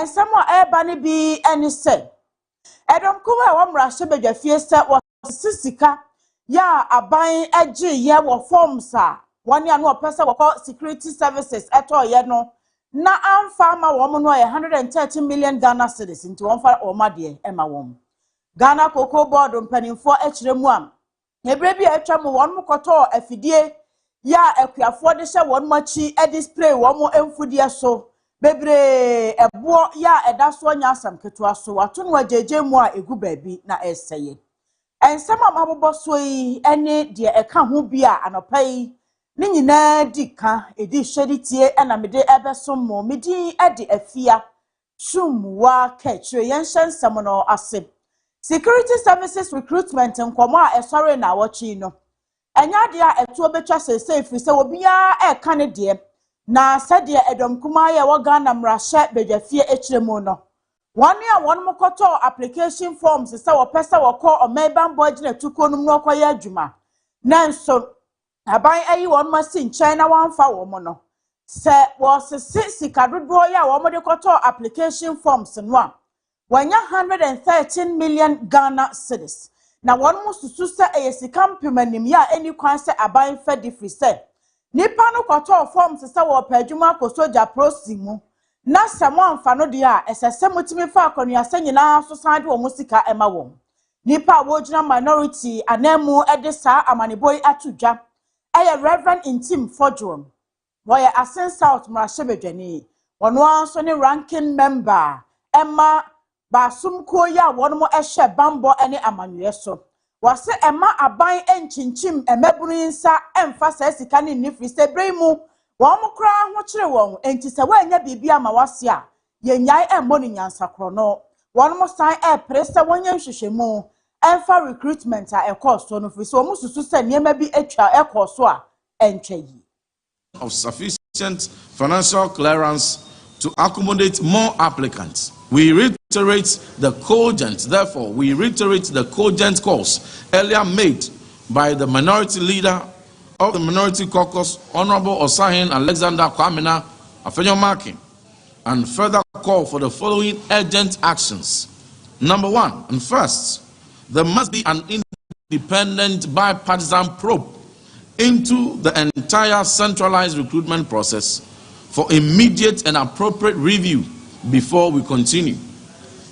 and someone ebani bi any say Edom kuma wa mrashe beja fiesta wa sisika ya aban eji ye wo forms a wani anu opesa wo security services eto ye no na amfa ma wo no 130 million Ghana cedis nti won fa o made ema won Ghana Cocoa Board mpanimfo ekiremu am ebre bi etwa mo won mkoto afidie ya akuafo de hye won machi e display wo mo emfudie so bebre ebo ya edaso nya asam ketua so wato no ajeje mu a egu baabi na eseye ensema mabobọ so yi ene de eka ho bi a anopai ni nyina dika edi hweditie na mede ebeso mo medi ede afia sumwa kachire yenhyensem no ase security services recruitment nkomo a esore na wochi no enya de a etuo betwa sese free se obia eka ne de na sade Edom kuma ye wo Ghana mrahye bedwafie ekiremu no wani a won mkoto application forms se wo pesa wo ko omeban bojina tukonum no koye adwuma nanso aban ayi won masi China wanfa wo mo no se wo sisi sikadodo ya wo mo de koto application forms no a wanya 113 million Ghana cedis na won mususu se eyesika mpemanim ya eni kwan se aban fa different se nipa no kwato form se wo padwuma ko soja prosi mu na samo amfa no de a esese mutimi fa akonu nyina so sande wo musika ema wo nipa wo gina minority anemu edesa amaneboy atudwa eye Reverend Intim Fodrum boy Asen South Mrashebedwani wono anso ne ranking member Emma Basum Koya wono mo ehye bambo ene amanwe so wase ema aban enchinchim emebunu nsa emfa sa sika ne nifri se bremu won mo kra ho kire won enti se wanya bibia ma wase a yenyai emmo ne nyansakro no won mo san prese wonya nhwehwemu emfa recruitment a ekoso no fi so mo susu se niema bi atwa ekoso a entwa yi of sufficient financial clearance to accommodate more applicants. We reiterate the cogent calls earlier made by the minority leader of the Minority Caucus, Honorable Osahin Alexander Kwamina Afenyomakin, and further call for the following urgent actions. Number one, and first, there must be an independent bipartisan probe into the entire centralized recruitment process for immediate and appropriate review before we continue.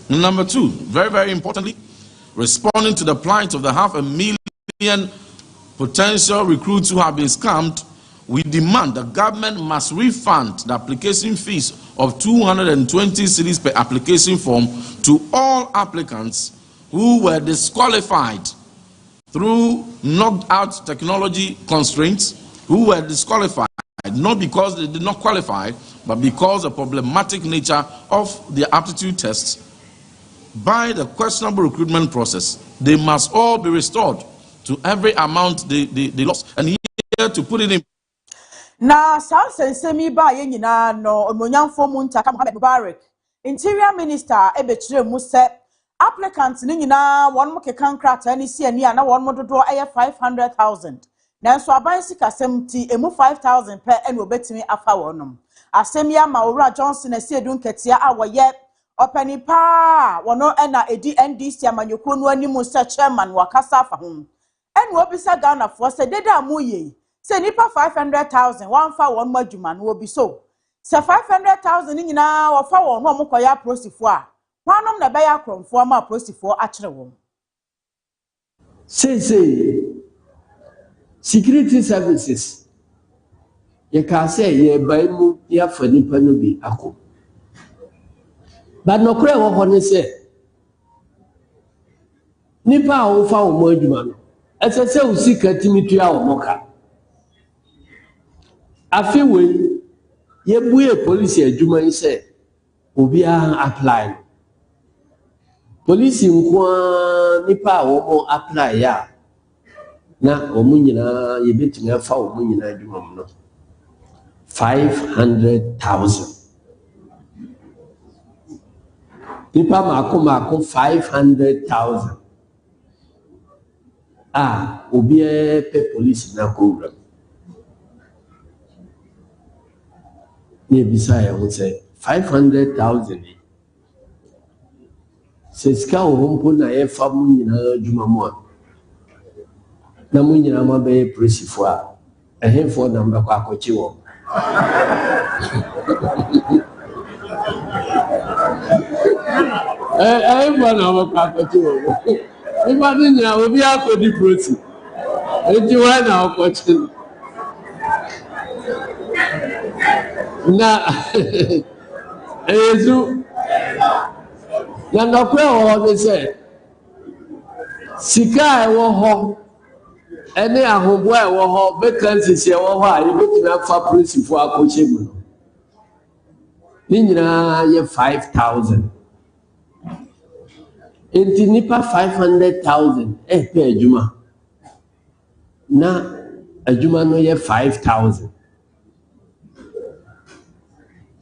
Number two, very, very importantly, responding to the plight of the 500,000 potential recruits who have been scammed, we demand the government must refund the application fees of 220 cedis per application form to all applicants who were disqualified through knocked out technology constraints, who were disqualified not because they did not qualify, but because of the problematic nature of the aptitude tests by the questionable recruitment process. They must all be restored to every amount they lost. And here to put it in. Na sensemi ba ye nyina no omonyamfo mu ntaka Mohammed Mubarak Interior Minister ebechire mu se applicants ni nyina won mo kekan krata ni si ani na won mo dodo 500,000 nanso aban sika semti emu 5,000 per eno betimi afa wonom asem ya ma owura Johnson esi edun ketia a woye opani pa wono na edi NDC amanyoko no animu se chairman wakasa afa hom eno obisa Ghana for se deda amuye se nipa 500,000 wan fa won madwuma no obi so se 500,000 ni nyina wo fa won no mokoya prosifo a wanom na be ya kromfo ma prosifo a kire won say security services ye ka say ye bai mu ya fa nipa no bi akọ but no kure wo ho ne say nipa a wo fa wo madwuma no ese wo sika timitu a wo moka afi we ye buye police adwuma yi say obi a apply police nko nipa a wo apply ya na omu nyina ye betumi afa omu nyina adwuma mu no 500,000 nipa mako 500,000 obi pe police na ko ne bisa ya wo say 500,000 Seska Hompo na ye family na Jumamua. Namunya Mabe Prisifua, a handful number Quacochiwo. I'm one of a Quacochiwo. If I didn't know, we are for the Prissy. And you are now watching. Now, Yanakwe they say, Sika I will home. Any a home where I will home vacancies here or why you look at for Prissy for a coaching. Nina ye 5,000. Inti nipa 500,000 pe adwuma na adwuma no ye 5,000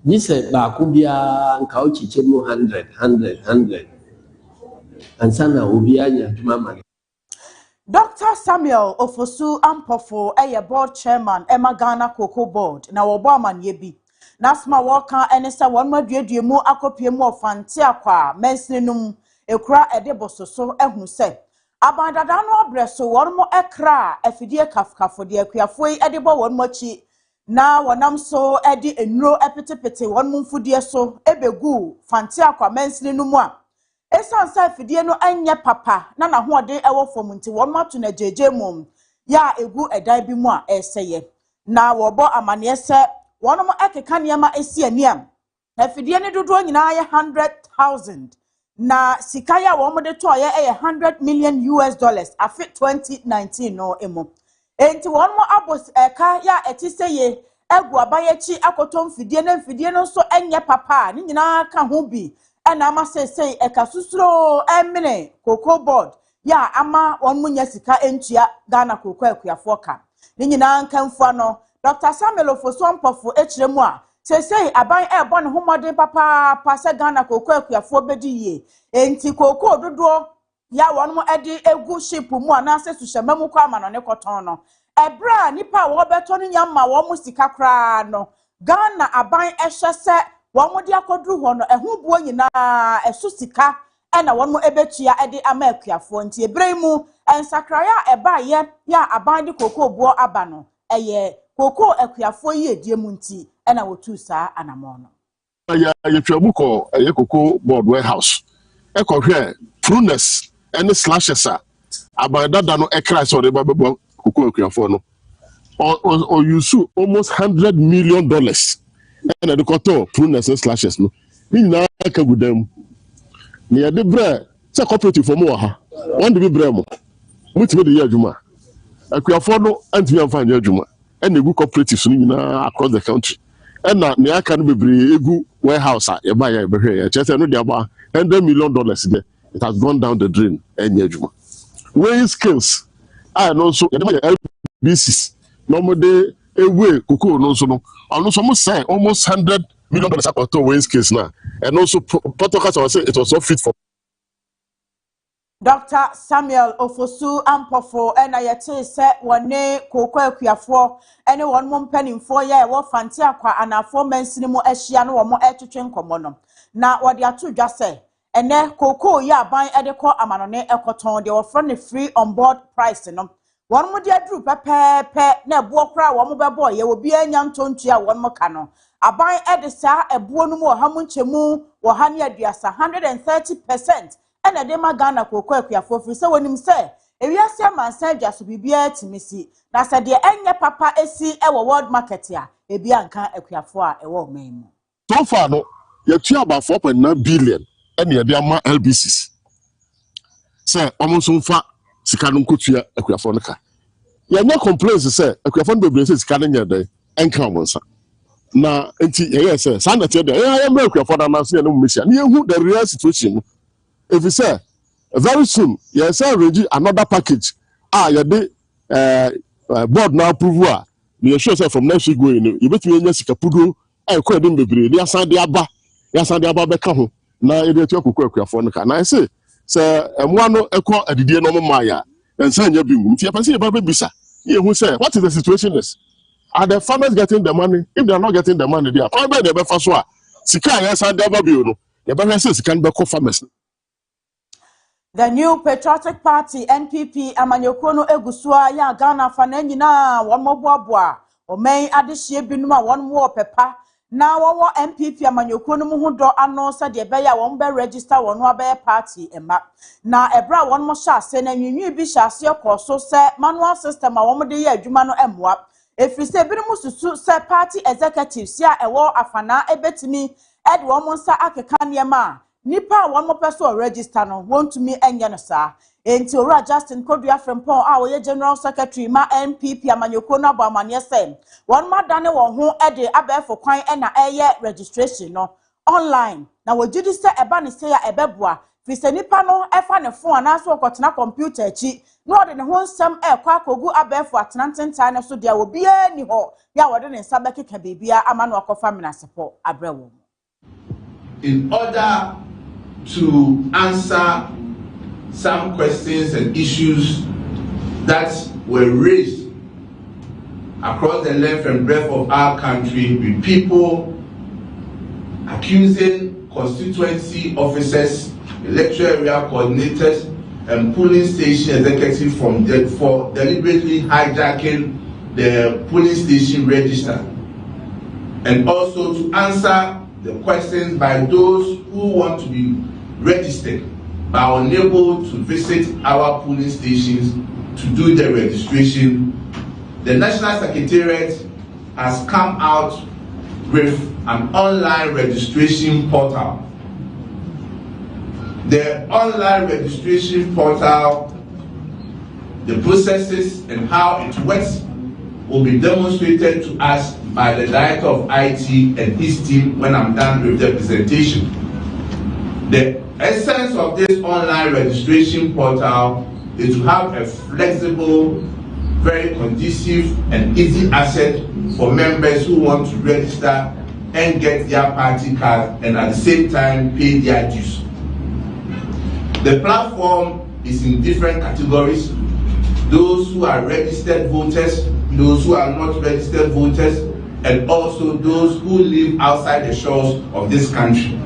ni se ba ko bia nka o chiche mu 100 ansa na obi anya adwuma ma. Dr. Samuel Ofosu Ampofo board chairman Emma Ghana Cocoa Board na wo bo amanye bi na asma wo kan ene se won maduadue mu akopie mu ofante akwa mensinum ekura ede bososo ehunu se abandada no abreso won mo ekra afidie kafkafo de akuafo yi ede bo won machi na wonam so ede enuro epetepete won mo mfudie so ebegu fante akwa mensinum a esan sa afidie no anye papa na na hoode ewo fom nti won mato na jeje mum ya egu edan bi mu a eseye na wo bo amane se won mo ekeka niama esi aniam afidie ne dodo nyina ye 100,000 na sikaya wo mo de to ye $100 million afi 2019 no emo enti won mo abos eka ya etiseye egu abayechi akotom fidie na fidie no so enye papa ni nyina ka ho bi ena ama sesei eka susuro emene Cocoa Board ya ama won munya sika entua Ghana Cocoa akuafo ka ni nyina nkamfo no Dr. Samuel Ofosu Ampofo echiremu a sesei aban ebo ne homode papa pase Ghana Cocoa akuafo bedi ye enti Cocoa dodo ya won mo ede egu ship mu anase suhyemamu kwa ama no ne koton no ebra nipa wo beto no nyamma wo mu sika kra no Ghana aban ehwese won mo de akodru ho no ehu buo nyina esu sika ena won mo ebetua ede ama akuafo nti ebremu ensakraya eba ye ya aban de Cocoa buo aba no eye Cocoa akuafo yi edie mu nti ena wotu saa anamo no ya twabuko eye Cocoa Board warehouse ekohwe prunes any slashes abadada no ekra so de babebo Cocoa akuafo no or you sue almost $100 million and the koto prunes and slashes no ni na ka gudam ni ya de bra se cooperative for mo ha won de bi bra mo mutime de adwuma akuafo no antimi amfa anya adwuma and egu cooperatives no nyina across the country and na ne aka no bebre egu warehouse a ye ba ya behwe ya chese no de aba $100 million there it has gone down the drain anya adwuma weighing skills no so ye de LBCs no mo de ewe Cocoa no so no ono so mo say almost $100 million akoto weighing skills na and also protocols say it was not fit for Dr. Samuel Ofosu Ampofo ena yete se wone Cocoa akuafo ene won mo mpanimfo ye wo fante akwa anafo mansinimu ehia no wo mo etwetwe nkomo no na wode ato dwa se ene Cocoa ya ban ede ko amanone ekoton de wo fro ne free on board price no won mo de adru pepepe na ebuo kra wo mo bebo ye obi anya ntontua won mo ka no aban ede sa ebuo no mo ha mo nchemu wo ha ne aduasa 130% ena de Ghana Cocoa akuafo firi se wonim se ewiase amansa adwaso bibia timisi na se de enye papa esi ewo world market a ebi anka akuafo a ewo man so far no you tua about 4.9 billion and ye de ama LBCs say almost mfa sika no nkotua akuafo no ka ye nya complaints say akuafo no bebre say sika no nya den enka omonsa na enti ye say sa na tie de ye ma akuafo na so ye no mmesi na ye hu the real situation. If you say very soon, you say already another package. You de board now approve. You sure say from next week going. You bet me nyesi kapudo. Kwa dem bebre. They asan de aba. They asan de aba beka ho. Na e de to Cocoa akuafo no ka. Na say emwa no ekọ adidie no maya. Ensan nya bingum. Ti apan say e ba bisa. You who say what is the situation is? Are the farmers getting the money? If they are not getting the money, they are probably the befa so a. Sika ya san de aba bi no. They be say sika no be ko farmers. The New Patriotic Party NPP amanyokono egusua ya Ghana fana nyina won moboaboa o men adehye binum a won mo pepa na wowo NPP amanyokono mu hudo ano se de be ya won be register won abe party ema na ebra won mo sha ase na nwinwi bi sha ase koso se manual system a won de ye adwuma no emmoa efrise binum susu se party executives ya ewo afana ebetimi ed won mo nsa akeka niema nipa won mo person register no want to me enye no sa enti ora Justin Kodua Frempon a wo general secretary ma NPP amanyoko no abamane se won ma dane won ho e de abefo kwan e na eye registration no online na wogidi se eba ne se ya ebeboa fi se nipa no efa ne phone na so okotena computer achi no de ne ho nsem e kwa akogu abefo atenantentan ne so de obi ani ho ya wode ne nsa bekeka bibia ama no akofa menasepo abrewo in order to answer some questions and issues that were raised across the length and breadth of our country with people accusing constituency officers, electoral area coordinators, and polling station executives for deliberately hijacking the polling station register, and also to answer the questions by those who want to be registered but are unable to visit our polling stations to do the registration. The National Secretariat has come out with an online registration portal. The online registration portal, the processes and how it works will be demonstrated to us by the Director of IT and his team when I'm done with the presentation. The essence of this online registration portal is to have a flexible, very conducive and easy asset for members who want to register and get their party card and at the same time pay their dues. The platform is in different categories: those who are registered voters, those who are not registered voters, and also those who live outside the shores of this country.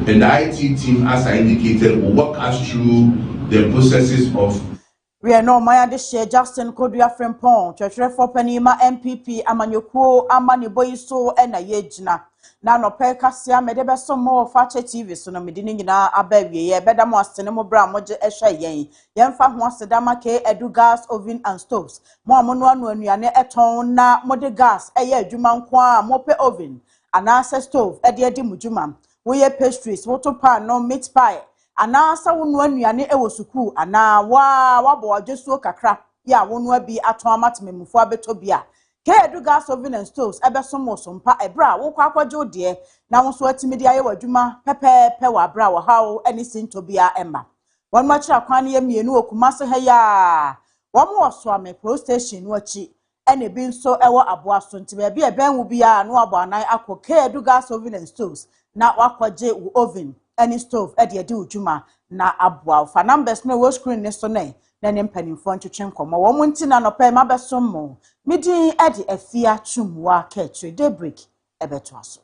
And the IT team, as I indicated, will walk us through the processes of. We are no Maya this year, Justin Kodua Frempon, Church for Penima MPP, Amanyoko, Amani Boyiso, and a Yejna. Now, no Percasia, Medebe some more Fache TV, so no Medina Abbey, better more cinema bram, Moja Esha Yen, Yenfa wants the Damake, Edu gas, oven and stoves. More Monuan when you are near a tone, na Mode gas, a year, Juman Qua, Mope oven, an answer stove, Edia Dimujumam. We pastries, water pan, no meat pie. Ana sa wonu anuane e wo suku ana wa bo ajesuo kakra ya wonu abi ato amatmemufo abeto bia ke edu gas oven and stoves ebesomo sompa ebra wo kwa akwaje de na wo so atimidi aye wadwuma pepepe wa bra wo hawo eni sinto bia emba won ma kira kwan ye mienu okumase ha ya wo mo oso ame pro station no achi ene bi nso ewo aboa so ntibe bia ben wo bia no abo anan akoke edu gas oven and stoves na wakwaje wo oven any stove e de udwuma na aboa fa numbers no wo screen ne so na ne mpanimfo ntwetwe nkomo wo mo ntina no pe mabeso mo midin e de afia twumwa Kaakyire Daybreak ebeto aso.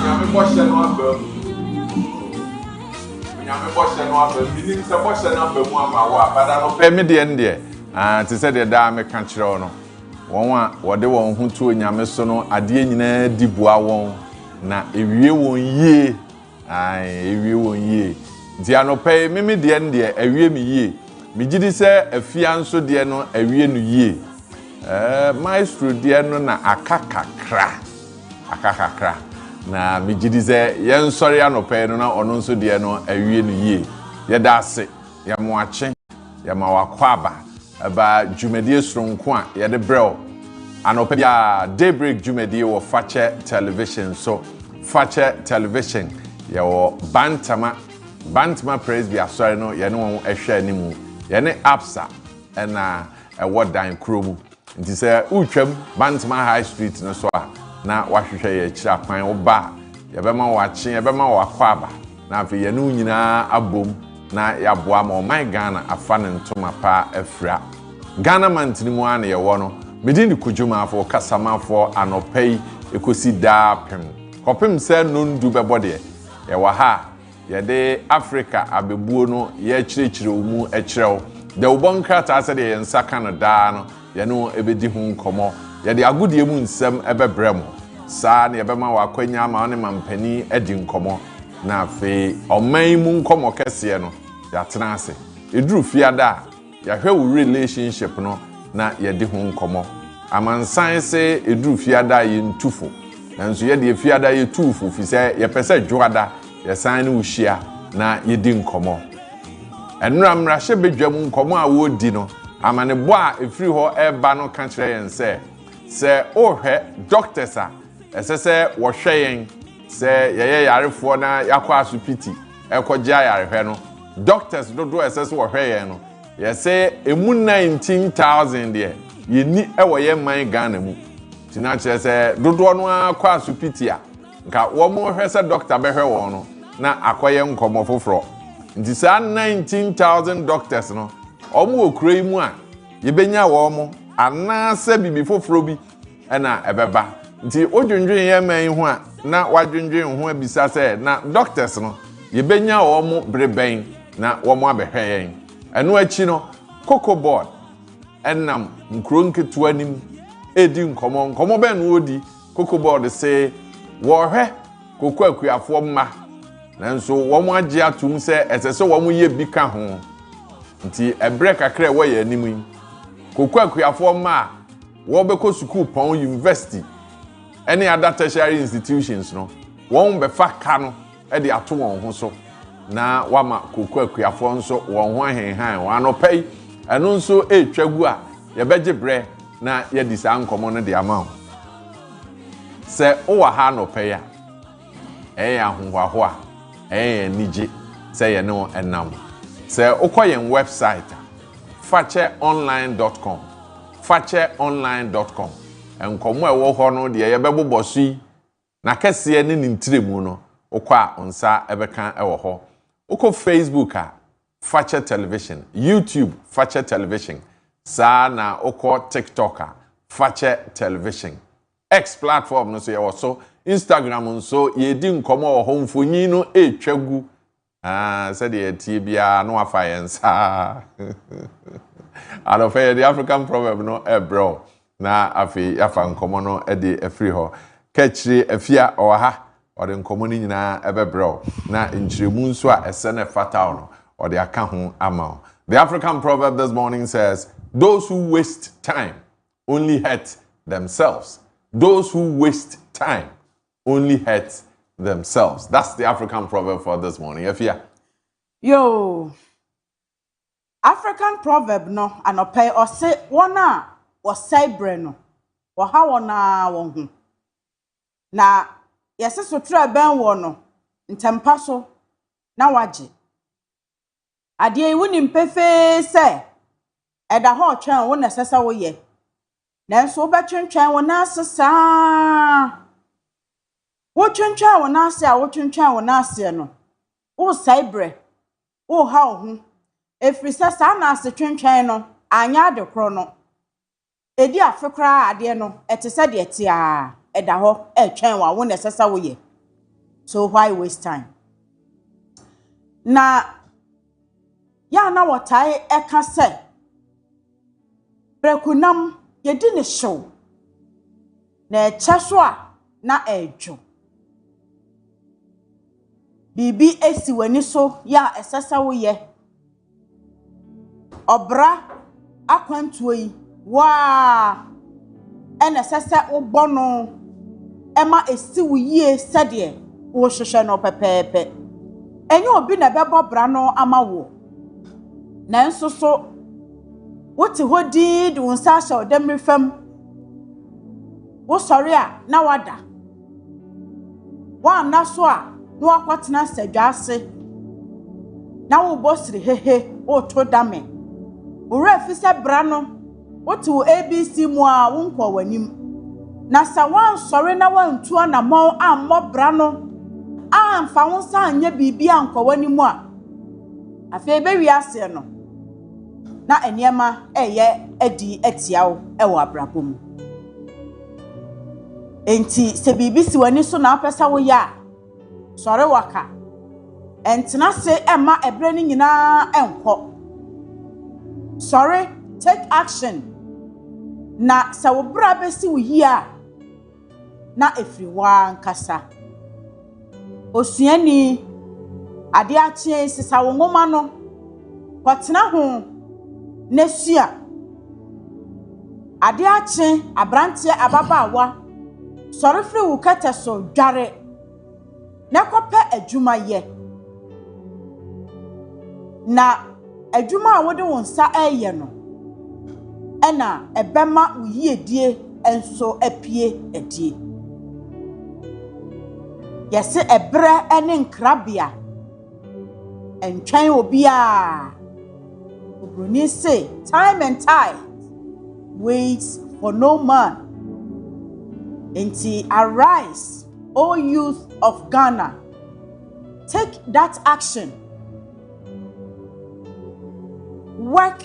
Nyame bɔhyɛ no aba mu. Nyame bɔhyɛ no aba mu. Nim sɛ bɔhyɛ no aba mu ama wo abada no pɛ me deɛ ndeɛ. Te sɛ deɛ daa meka kyerɛ no. Wɔn a wɔde wɔn ho to Nyame so no adeɛ nyinaa di boa wɔn na ewie wɔn yie. Ewie wɔn yie. Nti anɔpɛ me deɛ ndeɛ ewie me yie. Me gidi sɛ afia nso deɛ no ewie no yie. Maestro deɛ no na akakakra. Na me gidi sɛ yen sɔre anɔpɛ no na ɔno nso deɛ no awie no yie. Yɛda ase, yɛmoakye, yɛmawakɔ aba dwumadie soronko a yɛde brɛw. Anɔpɛ bia Daybreak dwumadie wɔ Fakyɛ Television so. Fakyɛ Television yɛwɔ Bantama Praise Be Asɔre no yɛne wɔn ɛhwɛ animu. Yɛne Absa ɛna ɛwɔ dan kuro mu. Nti sɛ utwam Bantama High Street no so a na wahwehwɛ yɛ kyira kwan wo ba yɛbɛma wakye yɛbɛma wakɔ aba na afei yɛne nyinaa abom na yɛaboa ma ɔman Ghana afa ne ntoma pa afira Ghana mantini mu a na yɛwɔ no medin de Kojo Marfo kasamafo anɔpɛ yi ekosi daa pem kɔpem sɛ nondu bɛbɔ deɛ yɛwɔ ha yɛde Africa abebuo no yɛkyerɛkyerɛ mu ɛkyerɛw de wobɔ nkrataa sɛ deɛ yɛnsa ka no daa no yɛne ebedi ho nkɔmɔ yɛde agodie mu nsɛm ɛbɛbrɛ mo saa na yɛbɛma wakwanya ama ne mampani edi nkɔmɔ na afei ɔman mu nkɔmɔ kɛseɛ no yɛatena ase eduru fiada yɛhwɛ wo relationship no na yɛde ho nkɔmɔ amansan se eduru fiada yɛntufo nanso yɛde fiada yɛtufo fi sɛ yɛpɛ sɛ dwoada yɛsan ne wohyia na yɛdi nkɔmɔ ɛnura mmarahyɛ bedwam nkɔmɔ a wodi no amane bo a efiri hɔ ɛba no ka kyerɛ yɛn sɛ ohwɛ doctors a ɛsɛ sɛ wɔhwɛ yɛn sɛ yɛyɛ yarefoɔ na yakɔ asupiti ɛkɔgye ayarehwɛ no doctors dodo ɛsɛ sɛ wɔhwɛ yɛn no yɛsɛ emu 19,000 deɛ yɛni ɛwɔ yɛn man Ghana mu tina kyerɛ sɛ dodo no akɔ asupiti a nka wɔn hwɛ sɛ doctor bɛhwɛ wɔn no na akɔyɛ nkɔmɔ foforɔ nti saa 19,000 doctors no wɔn wɔ kuro yi mu a yɛbɛnya wɔn anaasɛ bibi foforɔ bi ɛna ɛbɛba nti odwendwen yɛ man ho a na wadwendwen ho abisa sɛ na doctors no yɛbɛnya wɔn brebɛn na wɔn abɛhwɛ yɛn ɛno akyi no cocoa board ɛnam nkuro nketewa nim edi nkɔmɔ bɛn no odi cocoa board sɛ wɔhwɛ cocoa akuafoɔ mma nanso wɔn agye atum sɛ ɛsɛ sɛ wɔn yɛ bi ka ho nti ɛbrɛ kakra ɛwɔ yɛ anim yi cocoa akuafoɔ mma a wɔbɛkɔ school pɔn university any other tertiary institutions no wɔn bɛfa ka no ɛde ato wɔn ho so na wama cocoa akuafoɔ nso wɔn ho ahenhan wɔn anɔpɛ yi ɛno nso etwa gu a yɛbɛgye brɛ na yɛdi saa nkɔmɔ no de ama ho sɛ wowɔ ha anɔpɛ yi a ɛyɛ ahohoaho a ɛyɛ anigye sɛ yɛne wɔn ɛnam sɛ wokɔ yɛn website fakyɛonline.com fakyɛonline.com nkɔmɔ ɛwɔ hɔ no deɛ yɛbɛbobɔ so yi na kɛseɛ ne ne ntiremu no wokɔ a nsa ɛbɛka ɛwɔ hɔ wokɔ Facebook a Fakyɛ Television YouTube Fakyɛ Television saa na wokɔ TikTok a Fakyɛ Television X platform no so yɛwɔ so Instagram nso yɛdi nkɔmɔ wɔ hɔ mfonyin no etwa gu sɛdeɛ yɛtie biara no afa yɛn saa adɔfɛ the African proverb no ɛbrɛ na afei yafa nkɔmɔ no ɛde afiri hɔ Kaakyire afia ɔwɔ ha ɔde nkɔmɔ no nyinaa ɛbɛbrɛ na nkyerɛmu nso a ɛsɛ ne fataw no ɔde aka ho ama the African proverb this morning says those who waste time only hurt themselves. Those who waste time only hurt themselves. That's the African proverb for this morning. Afia. Yo. African proverb no anɔpɛ ɔse wɔn a wɔsɛe brɛ no wɔha wɔn a wɔn ho. Na yɛse sotra bɛn wɔ no ntempa so na wagye. Adeɛ yi wonim pefee sɛ ɛda hɔ ɔtwɛn wo na ɛsɛ sɛ woyɛ. Nanso wobɛtwentwɛn wo na ase saa. Wotwentwɛn wo na ase a wotwentwɛn wo na ase no. Wo sɛe brɛ. Wo ha wo ho. Efiri sɛ saa na ase twentwɛn no anya ade koro no. Edi afe koraa adeɛ no ɛte sɛ deɛ tia. edaho twen wa wo na sesa wo ye so why waste time na ya na wotai eka se prekunam yedi ne show na eche so a na edwo bibi esi wani so ya esesa wo ye obra akwantuo yi wa ena sesa wo bono ema esi wo yie sede wo hwehwe no pepepe enye obi na bebo bra no ama wo na enso so wote hodi de wonsa hye odem refam wo sori a na wada wa na so a no akwatena sadwa ase na wo bosiri hehe wo to dame wo refi se bra no wote wo abc mu a wo nkwa wanim na sa wan sori na wan tu na mo ammo bra no amfa wonsa anya bibi ankwa wanim a afi be wi ase no na eniema eye edi etiawo ewo abrabom enti se bibi si wani so na apesa wo ya sore waka entena se ema ebre ni nyina enko sore take action na sa wo bra be si wo hia na efri wa nkasa osuani ade ache sisa wo ngoma no kwatena ho nesua ade ache abrante ababawa sori firi wo kete so dware na kope adwuma ye na adwuma a wode wonsa eye no ena ebema wo yiedie enso apie adie yesi ebre ene nkrabia entwen obi a Obroni say time and tide waits for no man. Enti arise, O youth of Ghana. Take that action. Work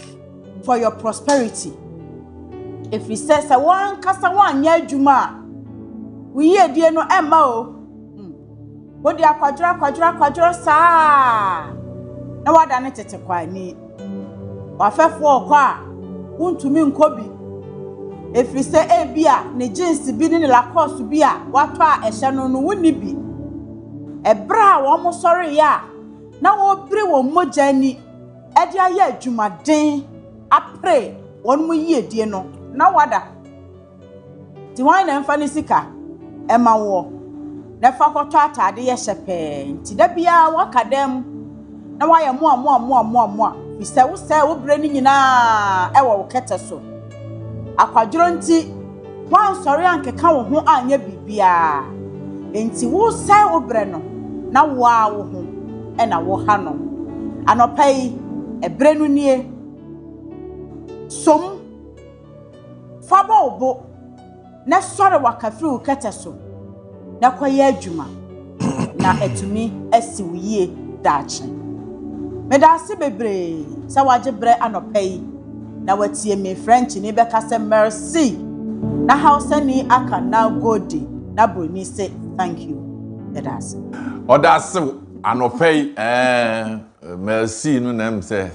for your prosperity. If he says a one kasa one year juma, we hear dear no emo. What the quadra sa. Now what done it kwa ni. Wafefo kwa untumi nkobi efri se ebia ne jeans bi ne lacoste bi a wato a ehye no no woni bi ebra wo mo sori ya na wo bire wo moja ni ede aye adwumaden apre won mo yie die no na wada ti wan na mfa ne sika ema wo na fa kwoto atade ye hyepe nti da bia wakadem na waye mo Ise wo se wo bre ni nyina ewo wo kete so akwadworo nti wan sori ankeka wo ho anya bibia enti wo se wo bre no na wo a wo ho e na wo ha no anopai ebre no nie som fabo obo na sori wakafiri wo kete so na kwaye adwuma na etumi asi wo yie daache medasi bebre sa waje bre anopai na watie me French ni be kase merci na Hausa ni aka na godi na broni say thank you medasi odasi anopai merci no na em say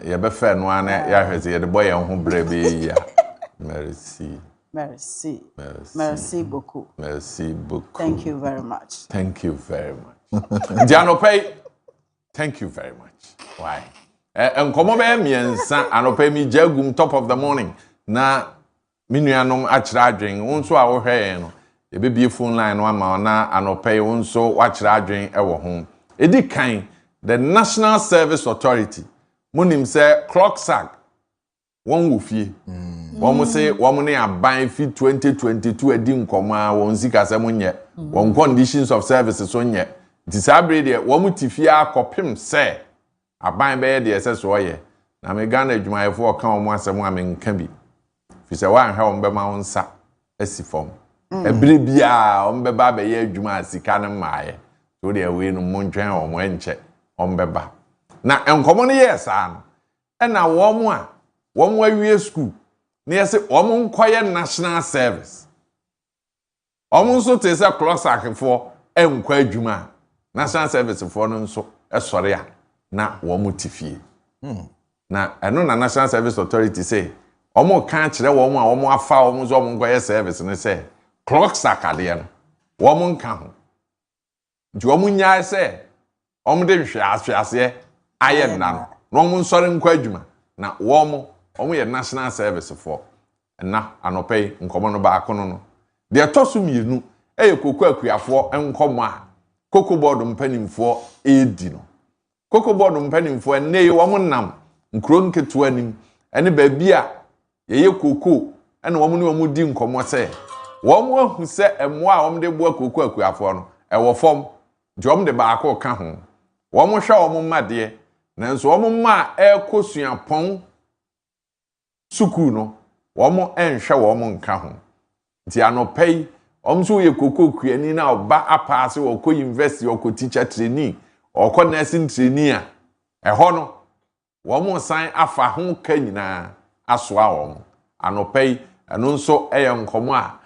ye be fe no ana ya hweze ye de boy en ho bre be ya merci beaucoup thank you very much Anopai, thank you very much. Why? Enkomo be miensa anopa mi jagum top of the morning na minuanom akira adwen wonso a wo hwe no e be bie phone line no ama na anopa wonso wakira adwen e wo ho edi kan the National Service Authority munim se clock sack won wo fie won say won ne aban fi 2022 edi nkomo a won sika se munye won conditions of services so nye disabre de won tifie akopem se aban be de ese so ye na me Ghana adwumayefo ka omo asem a me nka bi fi se wan hwe on be ma wonsa asifom ebire bia on be ba be ye adwuma asika ne maaye so de we no montwen omo enche on be ba na enkomo ne yes an e na wo mo awie school na yese omo nkoye national service Almost te say clock sack for enkwa adwuma. National service for no nso esore a na wo mo tifie. Na eno na National Service Authority say omo kan kire wo mo a wo mo afa wo mo zo mo nkoye service ne say clock sakade no wo mo nka ho nti wo mo nyaa say omo de hwe aye nna no wo mo nsore nkwa adwuma na wo mo ye National Service for na anopay nkomo no ba akono no de toso mienu eye koku akuafo enkomo a koko board mpanimfo edi no koko board mpanimfo ne wo mo nam nkro nketu anim ene baabi a yeye koko ene wo mo ne wo mo di nkomo se wo mo ahu se emo a wo mo de bo koko akuafo no wo fom nti wo mo de ba akọ ka ho wo mo hwa wo mo made nanso wo mo ma ekosua pon suku no wo mo enhwe wo mo nka ho nti anopay omso ye koko kuani na oba apase wo ko university wo ko teacher trainee o ko nursing trainee a eho no wo mo san afa ho ka nyina asoa wo anopay eno nso eye nkomo a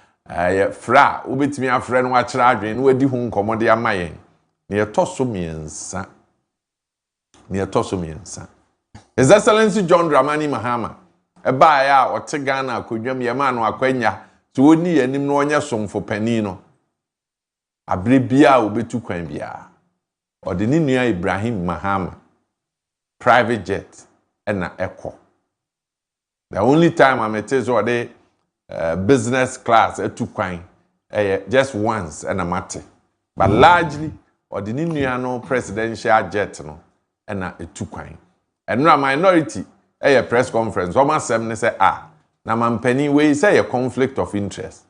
ye fra obetimi afre no akira adwen no wadi hu nkomo de amayen ne etoso miensa His Excellency John Dramani Mahama eba ya ote Ghana akodwam ye ma no akwanya so oni yanim no onye somfo pani no abre bia obetu kwan bia ode ni nua Ibrahim Mahama private jet na echo. The only time I met is ode business class etu kwan just once and a matter, but largely ode ni nua no presidential jet no na etu kwan and no minority press conference o ma sem ne say na mampani we say a conflict of interest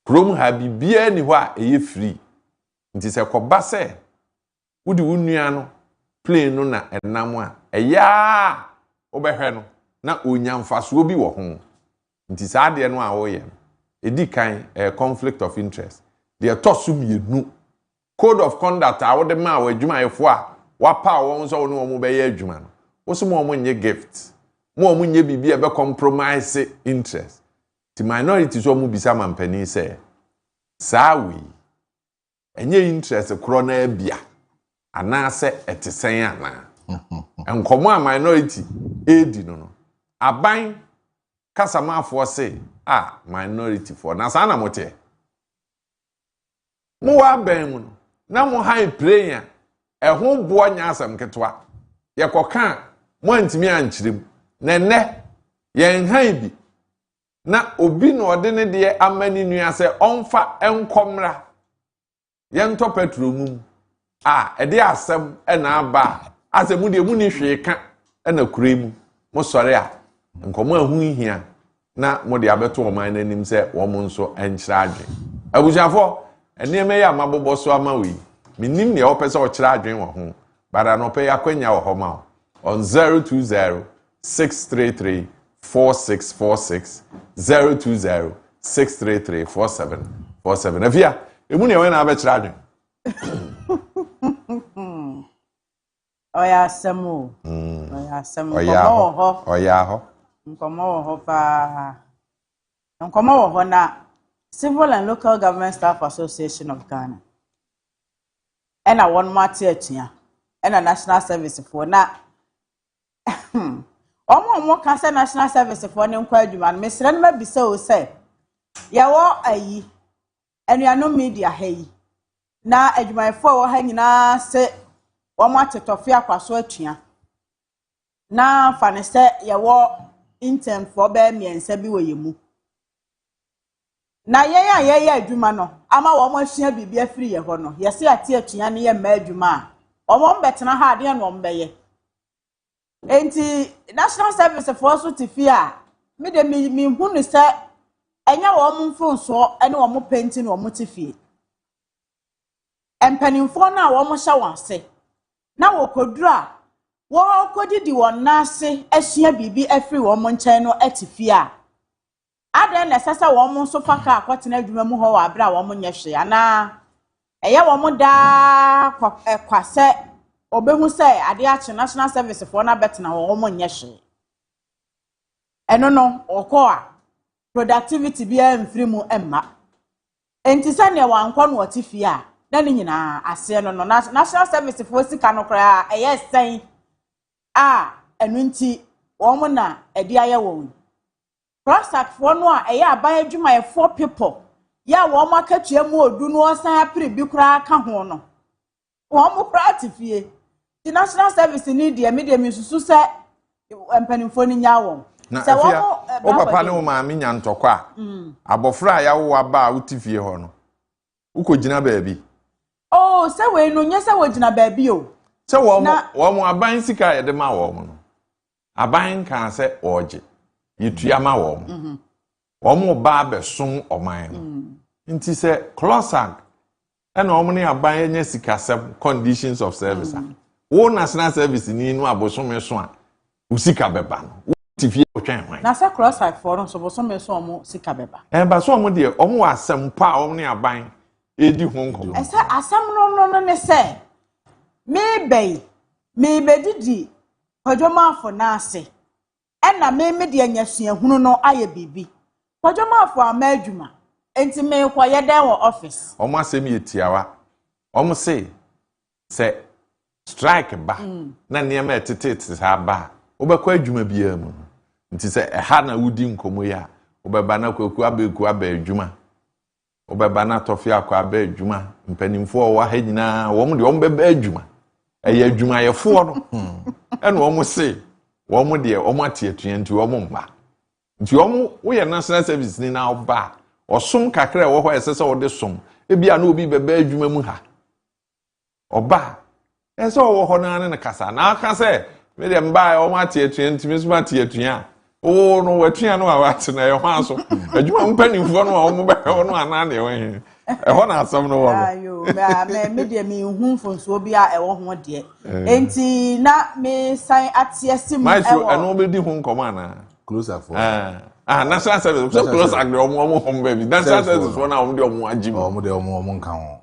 krom ha bibia ni ho a free nti se koba se wudi wunua no plane no na enam a eya obehwe no na onyamfaso bi wo ho nti sa de no a wo ye edi kan conflict of interest de tosu mienu code of conduct a wo de ma wa adwuma yefo a wapa won so no mo be ye adwuma no wo so mo nye gift mo nye bibi e be compromise interest the minority so mo bisa mampani say sawi enye interest kro na abia ana se etesen ana enkomo a minority edi no aban kasamafo say minority for na sa na mote mo wa ban mu no na mo high prayer ehun bo nya asam ketwa yekoka mo antimi ankyirem nene yen han bi na obi no ode ne de amani nua se onfa enkomra yen to petrol mum ede asem na aba asemu de mu ni hwe ka na kuremu mo sore a nkomo ahu hia na mo de abeto o man nanim se wo mo nso enkyira adwen abushafo ene me ya mabobo so amawi minim ne opese o kyira adwen wo ho bara no pe yakwanya wo ho ma on 020 633 4646 020 633 4747 Afia emu ne we na abekira adwen oya semu oya ho nkomo ho pa nkomo ho na Civil and Local Government Staff Association of Ghana and a one mate atua and a national service for na omo kan say national service for ne nkwa adwuma no mesre no mabisa o say yawo ayi anuano media hayi na adwumayefo wo ha nyina se omo atetofe akwaso atua na fane se yawo intern for be miensa bi woyemu na ye adwuma no ama wo mo ahia bibia afiri ye ho no yese ate atua ne ye ma adwuma omo mbetena ha ade no mbeye enti national service for so tifia me de mi hunu se enya wo mo mfonso ene wo mo penti no mo tifie empanimfo na wo mo hya wanse na wo kodura wo kodidi won nase ahia bibi afiri wo mo nchen no atifia ade na sesa wo mo so faka akwatena adwuma mu ho wa abra wo mo nyehwe ana eye wo mo da kwase obehu say ade ache national service for na betena wo mo nyehwe eno no okọ a productivity bia mfiri mu emma enti se ne wankɔ no otifi a na ne nyina ase no national service for sika no kra eye sen a enu nti wɔn na edi aye wɔn Prosac for no a eye aban adwuma 4 people ya wɔn akatua mu odu no san apiri bi kra ka ho no wɔn mo kra atifie the national service ni de media mi susu se empanimfo ni nya wɔn se wɔn o papa ne o ma mi nya ntɔkɔ a abofra ya wo aba a utifie ho no ukogina baabi oh se we no nya se wo gina baabi o se wɔn aban sika ye de ma wɔn no aban kan se oje yetua ma wɔn wɔn ba besom ɔman no nti se Prosac and omni aban nya sika conditions of service wo national service ni no abosome so a usika beba no tifie otwen hwan na se Prosac for no so bosome so omo sika beba ba so omo de omo asem pa omni aban edi honko ese asem no ne se me bedidi Kojo Marfo na ase na me de anyasua hunu no aye bibi Kojo Marfo ama adwuma enti me koye den wo office omo asem yetiawa omo se strike ba na niam etete ha ba obekwa adwuma bia mu nti se ha na wudi nkomo ya obeba na kwaku abeku aba adwuma obeba na tofi akwa aba adwuma mpanimfo wa ha nyina wom de wom beba adwuma eye adwuma yefo no ene wom se wom de wom atietua nti wom mba nti wom wo ye national service ni na oba osum kakra wo ho esese wo de som ebia na obi beba adwuma mu ha oba ese wo ho na ne kasa na aka se me de mba wom atietua nti me so atietua oh no watua no awate na ye ho aso adwuma mpanimfo no wom ba no ana na ye ho na asam no wo ayo me de me hu fonso bia e wo ho de enti na me san atiesim Maestro eno be di hu nkoma na closer for national service so Prosac de omo hom baby national service for na omo de omo agim omo de omo nka ho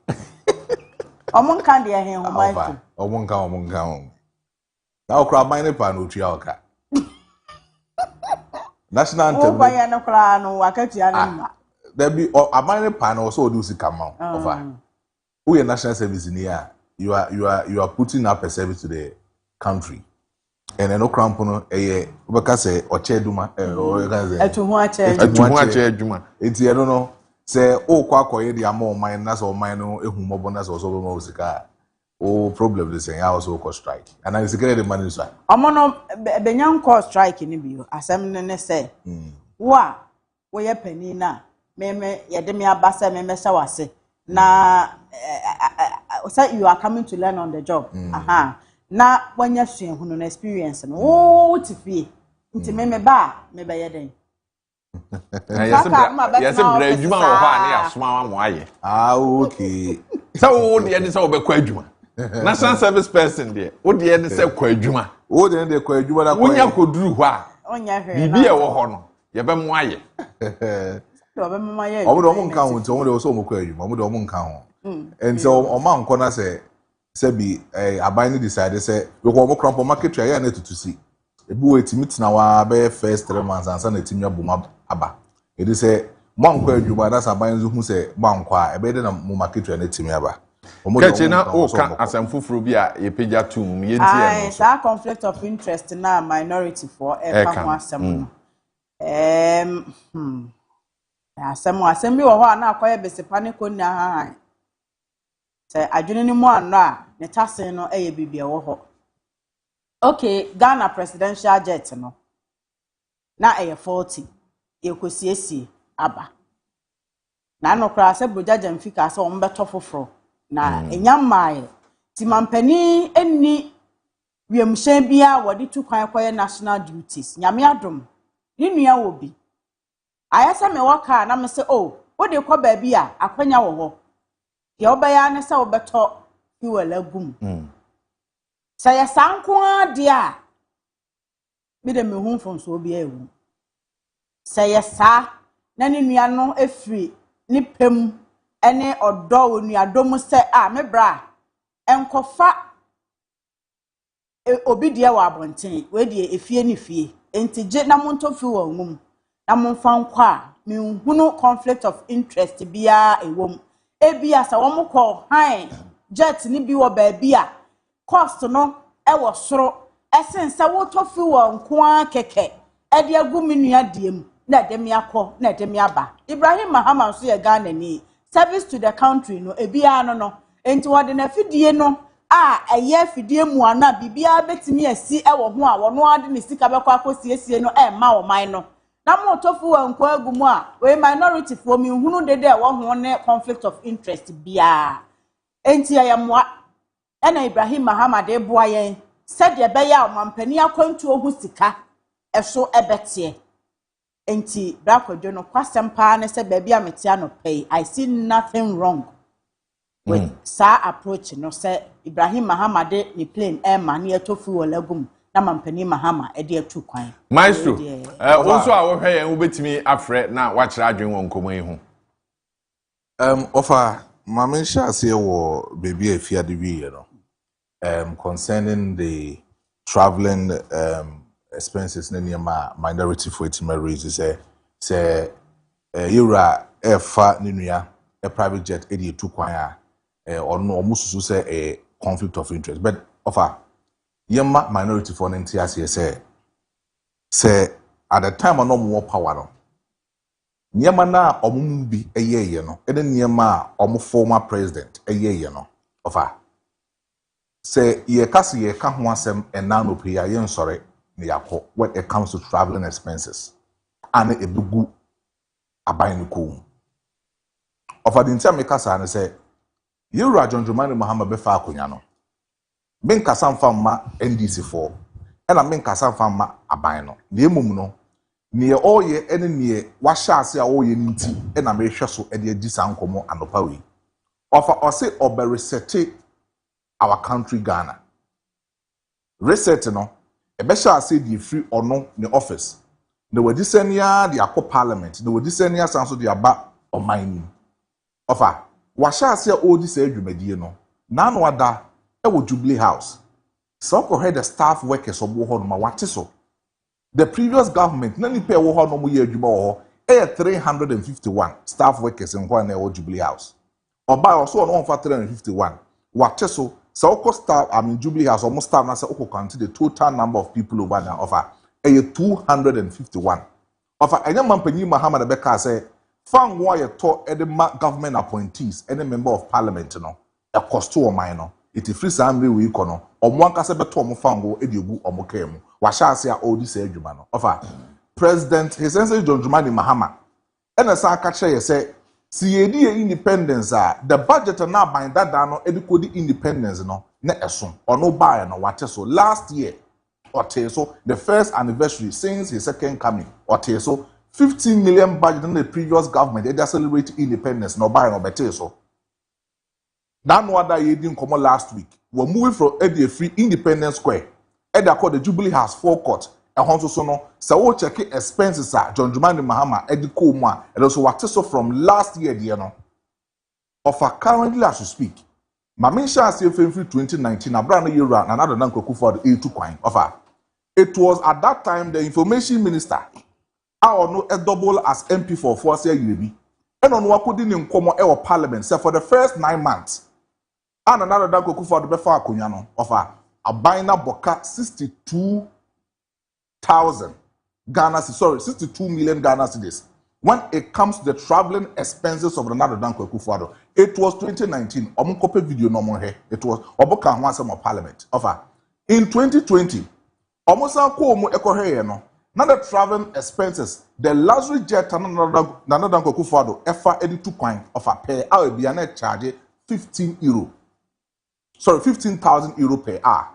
omo nka de he ho Maestro omo nka ho na okra ban ne pa no tua oka national anthem o baya no kra no wakatua no ma there be aban ne pa no so do sika ma over who your national service in here you are putting up a service to the country and no cramp no obeka say ocheduma o ka say etuhu ache adwuma enti e no say o kwa akoye de ama oman na so oman no ehumobo na so so ma sika o problem dey say also ko strike and I secret the money so omo no benyan ko strike ni bio asem ne say wa wo ye pani na me yede me abasa me sha wase na say you are coming to learn on the job na wanya sua hunu na experience no wo tifie nti me ba me be yeden yes bra adwuma wo ho a na yasoma mo aye okay so wo de ni say wo be kwa adwuma national service person there wo de ni say kwa adwuma wo de ni kwa adwuma na kwa wonya koduru ho a onya hwe bibi e wo ho no ye be mo aye omo nka ho nti omo de so omo kwa adwuma omo de omo nka ho enti omo anko na say bi aban ni decide say we ko omo cramp market ya na tutusi ebi we timi tina wa be first 3 months ansa na timi aboma aba e dey say mo anko adwuma na aban zu hu say mo anko a ebe de na mo market ya na timi aba Kachi na o ka asem fufuru bi a ye pagya tum ye ntie no that conflict of interest na minority for e ka ho asem asem bi wo ho na akoye besepa ne ko nya ha se adwene ni mu anno a ne tasen no eye bibia wo ho okay Ghana presidential jet no na eye 40 ekosiesie aba na no kra se bojaja mfika se o mbeto foforo na enyamae ti mampani enni wiemhyen bia wodi tu kwan koye national duties nyame adom ni nua wo bi ayasa me waka na me se wo de kwa ba bi a akwanya wo ho ye obaya ne se obeto fuel agum se ya sanko ade a me de me hu fonso bia ewu se ya sa na ni nua no efiri ni pem ene odo onu adom se me bra enkofa obi de wa abonten we de efie ni fie enti je na monto fi wo ngum na monfa nkwa minhunu conflict of interest biya ewom ebia sa wo mko han jet ni bi wo ba bia cost no e wo soro esensa wo tofi wo nko keke e de agu menua diem na de me akọ na de me aba Ibrahim Mahama so ye Ghana ni service to the country no ebia no enti wo de na fidie no a eye fidie mu ana bibia betimi asi e wo ho a wo no ade ne sika bekọ akosiesie no e ma wo man no na mo tofu wa nko agumu a we minority for me hunu dede wo ho ne conflict of interest bia enti ayamwa ena Ibrahim Mahama de boa yen said ye be ya mampani akwantu ohu sika eso ebete enti bra Kojo no kwasempa ne se baabi ametia no pay I see nothing wrong with sa approach no say Ibrahim Mahama de ni plane air man ye tofu wo lagum na mampani Mahama e de atu kwan Maestro also a wo hwe yen wo betimi afre na wa kira adwen won komo yi ho offer mama sha say wo baby afia de wi no concerning the traveling expenses na near minority for it raise say yura efa ninua a private jet 82 kwan a ono omususu say a conflict of interest but offer yema minority for ntia say at the time no more power no nyema na omum bi eyeye no ene nyema omo former president eyeye no offer say ye kase ye ka ho asem ena no pay ye nsore ne yakọ when it comes to traveling expenses and ebugu aban ko offer the ntia me kasa ne say yura jonjumani Mahama be fa akonya no men kasa mfa ma NDC for ena men kasa mfa ma aban no ne emum no ne oye ene ne wa hya ase a oye nti ena me hwe so e de adi sankomo anopa wi offer ose obe reset our country Ghana reset no ebe hya ase di free ono ne office ne wadi senia di akọ parliament ne wadi senia sanso di aba oman ni offer wa hya ase a odi sa adwumadie no na no ada e wo Jubilee House so ko head the staff workers obo ho no ma wate so the previous government na ni pe wo ho no mo ye adwuma wo ho 351 staff workers in one na wo Jubilee House oba also no 351 wate so staff Jubilee House almost staff na say count the total number of people over there offer 251 offer enya mampani Mahama na beka say fan wo ye to government appointees any member of parliament no e cost to oman no it free samre we kono omo ankase beto omo fango ediegu omo kemu wa sha ase a odi say adwuma no offer president his excellency John Dramani Mahama ena sa aka kire say si yedi independence the budget na ban dada no edikodi independence no na eso ono buy no wate so last year ote so the first anniversary since his second coming ote so 15 million budget in the previous government they celebrate independence no buy no bete so that no other ye didn't come last week we moving from a free Independence Square called the Jubilee House forecourt and so no so we check expenses John Dramani Mahama ediko mu and also what so from last year the no offer currently as we speak Mama Sha say free 2019 abra no year and another nan kwaku for the A2 kwan offer it was at that time the information minister or no a double as MP for 4 years yebi and on wakodi ni nkomo e parliament say for the first 9 months and another dan kwaku for the befa akonya no offer abina boka 62,000 Ghana, sorry, 62 million Ghana cedis. When it comes to the traveling expenses of another Dan Kwaku, it was 2019. Omukope video no more here. It was Oboka Hansam of Parliament. Offer in 2020, Omosa Komu Eko here no. Now the traveling expenses, the luxury jet another Dan Kwaku Efa 82 coin of a pay. I will be a net charge 15 euro. Sorry, 15,000 euro per hour.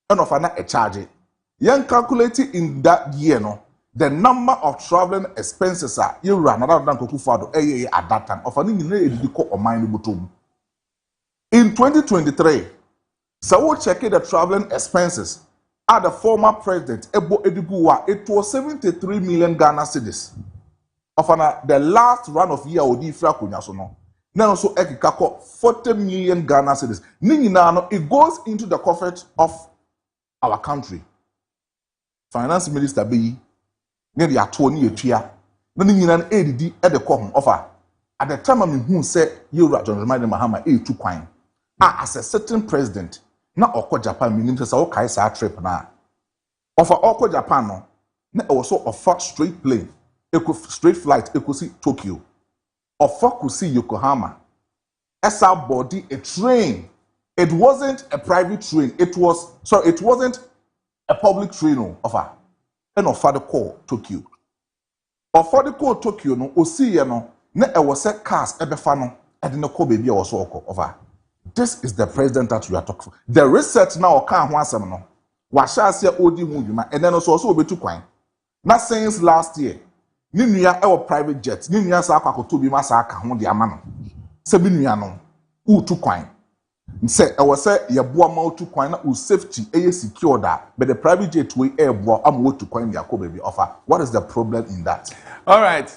And of a charge. Young calculating in that year, no, the number of traveling expenses are you run another than Kokufado at that time of an or mine. In 2023, so we'll check the traveling expenses at the former president Ebo Edibuwa, it was 73 million Ghana cedis. Of the last run of year Odi Frakunyasono. Now so Ekikako 40 million Ghana cedis. Ninginano, it goes into the coffers of our country. Finance Minister be near the attorney etua na ni nyina edidi e de kɔ ho offer at the time me hu say Yura John Dramani Mahama tu kwan as a certain president na okɔ Japan minim say o kai sa trip na offer okɔ Japan no na e so offer straight plane straight flight si Tokyo offer could see Yokohama esa body a train. It wasn't a private train. It wasn't a public train offer. And offer the call Tokyo. Offer the call Tokyo no osi ye no na e was a cars ebefa no e de no call baby also offer. This is the president that we are talking for. The research now kan ho asem no. Wa sha ase odi hu dwuma and then also obetu kwan. Na since last year, ni nua e private jet, ni nua sa akwakoto bi ma sa aka ho de ama no. Se bi nua no utu kwan. Say I was say your boa mouth kwan na safety secure that but the private jet way air boa am to kwan their baby offer. What is the problem in that? All right.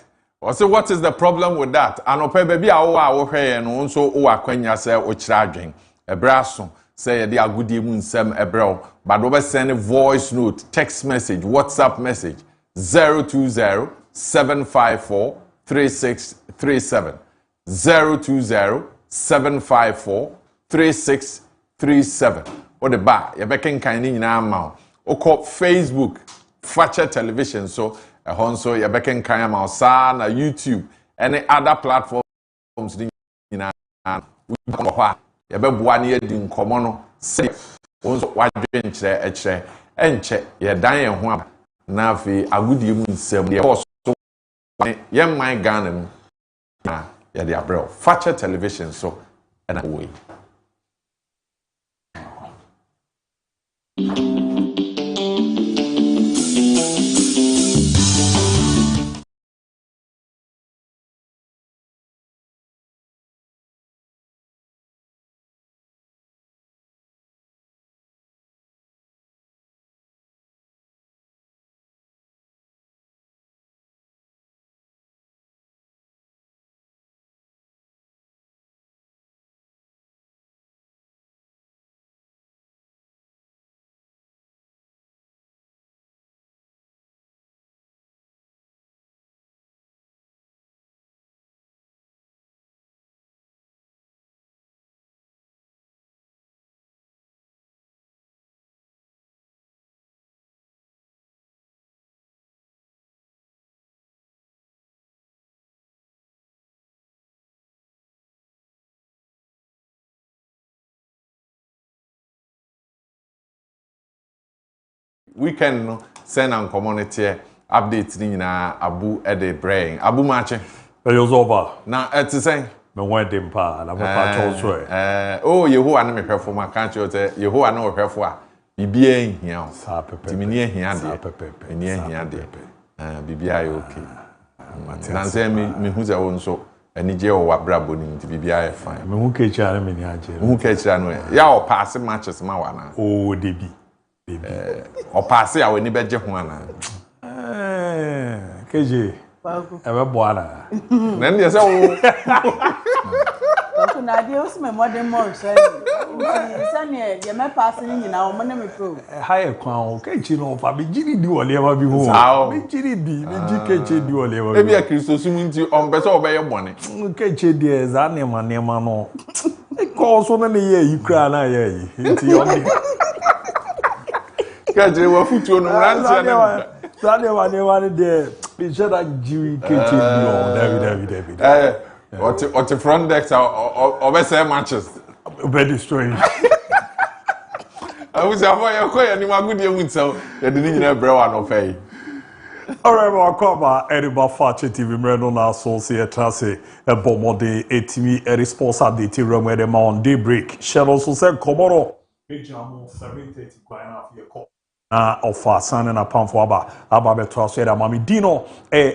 So what is the problem with that? Anope baby a wo hwe no nso wo akwanya say o kira adwen. Ebraso say dey agudi mu nsem ebrel but we send a voice note, text message, WhatsApp message 020 754 3637 020 754 3637. Or the bar, you beckon kind in now. Or call Facebook, Facha Television. So, a honso, you beckon kind of Sana, YouTube, any other platforms in a we you be 1 year in common. Say, also, why drink a chair and check your dying one. Navi, a good human self, the horse. Young my gun, yeah, they are bro. Facha Television. So, and away. Weekend no send and community updates ni na abu Daybreak abu mache Yozoba na say me wan dem pa na me pa cho oh Yehowa na me hwefo ma kan che say Yehowa na hwefo a bibia ehia sa pepe ti me ni ehia de ni ehia de bibia ayi okay na say me hu say won so ani je o wa brabo ni ti bibia ayi fine me hu ke chira me ni aje me hu ke chira no ya o pass matches ma wa na oh debi o pass ya we ni beje ho ana keje ebe boara na ndi say o so na dey o me modern more say ne ye me pass ni nyina o mo na me pro high kwan o keje no fa be jiri di wole ma bi ho be jiri di be ji keje di wole ma e bi a Kristo sum nti on be say obeye bone keje di za ne ma no ko so na ne ye yi kra na ye yi nti on Kajire wa futu no rantia na. Sane wa ne de be shada jiwi keche bi o David. What the front deck obese matches. Very strange. I was avoid your ni magudi mu nsel. Ya de ni nyina brewa no fei. Alright, welcome back. Ediba Facha TV mreno na so se trase e bomode etimi e response update room de ma on Daybreak. Share so say komoro. Ejamo 7:30 kwa na afia ko. Na ofa sana na pamfo aba beto so da mami dino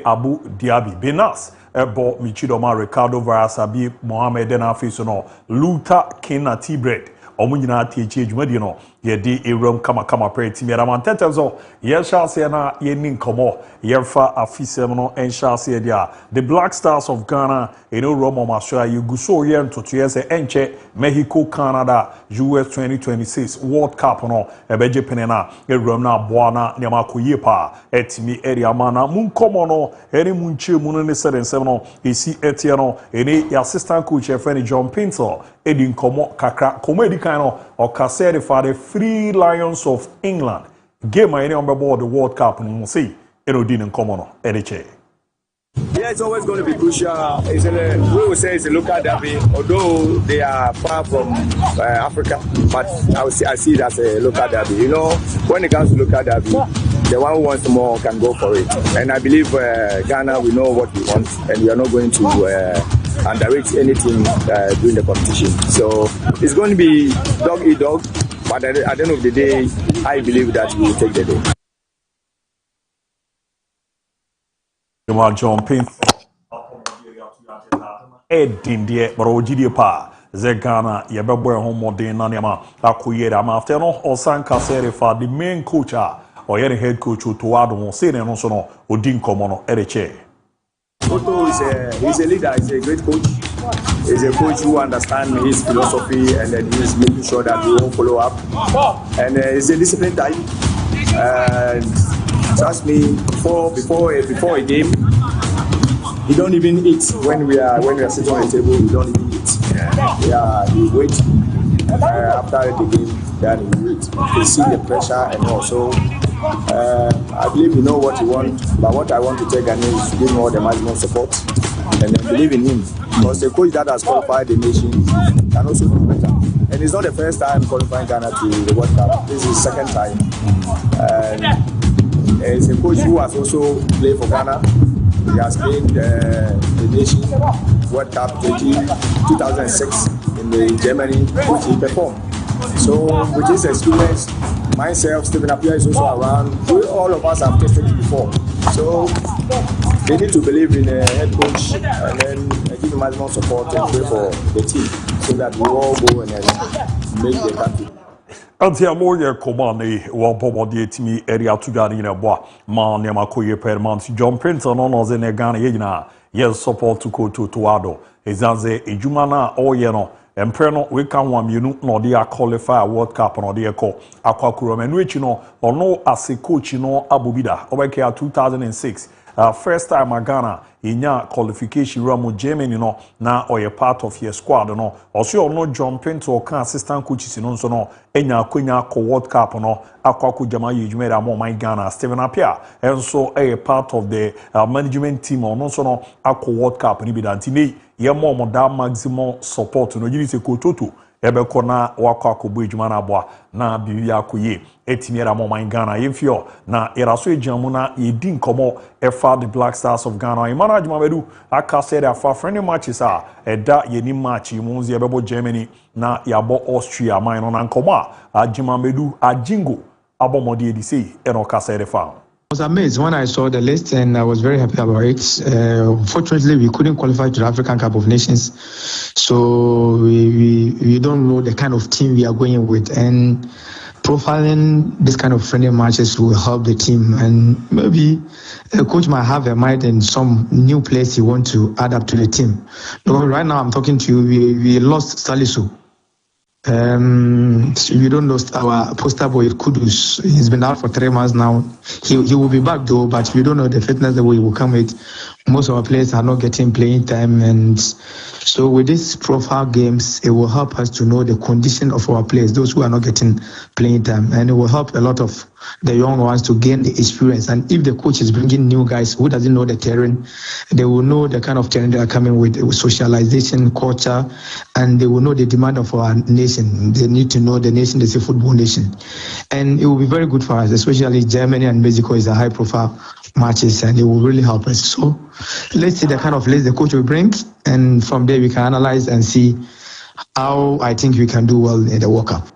Abu Diaby Benas bo Michido ma Ricardo Varasabi Mohammed na afiso no Luta Kena T-Bread omunyina tie adwumadi no yɛdi ewram kama prayer team yɛda man tetem so yɛhyɛ ase na yɛni nkɔmɔ yɛmfa afisɛm no ɛnhyɛ ase dia the Black Stars of Ghana eno Roma maso you guso yɛ ntoto yɛ sɛ ɛnkyɛ Mexico Canada US 2026 World Cup no ɛbɛgye pene na ewram na aboa na nneɛma akɔyie pa ɛtimi area ma na mu nkɔmɔ no ɛne mu nkyɛ mu no ne sɛdensɛm no esi ɛteɛ no ɛne yɛ assistant coach ɛfɛ John Pinto edi nkɔmɔ kakra kɔmɔ edi kan no ɔkasɛ for the Free Lions of England game any on board the World Cup no see Enodin and Common Ediche. Yeah, it's always going to be crucial. We will say it's a local derby, although they are far from Africa, but I see it as a local derby. You know, when it comes to local derby, the one who wants more can go for it. And I believe Ghana, we know what we want, and we are not going to underrate anything during the competition. So it's going to be dog eat dog, but at the end of the day, I believe that we will take the day. John Pin Edin deɛ barogidie pa ze Ghana yɛbɛbɔ ɛho mmɔden na nneɛma akɔyɛ ama after no ɔsan kasɛre fa the main coach a ɔyɛ the head coach Otoado ho sei ne no so no odi nkɔmɔ no ɛrekyɛ Otto is a leader, he's a great coach. He's a coach who understands his philosophy and then he's making sure that we won't follow up. And he's a disciplined type. Trust me, before a game, he don't even eat when we are sitting on the table. We don't even eat. Yeah, we wait after the game. Then we wait. We see the pressure and also. I believe you know what you want, but what I want to take and is to give him all the maximum support and then believe in him. Because the coach that has qualified the nation can also do better. And it's not the first time qualifying Ghana to the World Cup. This is the second time. He's a coach who has also played for Ghana. He has played the nation World Cup 2006 in Germany, which he performed. So with this experience, myself, Stephen Apia is also around. All of us have tested it before. So they need to believe in a head coach and then give him maximum support and pray for the team so that we all go and make the country. Antia lawyer Komani wa bomodi etimi area to Ghana in a boa man nema koye per month John Pinto no no ze Ghana yina yes support to Otoado ezanze ejuma na oye no empre no we kan wam yenu no dey qualify World Cup no dey call akwakuro menu echi no ono as a coach no abobida obeke 2006 first time Ghana inya qualification ramu Germany no na oye part of your squad no also no John Pinto kan assistant coaches no so no enya akonya ko World Cup no akwako jama yejumera mo my Ghana Stephen Apia enso a part of the management team no so no akọ World Cup ni bidanti nei ye mo da maximum support no yiri se kototo ebeko na wakọ akọbo ejuma na aboa na bibi akoye etimiera mo my Ghana yefio na eraso ejamu na yedi nkomo efa the Black Stars of Ghana imana adwuma bedu aka said afa friendly matches a eda yeni match munzi ebebo Germany na yabo Austria man no na nkomo a adwuma bedu ajingo abomodi edisi eno ka said fa I was amazed when I saw the list and I was very happy about it. Fortunately, we couldn't qualify to the African Cup of Nations. So we don't know the kind of team we are going with. And profiling this kind of friendly matches will help the team. And maybe the coach might have a mind and some new players he wants to add up to the team. Because right now I'm talking to you, we lost Salisu. We don't know our poster boy Kudus. He's been out for 3 months now. He will be back though, but we don't know the fitness that we will come with. Most of our players are not getting playing time, and so with these profile games, it will help us to know the condition of our players, those who are not getting playing time, and it will help a lot of the young ones to gain the experience. And if the coach is bringing new guys who doesn't know the terrain, they will know the kind of terrain they are coming with socialization, culture, and they will know the demand of our nation. They need to know the nation is a football nation, and it will be very good for us, especially Germany and Mexico is a high-profile matches, and it will really help us. So let's see the kind of list the coach will bring, and from there we can analyze and see how I think we can do well in the World Cup.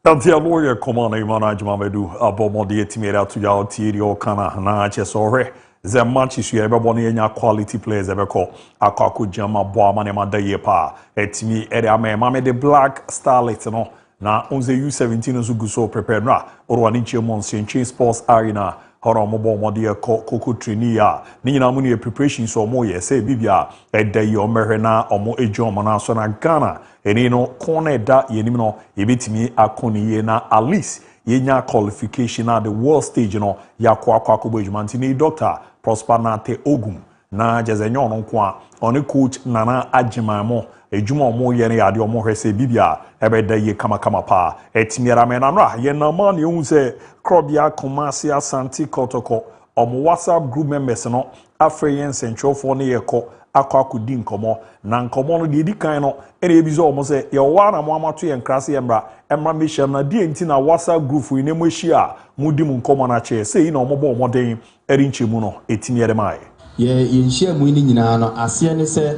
Antia lawyer Komana imana adwuma bedu abomodi etimera to ya tiri o kana na chesore ze matches you ebebo na enya quality players ebeko akako jama bo amane madaye pa etimi ere amema me the Black Starlet no na onze U17 nso gu so prepare na oro ani chiemon Century Sports Arena horo mobo mode koko training ya ni nyina mu ne preparation so mo ye say bibia eda yi omehwe na omo eju omo na so na Ghana eni no corner da yenim no yebetimi akoni ye na at least yenya qualification at the world stage no yakwa akwa ejuma ni Dr. Prosper Nate Ogum na jezenyo no kwa oni coach Nana Ajimamo ejuma omo ye ne yade omo hwese bibia ebeda ye kama pa etimiara me na no ye na ma ne hu se krobia Kumasi Asante Kotoko omo WhatsApp group members no African Central for ne yeko akwa nkomo na nkomo no de dikan no ene ebizo omo se ye wa na mo amato ye nkrase emra mission na die nti na WhatsApp group wi ne mo hia mudi mu nkomo na che sei na omo bo omoden eri nchemu no etimiere mai ye nhia mu ni nyina no ase ne se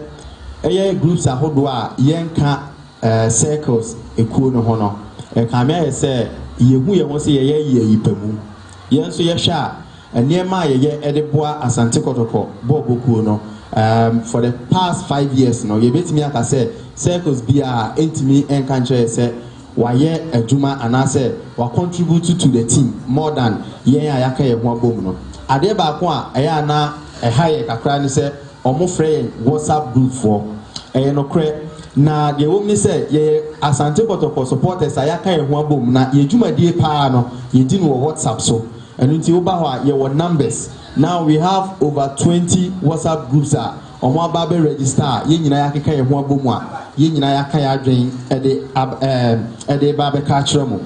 eye groups ahodo a yenka circles ekuo no ho no ka me se yehu ye ho se ye yipamu ye nso ye hwa eniema ye edeboa Asante Kotoko bobokuo no for the past 5 years no ye betimi aka se circles bia entimi enkanche se waye adwuma anase wa contribute to the team more than yen ayaka ye ho abom no ade ba ko a eya na ehaye kakra ni se omo frɛ WhatsApp group for no kre na de wo mi se ye Asante Kotoko supporters ayaka ye ho abom na ye dwumadie pa no ye di no WhatsApp so enu nti oba ho a ye wo numbers. Now we have over 20 WhatsApp groups are on one baby register. Ye nyina yakeka ye ho abom a ye nyina yaka ya adwen ede babe ka kire mo.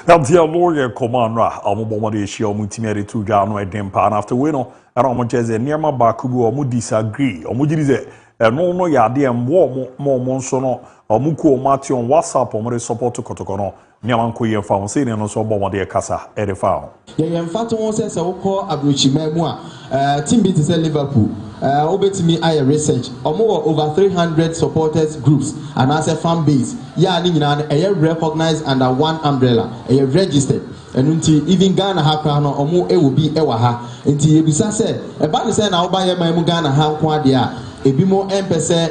Abdia lawyer commandra amobomode ehia omutimi re tu dwa no edempa and after we no era omojeze niema bakubu omodisagree omogirize no ya de emwo mo nso no omuku omati on WhatsApp omre support Kotoko no niama nko ye fa onse ne no so bomode kasa erefa ye mfato won se wokọ abrochima mu a team beat is Liverpool obetimi aye research omo over 300 supporters groups and as a fan base ya ni nyina no recognized under one umbrella registered enunti even Ghana ha kwa no omo ewobi ewa ha nti yebisa se eba ne se na oba ye man mu Ghana ha nko ade a ebi mo empese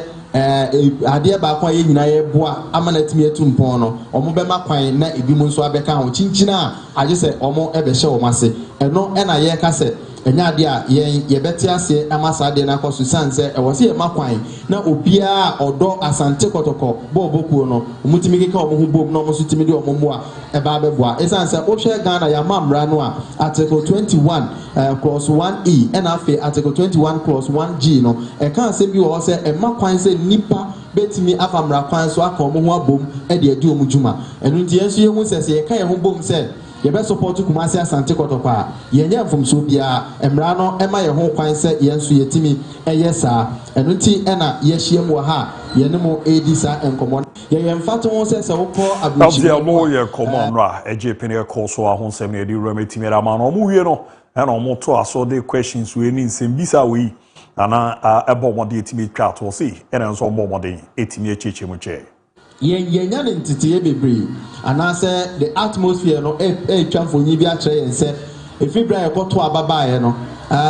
ade ba kwa ye nyina ye boa amanatimi etumpon no omo be makwan na ebi mo nso abeka ho chinchina age se omo ebe hye omo ase eno na ye ka se enya ade a ye beti ase amasa ade na kosu sanse e wo se ye makwan na obia odo Asante Kotoko bobokuo no omutimi keka omo ho bom no omo so timi de omo mo a e ba beboa esanse o hwe Ghana ya mamra no a article 21 clause 1e and afi article 21 clause 1g no e kan se bi wo se e makwan se nipa betimi afamra kwan so aka omo ho abom e de adi omo djuma enu nti enso ye hu se ye ka ye ho bom se ye be support Kumasi Asante Kotoko a ye nya mfomso bia emra no ema ye ho kwan se ye nso yetimi eyesa enu nti ena ye hiem wo ha ye ne mo edisa enkomo ye mfato won se wokọ abuchi abia mo ye commandra ejepene koso ahonsem ne di remetimi ra ma no mo wie no ena mo to aso de questions we ni nsem bisa we ana ebomode etimi twa to si ena nso bomode etimi echeche mu che ye nya ne ntete bebre ana se the atmosphere no twamfonyi bi a kire yense efibra ye koto ababa ye no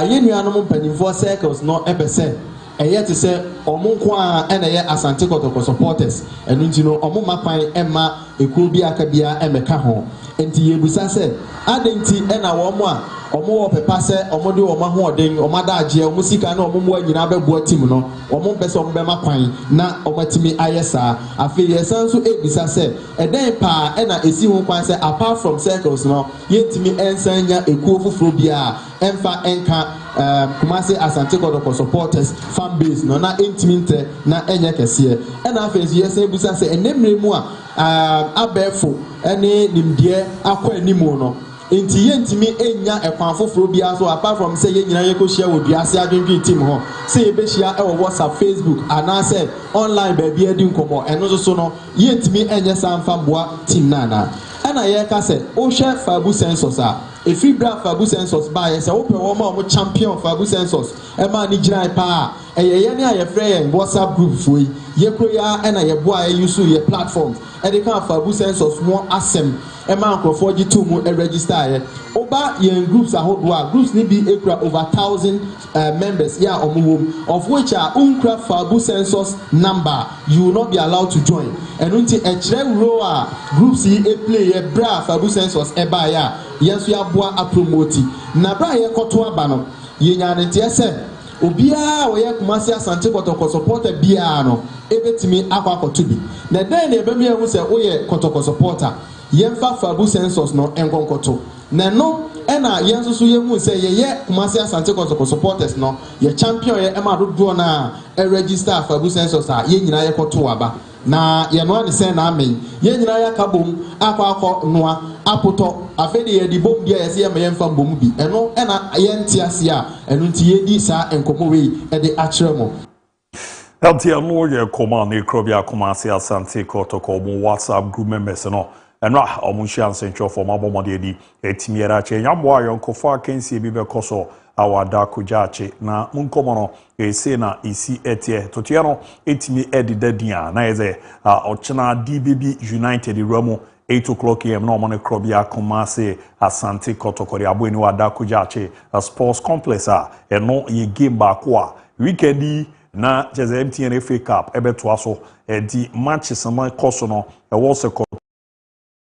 ye nuanom mpanimfo circles no ebese eye te se omo nko a ena ye Asante Kotoko supporters enu nti no omo makwan emma ekuo bi aka bia emeka ho enti yebusa se adenti ena wo mo a omo wo pepa se omo de omo ho oden omo da age omo sika na omo mo anyina bebo team no omo pese omo be makwan na omo timi ayesa afi yesan so ebisa se eden pa ena esi ho kwan se apart from circles no yentimi ensanya ekuo fufuro bia emfa enka Kumasi Asante Kotoko supporters fan base no na intimate na enye kese ena afi yesan ebisa se enemre mu a abefo ene nimdie akwa animu no enti yentimi enya ekwan foforo bia so apart from say ye nyina ye ko share wodua ase adwendwen team ho say ye be share e wo WhatsApp Facebook ana say online ba bia di nkomo eno so no yentimi enye sanfa mboa team na ana ye ka say o share Fabu census a efibra Fabu census ba ye say wo pe wo ma o champion Fabu census e ma ni gina pa ɛyɛ ne a yɛfrɛ WhatsApp group for yɛkɔ ya ɛna yɛboa use your platforms ɛde kan fa bu census mo asɛm ɛma nkrɔfoɔ gye to mu register yɛ oba yɛn groups ahodoɔ groups ni bi ekura over 1,000 members ya ɔmo of which are unkra fabu census number you will not be allowed to join ɛno nti ɛkyerɛ row a groups yi play yɛ bra fabu census ɛba ya yɛnso yɛaboa apromote na bra yɛ kɔto aba no yɛnya ne nteɛ sɛ obiara wɔyɛ Kumasi Asante Kotoko supporter biara no ebetimi akwakoto bi na den na ebemi ehu sɛ woyɛ Kotoko supporter yɛmfa fabu census no enkonkoto na no ɛna yɛnso so yɛhu sɛ yɛyɛ Kumasi Asante Kotoko supporters no yɛ champion yɛ ɛma dodoɔ na register fabu census a yɛn nyinaa yɛkɔto aba na yɛno ane sɛ na amen yɛn nyinaa yɛaka bom akɔ noa apotɔ afei de yɛde bom deɛ yɛsɛ yɛma yɛmfa mbom bi ɛno ɛna yɛnte ase a ɛno nti yɛdi saa nkɔmmɔ wei ɛde akyerɛ mo LTL no yɛ kɔma ne krobia Kumasi Asante Kotoko mo WhatsApp group members no ɛno a ɔmo hyia nsɛntwerɛfoɔ ma bɔmmɔde adi ɛtumi yɛra akyɛ nyamboa yɔnkɔfoɔ akansie bi bɛkɔ so awada kogyaakye na munkɔmɔ no ɛsɛ na isi ɛteɛ totoɛ no ɛtumi ɛdeda din a na yɛsɛ ɔkyena DBB United wura 8:00 am na ɔmo ne krobia Kumasi Asante Kotoko de abo ani wada kogyaakye sports complex a ɛno yɛ game baako a weekend na kyerɛ MTN FA Cup ɛbɛtoa so ɛdi matches ma kɔ so no ɛwɔ sɛ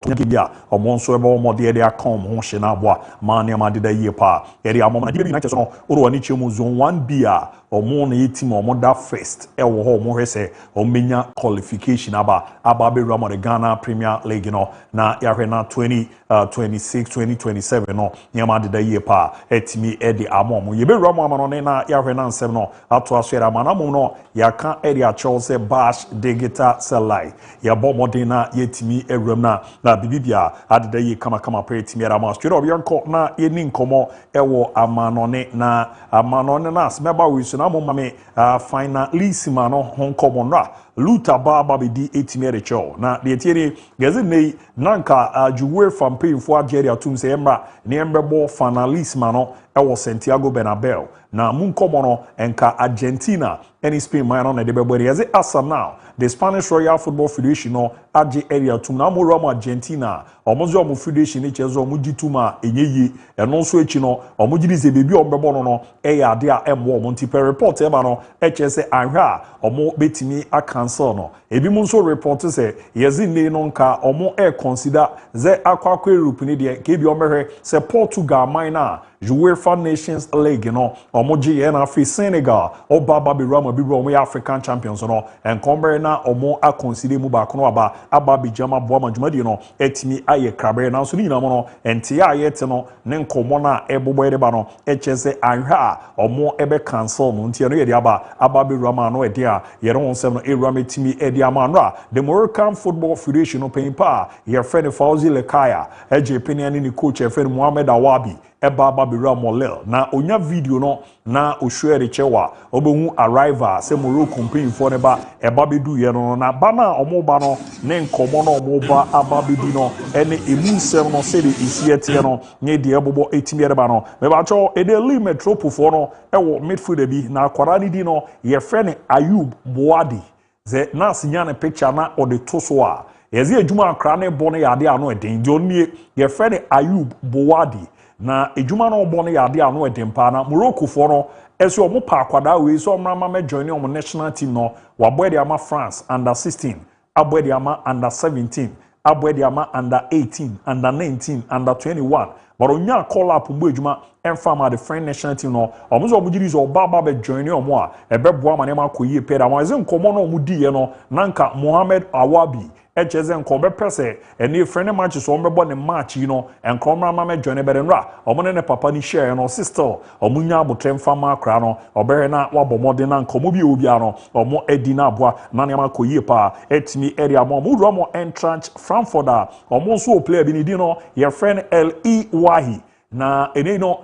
Gibia, or Monso, or the area com, Honshinabwa, Mania Dida Yepa, area Mama United, or Anichimo Zone 1B, or Mon 18 or Moda First, Ewo Morese, or Minya qualification Ababe Rama de Ghana Premier League, na Yarena 2026, 2027, no, Yama Dida Yepa, Etimi Eddie Amom, Yebe Rama Manona, Yarena 7, up to Asera Manamuno, Yaka area Charles Bash, Degeta Selai, Yabomodina, Yetimi Eremna. Na bibibia adeda yi kama pre timiara ma straight up yanko na yeni nkomo ewo amanone na smeba wisu na mo mame finalissima no honkomo na luta baba bidi etimiere cho na de tiere geze nei nanka juwe fampe fo agere atum se emra ne embebo finalissima no ewo Santiago Bernabeu na munkomo no enka Argentina any Spain man na de bebere yeze Arsenal the Spanish Royal Football Federation no age area tum na mo Roma Argentina omozo omo federation ni chezo omo gituma enyeyi eno so echi no omo gidi se bebi ombebo no eya ade a emwo omo ntipe report eba no echese anhwa omo betimi a cancel no ebi mu nso report se yezi ne no nka omo consider ze akwa Europe ni de ke bi omehwe se Portugal mine UEFA Nations League no omo GN afi Senegal obaba be Roma bi omo African champions no enkomber na omo a consider mu ba kono aba bi jama bo ma dwumadi no etimi aye krabe na so ni na mo no ente ya yete no ne nkomo na ebobo ede ba no echese anhwa omo ebe cancel no ntia no ye de aba be Roma no ede a ye ron sem no Roma etimi ede ama no the Moroccan Football Federation no pempa ye friend Fauzi Lekaya eje peniani ni coach e friend Mohamed Awabi eba babira molel na onya video no na ohwere chewa obehu arrival se Morocco mpin for ne ba eba bedu ye no na ba na omoba no ne nkomo na omoba ababedu no ene emunsem no se de isiete no nye de ebobo etimiere ba no me ba cho edeli metropo for no ewo midfield bi na akwara ni di no ye frene Ayub Boadi ze na sinya ne picture na ode to so a yezi adwuma akra ne bo ne yade ano eden de onnie ye frene Ayub Boadi na ejuma no obo no yade ano edempa na Morocco for no ese omo pa akwada we so omrama me join omo national team no wabodi ama France under 16 abodi ama under 17 abodi ama under 18 under 19 under 21 but onya call up mbo ejuma enfama the French national team no omo so omugiri so baba be join omo a ebebo ama ne makoyie peda mo eze nkomo no omudi ye no nanka Mohamed Awabi echeze nkombe pese eni friend match so ombebo ne match you know enkomra mama join bere nra omo ne papa ni share no sister omunya abotrem fama akra no obere na wabomode na nkomo bi obi ano omo edi na aboa na ne makoyie pa etimi area mo mudro mo entrance Frankfurt omo so player bi ni di no your friend LE Wahi na ene no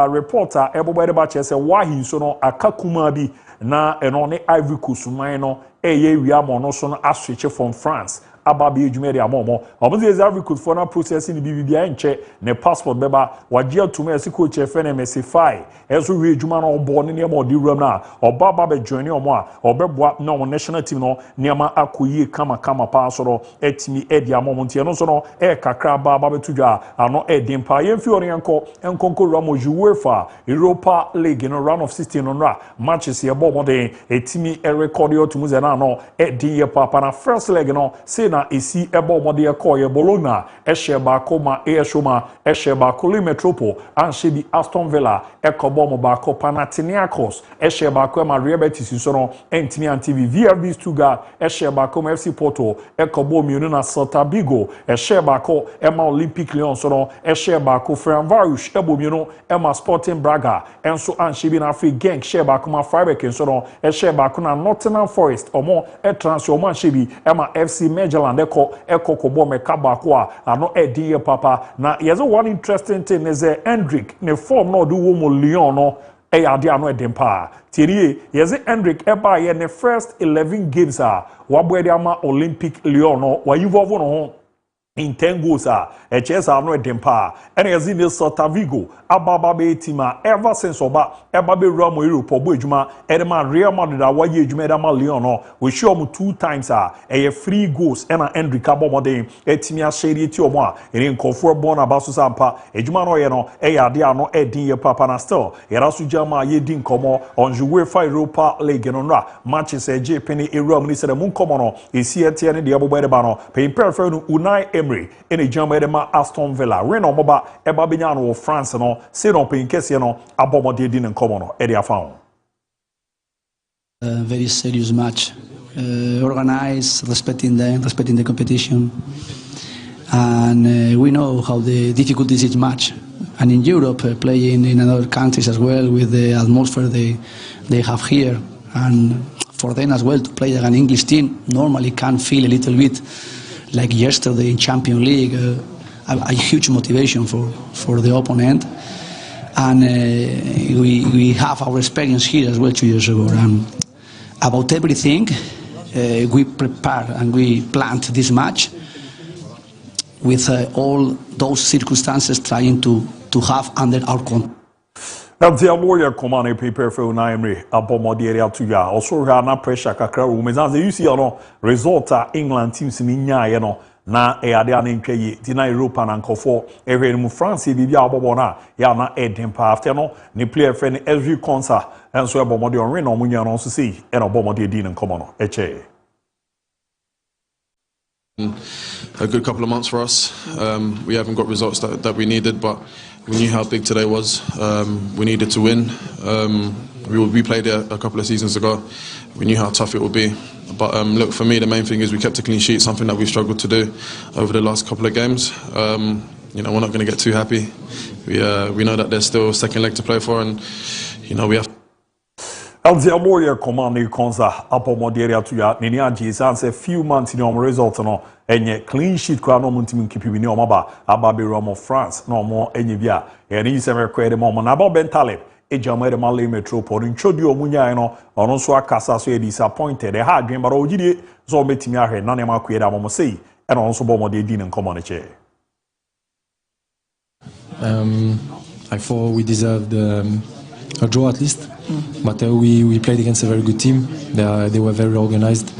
reporter ebobo de ba chese Wahi so no akakuma bi na eno ne Ivory Coast man no eye wiamo no so no aswitch from France ababi ejumeri amomo omo ze Ivory Coast for na processing bibia enche ne passport beba wagia tuma esi coach efene mesify eso wi ejuma na obo ne ne di ram na oba ba join omo a obeboa na on national team no niama akoyi kama pa soro etimi edi amomo ntie no so no kakra ba betudwa ano edimpa yemfi orianko enkonko ramo UEFA Europa League no round of 16 no ra matches ye bo modern etimi record yo to muze na no edi ye papa na first leg no say na esi ebo modern call ye Bologna sheba koma shoma sheba koli Metropole and shebi Aston Villa ekobo mo ba ko Panathinaikos sheba ko ma Real Betis so no entimi antivi VfB Stuttgart sheba ko FC Porto ekobo miunu na Celta Vigo sheba ko ema Olympic Lyon so no sheba ko Ferencvaros ebo miunu ema Sporting Braga enso anshibi na free gang sheba ko ma Freiburg so no sheba ko na Nottingham Forest omo transfer man shebi ema FC Midtjylland ekokobo mekaba ko a ano edi papa na yezo one interesting thing is Hendrik ne form no do wo mo Lyon no ade ano edempa tirie yeze Hendrik eba ye ne first 11 games wabwe ama Olympic Lyon no wayivovo no ho in 10 goals HS no edempa ene yeze ne Celta Vigo ababa be tima ever since oba eba be Ramo Europe obo ejuma edema Real Madrid awaye ejuma edema Lyon no we show mu 2 times eye free goals ena Hendrik abomode etimi a share ti omo ene nkofo born abaso sampa ejuma no ye no ade ano edin ye papa na still yerasu jama ye din komo on UEFA Europa League no ra matches eje peni eruam ni sere mun komo no esi etie ne de abobere ba no pe imperfect no Unai Emery ene jama edema Aston Villa we no moba eba benya no France no say no pay kese no abomode din nkomo no e dia fa very serious match, organized, respecting the competition, and we know how the difficulties is match. And in Europe, playing in other countries as well with the atmosphere they have here, and for them as well to play like an English team normally can feel a little bit like yesterday in Champions League, a huge motivation for the opponent. And we have our experience here as well 2 years ago. About everything, we prepare and we planned this match with all those circumstances trying to have under our control. That's the lawyer command prepare for Unai Emery abomode area to ya also na pressure kakra wo mezanze you see no result England teams ni nyae no na ade ana ntwaye ti na Europa na nkofo ehwe mu France bibia abobo na ya na edempa after no ni player friend every concert enso abomode on no munya no so sei e no abomode di nkomo no eche. A good couple of months for us. We haven't got results that we needed, but we knew how big today was. We needed to win. We played it a couple of seasons ago. We knew how tough it would be. But look, for me, the main thing is we kept a clean sheet, something that we've struggled to do over the last couple of games. We're not going to get too happy. We know that there's still a second leg to play for, and we have. Elzia lawyer command konza abomode area to ya nini aji say few months in your result no enye clean sheet kwa no muntimi kipi ni omaba ababe Rome of France no mo enye bia eni se record mo na ba Bentaleb ejama de Mali Metropole nchodi omunya no ono so akasa so e disappointed e ha adwen bara ogidie so metimi ahwe na ne makoye da mo sei e no so bomode di ne nkomo ne che. I thought we deserved a draw at least, but we played against a very good team. They were very organized,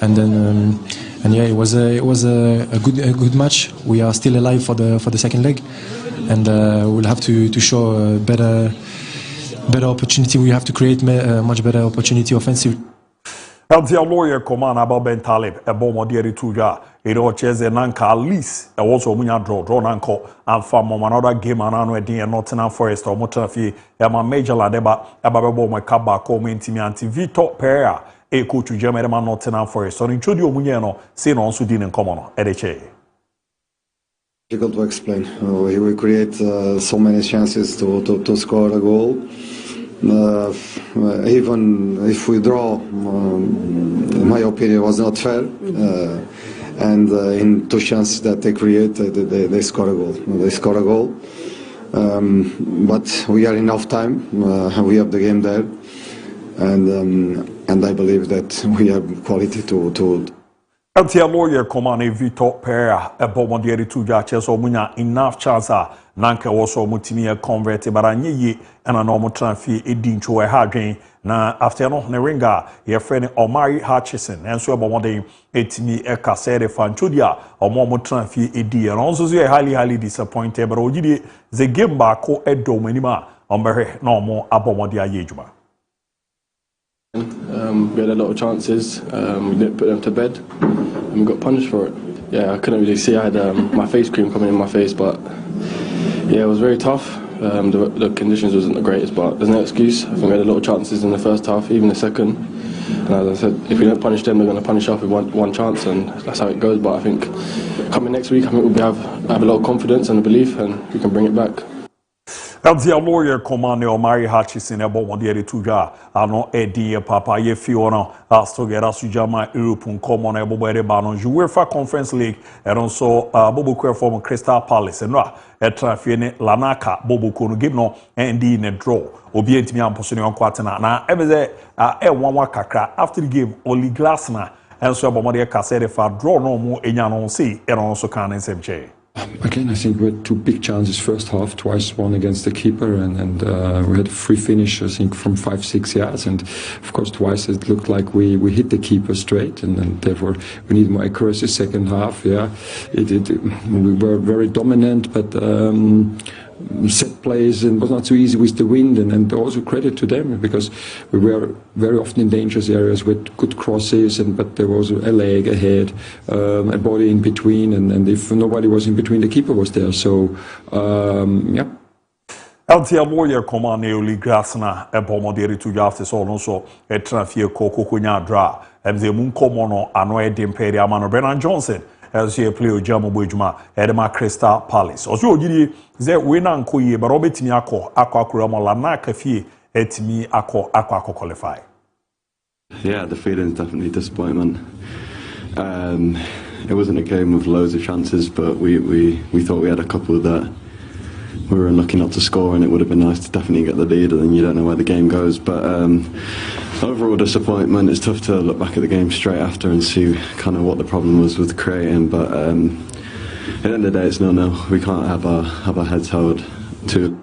and then it was a good match. We are still alive for the second leg, and we'll have to show a better opportunity. We have to create a much better opportunity offensively. That's your lawyer command about Bentaleb a bomodieri tuja ero cheze nanka at least e also munya draw nanko and from another game anano edin Nottingham Forest or Motrafi e ma major ladeba ababebo mo kaba ko mentimi anti Victor Pereira e coach Germany man Nottingham Forest so introduce omunye no say no so din nkomo no edeche. Difficult to explain. We create so many chances to score a goal. Even if we draw, in my opinion, was not fair. And in 2 chances that they created, they score a goal. They score a goal. But we are enough time. We have the game there, and I believe that we have quality to. Antia lawyer command Victor Pereira ebomodere to judge so munya enough chance nanka also mutimi convert baranye ye and no mo transfer edincho e hadwen na after no ne ringa ye friend Omari Hutchison and so ebomodere etimi e kasere fanchodia mo transfer edi and also so highly disappointed but ogidi the game back ko edomanima ombehe no mo abomodere ayejuma. We had a lot of chances, we didn't put them to bed and we got punished for it. Yeah, I couldn't really see, I had my face cream coming in my face, but yeah, it was very tough. The conditions wasn't the greatest, but there's no excuse. I think we had a lot of chances in the first half, even the second. And as I said, if we don't punish them, they're going to punish us with one chance, and that's how it goes. But I think coming next week, I think we'll have a lot of confidence and a belief, and we can bring it back. Eldia lawyer command Omari Hutchison ebomodere tuja ano edi papa ye fiona astogera sujama Europe common ebobere banon UEFA Conference League and also Bobo from Crystal Palace no etrafie Lanaka Bobo no game no endi ne draw obi entimi amposone onkwatena na ebeze wanwa kakra after the game only glass na and so ebomodere kasere fa draw no mu enya no see and also kan nsemche. Again, I think we had two big chances first half, twice one against the keeper, and we had a free finish, I think, from 5-6 yards, and of course twice it looked like we hit the keeper straight, and therefore we need more accuracy second half. Yeah, we were very dominant, but set plays and it was not so easy with the wind, and also credit to them because we were very often in dangerous areas with good crosses, but there was a leg ahead, a body in between, and if nobody was in between, the keeper was there. So yeah. Eltia lawyer command Neoli Grasna ebomodere to justice also etrafie kokonya dra emze munkomono ano edempere amano Bernard Johnson as he play Ojamo Bojuma Edema Crystal Palace. Also, Gidi, they win and Koye, but Robert Miako, Aquacuramala, Nakafi, Etimi, Aqua qualify. Yeah, the feeling is definitely disappointment. It wasn't a game with loads of chances, but we thought we had a couple that we were unlucky not to score, and it would have been nice to definitely get the lead, and then you don't know where the game goes. But overall disappointment. It's tough to look back at the game straight after and see kind of what the problem was with creating, but at the end of the day it's 0-0. We can't have our heads held to.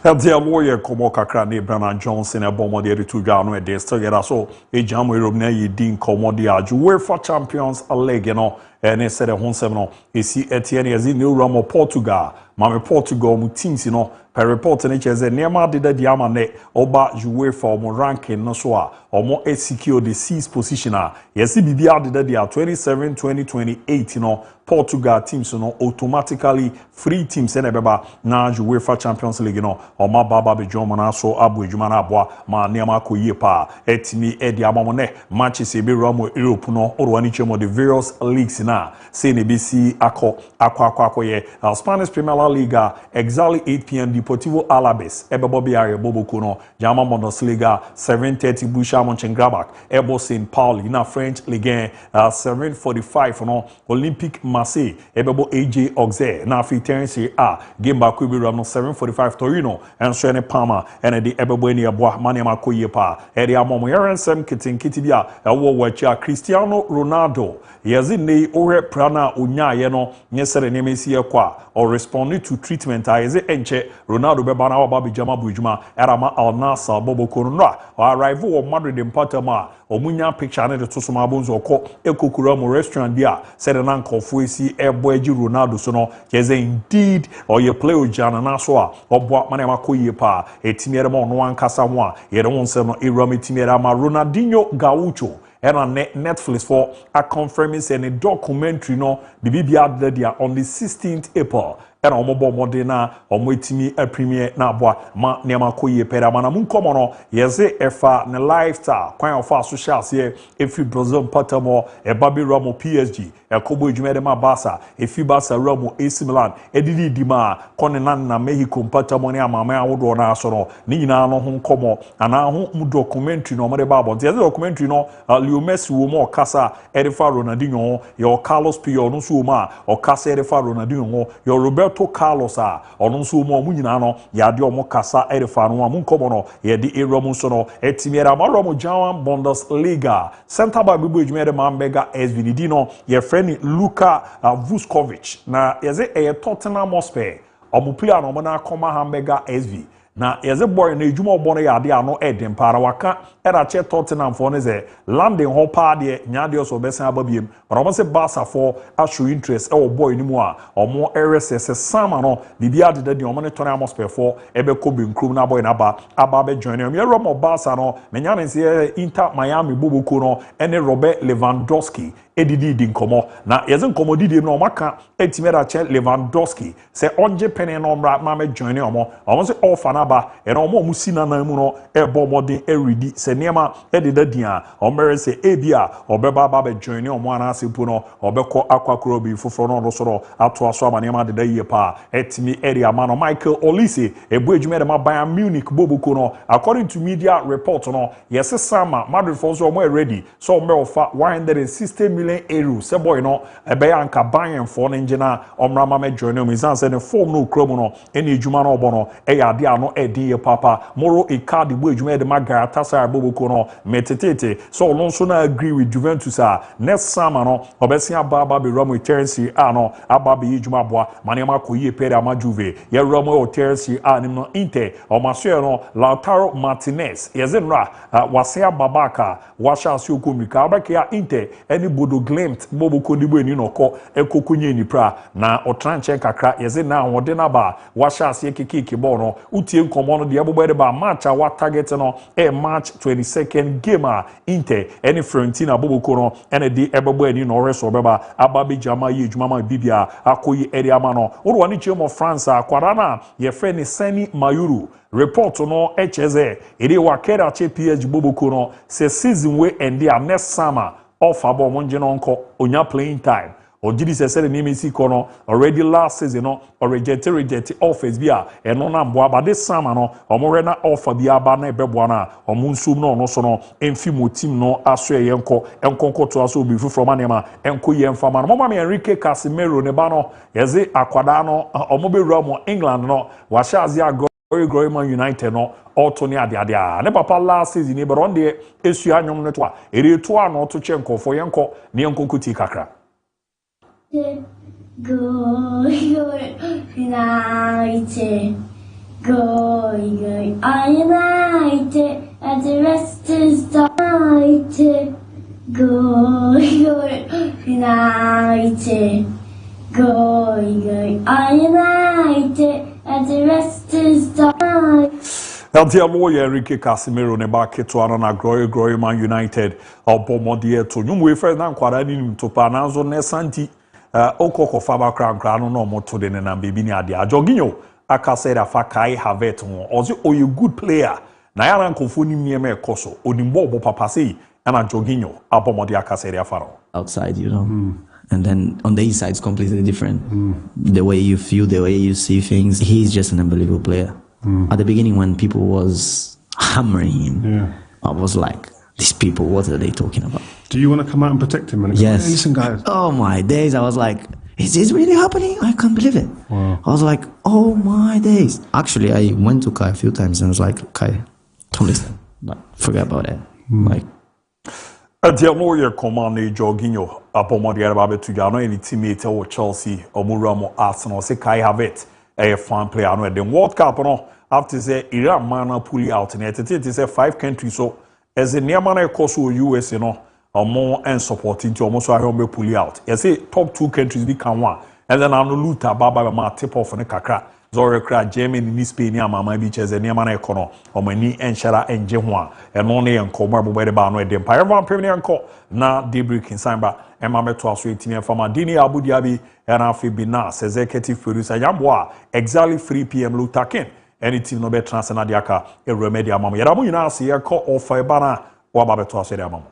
Eldia lawyer komo kakra ne Bernard Johnson ebomodere to jano e de still get so e jamo Europe na yidin komo de aju UEFA Champions League no ene sere honsem no esi Etienne yazi ne Ramo Portugal mame Portugal mu teams no per report ne cheze nema de di ama ne oba UEFA mo ranking no so a omo secure the 6th position a yesi bibia de dia 27-2028 no Portugal teams no automatically free teams ene beba na UEFA Champions League no oma baba be joma na so abu ejuma na aboa ma nema koyie pa etimi edi amamo ne matches e be Ramo Europe no orwani chemo the various leagues na say ne be si akọ ye Spanish Premier League exactly 8 p.m. Deportivo Alaves ebebo biare boboko no Jama Bundesliga 7:30 Borussia Mönchengladbach ebo St. Pauli na French Ligue 1 7:45 no Olympique Marseille ebebo AJ Auxerre na French A game back we run no 7:45 Torino and so ne Parma and the ebebo ni aboa mane makoye pa eri amomo yerensem kitinkiti bia ewo wacha Cristiano Ronaldo yezi nei ore prana onyaye no nyesere ne mesi ekwa or responding to treatment ayeze enche Ronaldo beba na waba bijama bujuma erama Al Nassr boboko no arrive wo Madrid empatama omunya picture ne to soma bonzo okọ ekokura mo restaurant dia said na nkofo esi ebo agi Ronaldo so no yeze indeed or ye play ojana na so a obo mane makoye pa etimiere mo no ankasa ho a yere wonse no ewura metimiere ma Ronaldinho Gaucho and on Netflix for a confirming a documentary no bibia on the 16th April and omobo modena omwetimi a premiere na boa ma nema koye pera mana munkomo no yeze efa ne lifestyle kwan ofa social here if you Brazil patamo e babi Ramo PSG e kobo ejumede ma Barca if you Barca Ramo AC Milan edidi dima konenan na Mexico patamo ne amama awodo na so no ni nyina no ho nkomo ana ho mu documentary no mo de babo yeze documentary no Leo Messi wo mo kasa Erifa Ronaldinho yo Carlos Puyol no so ma o kasa Erifa Ronaldinho yo Roberto Roberto Carlos ɔno nso mu ɔmo nyinaa no yɛade ɔmo kasa ɛrefa no ɔmo nkɔmɔ no yɛde ewura mu nso no etimi ɛda amaro ɔmo German Bundesliga center back bibu edwuma yɛde Mambega SV ne di no yɛfrɛ ne Luka Vuskovic na yɛze ɛyɛ Tottenham Hotspur ɔmo player no ɔmo na akɔma Mambega SV na yɛze boy na edwuma ɔbɔ no yɛade ano ɛden para waka ɛda kyɛ Tottenham for ne sɛ landing hɔ paa deɛ nyaade ɔso bɛsan aba biem but ɔmo sɛ Barca for show interest ɛwɔ boy ne mu a ɔmo ɛresɛ sama no bibi adeda deɛ ɔmo ne Tottenham Hotspur for ɛbɛkɔ benkrum na boy na aba bɛ join ɔmo yɛrɛ ɔmo Barca no menya ne sɛ Inter Miami boboko no ɛne Robert Lewandowski edidi di nkɔmɔ na yɛze nkɔmɔ didi no ɔmo aka etimi ɛda kyɛ Lewandowski sɛ ɔngye pɛnɛ no ɔmra ma mɛ join ɔmo sɛ ɔfa na ba ɛna ɔmo si nanan mu no ɛbɔ ɔmɔden ɛredi sɛ nneɛma ɛdeda di a ɔmɛrɛ sɛ ebi a ɔbɛba aba bɛ join ɔmo anaasɛ po no ɔbɛkɔ akɔ bi foforɔ no ɔdo soro ato aso ama nneɛma deda yie paa ɛtimi ɛde ama no Michael Olise ebu edwuma ɛde ma Bayern Munich boboko no according to media report no yɛse sama Madrid for so ɔmo ready so ɔmo ɔfa 160 million €, sɛ boy no ɛbɛyɛ anka Bayern for no ngina ɔmra ma mɛ join ɔmo isan sɛ ne form no kura mu no ɛne edwuma no ɔbɔ no ɛyɛ ade ano ɛdin yɛ papa Moro Icardi bu edwuma ɛde ma Galatasaray boboko no metetete so ɔno nso na agree with Juventus next summer no ɔbɛsi aba be Ramo Terence no aba be edwuma boa manema koyie pere ama Juve yɛ Ramo Terence nim no Inter ɔmaso no Lautaro Martinez yɛze nra wase ababaka washa asio komika ɔbɛkɛ Inter ɛne Bodo Glimt boboko dibo eni no kɔ ekokunye nipra na ɔtranche kakra yɛze na wɔde na ba washa asie kekeke ball no utie nkɔmɔ no de ɛbobɔ de ba match a wa target no March 22nd game Inter ɛne Fiorentina boboko no ɛne de ɛbɛbɔ eni no ɔreso ɔbɛba aba be jama yi edwuma ma bibia akoyi eri ama no wo wani chemo France akwara na ye fɛ ne Sani Mayuru report no HZ eri wa kera che PSG boboko no se season we end there next summer offer bo monje no nko onya playing time Ojidi sɛ the name is no already last season no or reject offers bia eno na mboa ba this summer no omore na offer bia aba na ebeboa na omunsum no no so no emfi mo team no aso enkonko to aso bi from anema enko ye mfama no mama me Enrique Casemiro ne ba no yeze akwada no omobewura mo England no wa shazi agro Man United no auto ni ade ne papa last season ni but on the esu anyom no to a ere to a no to chenko for yenko ne yenko kuti kakra Go United, go United, and the rest is United. Go United, go United, and the rest is United. Eltia lawyer Enrique Casemiro ne ba keto na grow Man United obomodie to nyumwe first na nkwara ni to pa na nzo ne santi okoko faba kra no moto de na baby ni ade ajoginyo aka said afa Kai Havertz ho ozi oye good player na yara nkofo ni niema ekoso onimbo obo papa sei na Jorginho abomodi aka said afa outside, you know. And then on the inside it's completely different. The way you feel, the way you see things. He's just an unbelievable player. At the beginning when people was hammering him, I was like, these people, what are they talking about? Do you want to come out and protect him? Yes. Hey, listen, guys. Oh my days, I was like, is this really happening? I can't believe it. Wow. I was like, oh my days. Actually, I went to Kai a few times and I was like, Kai, don't listen. Like, forget about it. Like, Adia lawyer command Jorginho apomodi arabe to Gano any teammate or Chelsea or Muramo Arsenal say Kai Havertz a fan player no the World Cup no after say Iran man pull out in it say 5 countries so as a near man course US you know or more and supporting to almost I pull out. You say top 2 countries become one and then I'm Luta Baba ma tip off on a kakra Zore kra Germany ni Spain ya mama bi cheze ni amana ekono omani enshara enje ho a eno ne enko mo bo ba no edem pa everyone premier enko na Daybreak insan ba ema meto aso etimi enfama dini abudiabi era afi binas executive producer yamboa exactly 3 p.m. Lutakin any team no be transfer dia ka e remedy amamo yara mo nyina ase ye ko offer ba na wa ba beto aso dia amamo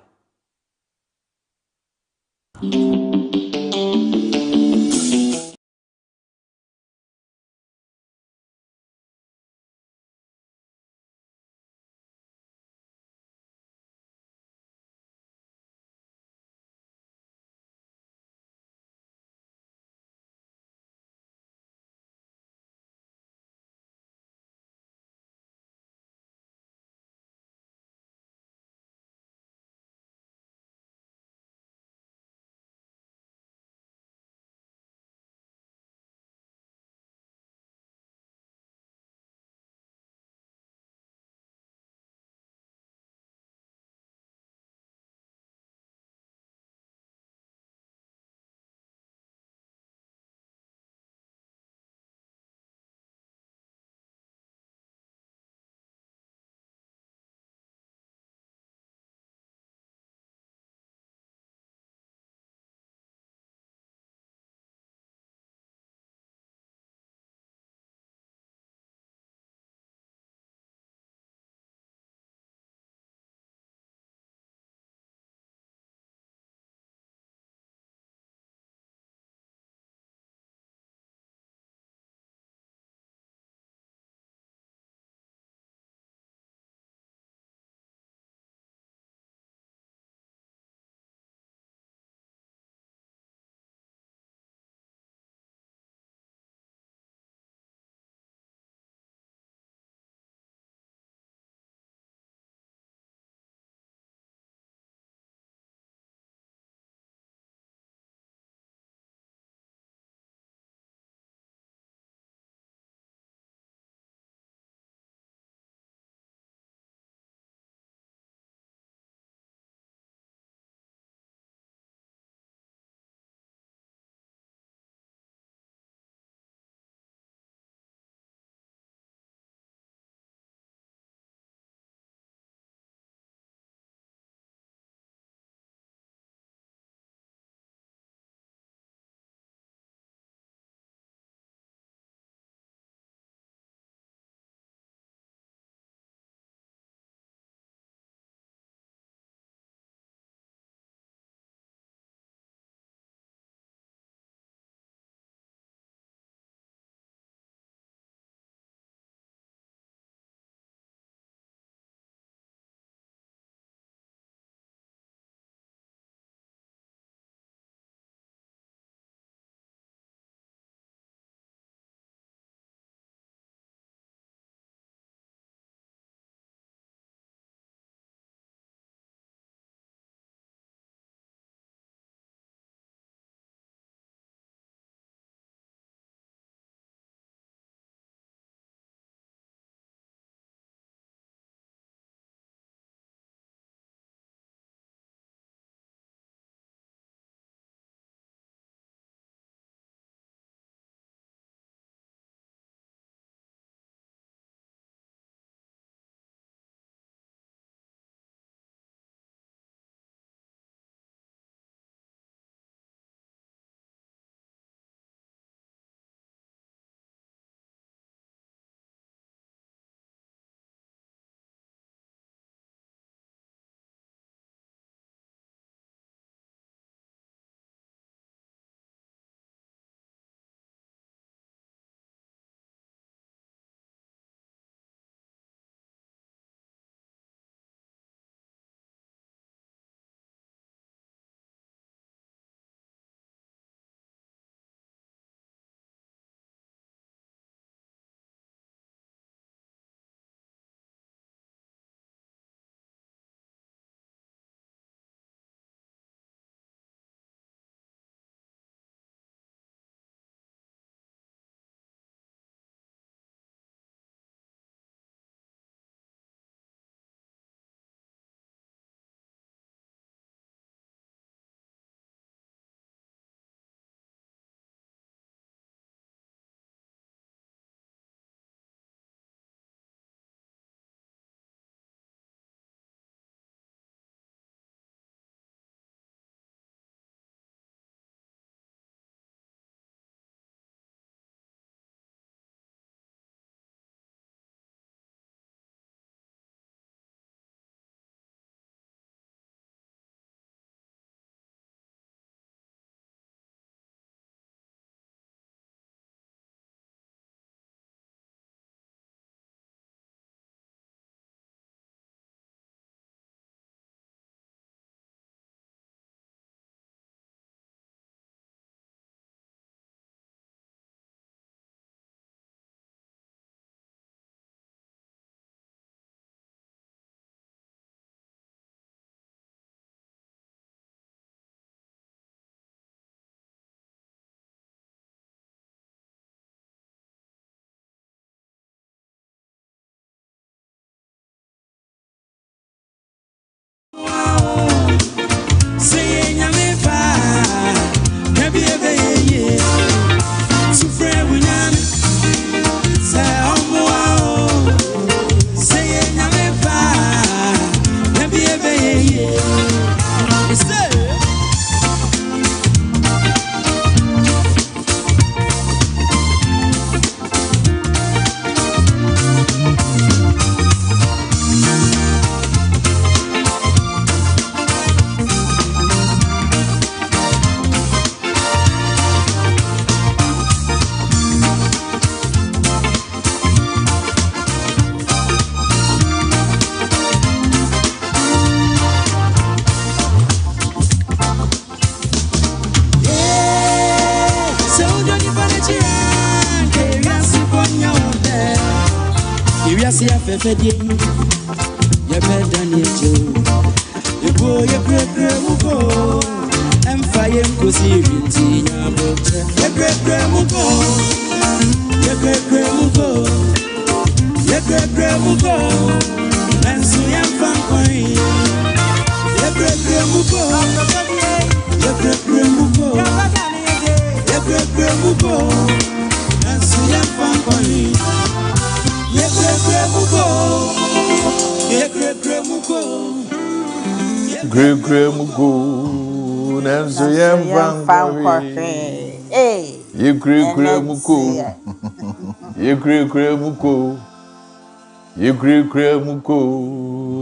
So don't you panic, you are sipping your day. You are see a fefe, you better than you. You go, you go, and fire go see you, you go, you go, and see I'm fine. You go, and see I'm fine. Mugo, Nanso Yam Fanquari. You Mugo, you Mugo, you Mugo,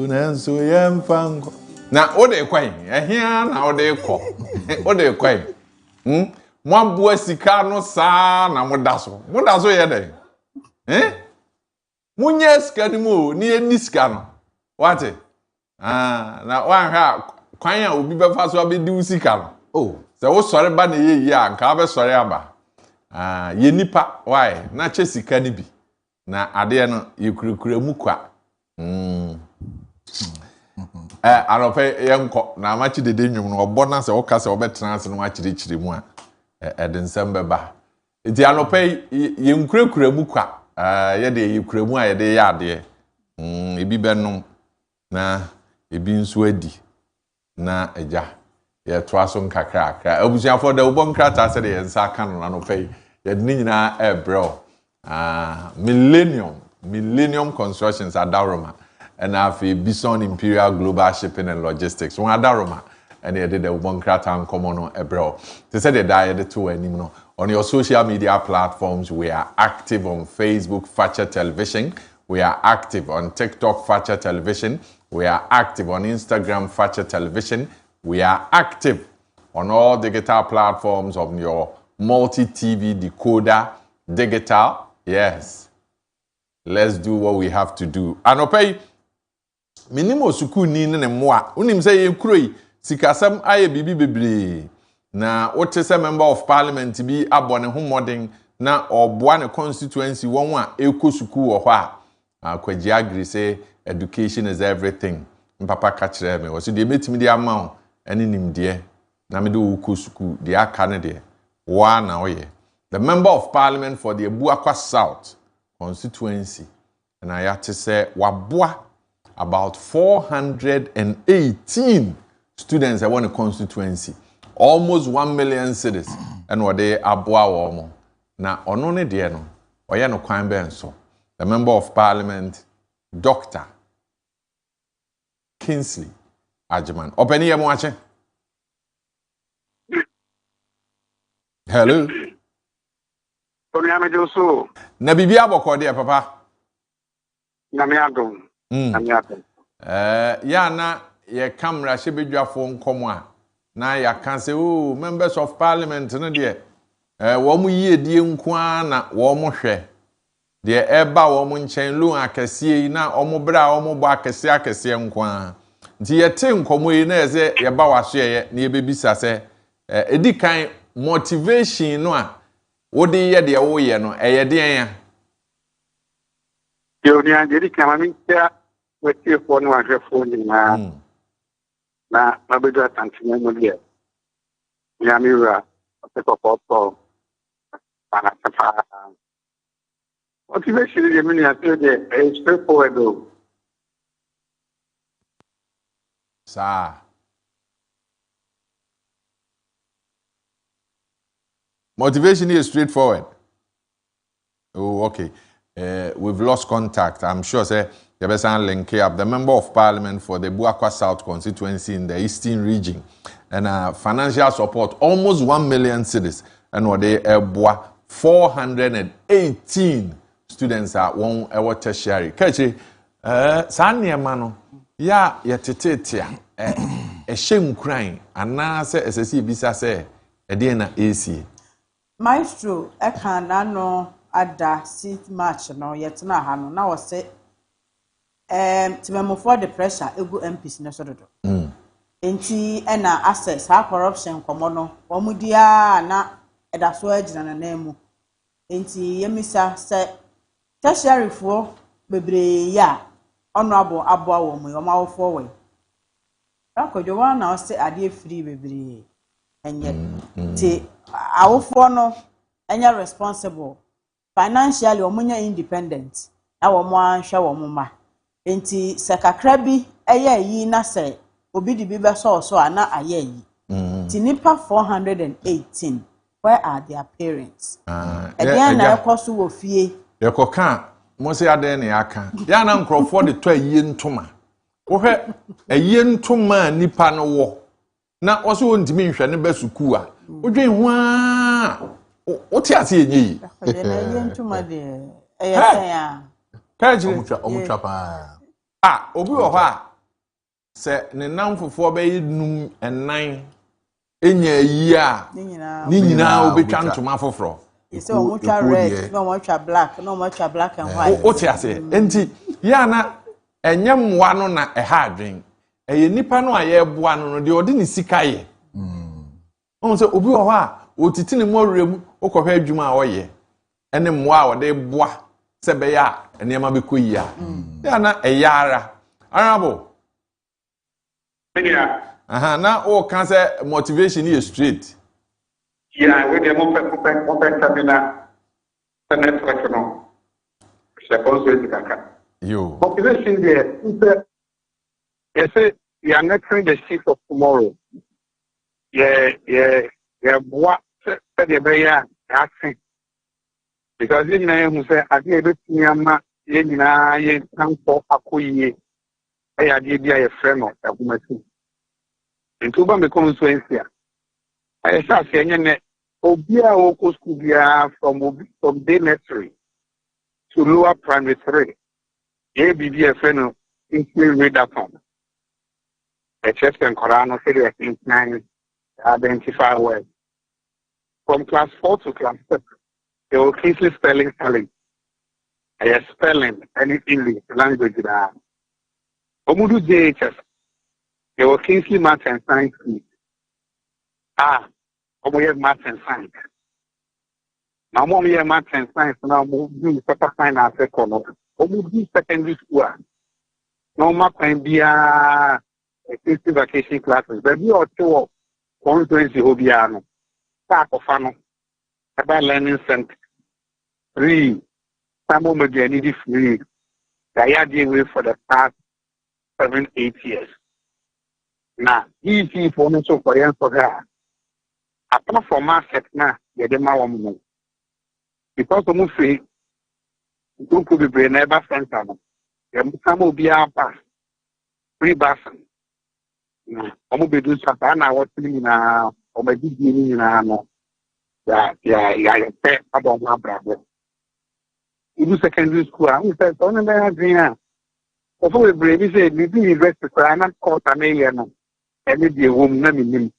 Nanso Yam Fanquari. Now, what they quite, here now they call. What they quite. One boy Sicano San, and what that's all you're eh? Munyes Canimu, near Niscano. What it? Now one ha kwanya obi befa so be di usika no se wo sore ba na ye ya nka be sore aba ye nipa why na che sika ni bi na ade no ye kurukura mu kwa anope ye nko na ma chi dede nwum no obo na se wo ka se wo betena se no wa chirichiri mu a de nsem beba enti anope ye nkurakura mu kwa ye de ye kura mu a ye de ya ade ebi benom na ebi nso adi na eja ye toa so nkakra abusuafo da ubon krata se de yensa aka no no pay ye ni nyina ebro millennium constructions adaroma and afi Bison Imperial Global Shipping and Logistics one adaroma and ye did the ubon krata nkomo no ebro they said they died to anim no on your social media platforms. We are active on Facebook Facha Television, we are active on TikTok Facha Television, we are active on Instagram, Facha Television. We are active on all digital platforms of your multi-TV decoder, digital. Yes. Let's do what we have to do. Anopay, minimo suku ni ne mwa. Unim say ye kuroi, sikasam aye bibi bebre. Na wote se member of parliament bi abone ho modern na oboa ne constituency won a ekosuku wo ho a Kwaji agree say education is everything. Papa catch me. Was the metimi di amount any nimdeɛ na me do ukusuku the aka de one na oye the member of parliament for the Ebuakwa South constituency and I had to say waboa about 418 students that want a constituency almost 1 million citizens and what they aboa wo na ono ne de no oye no kwan ben so the member of parliament Dr. Kingsley Ajiman. Openi ye mwache. Hello. Onyame Joso. Na bibi aboko de papa. Nyame adom. Nyame adom. Ya na ye camera shebedwafo nkomo a na ya kan se members of parliament no de wo mu yie die nko na wo mu hwe de eba wo mu nchen lu akese na wo mu bra wo mu bo akese nko a nti yete nkomo yi na eze ye ba waso ye na ye bebisa se edi kan motivation no a wo de ye de wo ye no eye de ya yo ni anje di kama mi tia wetie fo no ahwe fo ni na abedo atantine mo de ya mi ra pop para pa motivation ye mi ni ate de e straightforward o sa motivation is straightforward. Oh, okay. We've lost contact. I'm sure say the best link up the member of parliament for the Ebuakwa South constituency in the eastern region and financial support almost 1 million citizens and what they 418 students at one tertiary. Kachi Sanya mano ya yetetetia shame crying and na say SSC bisa say na AC Maestro ekana no ada seat match no yetna ha no na wo say timemo for the pressure egu MPs no so dodo enti na access ha corruption komo no omudia na ɛda so agyina na nan mu enti yemisa sɛ tertiary fo bebree ya honorable aboa wo mu yomawofo we Kojo wa na ose ade free bebree enye ti awofo no enya responsible financially omunya independent na wo mo anhwe wo mo ma enti sekakra bi eye yi na se obi di bi be so ana aye yi ti nipa 418 where are their parents again na ekoso wo fie yekoka mo se ade na aka ya na nkrofo de to ayi ntoma wo hwe ayi ntoma nipa no wo na oso wontimi nhwe ne ba suku a odwen ho a o ti ase enyi yi ayi ntoma de eya kajire omutra pa obi wo ho a se ne namfofo be yinum enan enya yi a ni nyina obetwa ntoma foforo so omutra red no omutra black no omutra black and white o ti ase enti ya na enyem wa no na eha adwen eye nipa no aye boa no de odi ni sika ye on se obi wo ho a otiti ne morem okohwa adwuma a oye ene mmoa a wode boa se be ya enema be koyi a ya na eyara arabo na o kan se motivation is straight we dey mo pe terminal network no se konso kaka yo motivation there is we are nurturing the seeds of tomorrow what the bear action because you know who say I did it nyama ye nyina ye tanko akoyie e ya de bia ye frɛ no akomatu nti ba me constituency I say say nyene obi a wo ko school bia from day nursery to lower primary 3 ye bi bia frɛ no include readathon chest and Quran serious in 9 identify words from class 4 to class 6. They will easily spelling. I spelling any English language that. Omudu JHS. They will easily math and science. Omu math and science. Now omu math and science. Now omu second sign as a corner. Omu secondary school. No math can be a vacation classes. But we are two constituency obiano. Fano about learning center. 3 some of them need free. They are dealing for the past 7-8 years. Now, easy for me to for her. Apart from market now, they demand because the movie don't could be never center. Some will be our pass. Free bus. I'm be doing something now. What's now? Or maybe giving now. Yeah, about my brother. In secondary school, I said, "Don't let me brave. He said, "We be rest for I'm not caught an alien. Any day, woman, name him."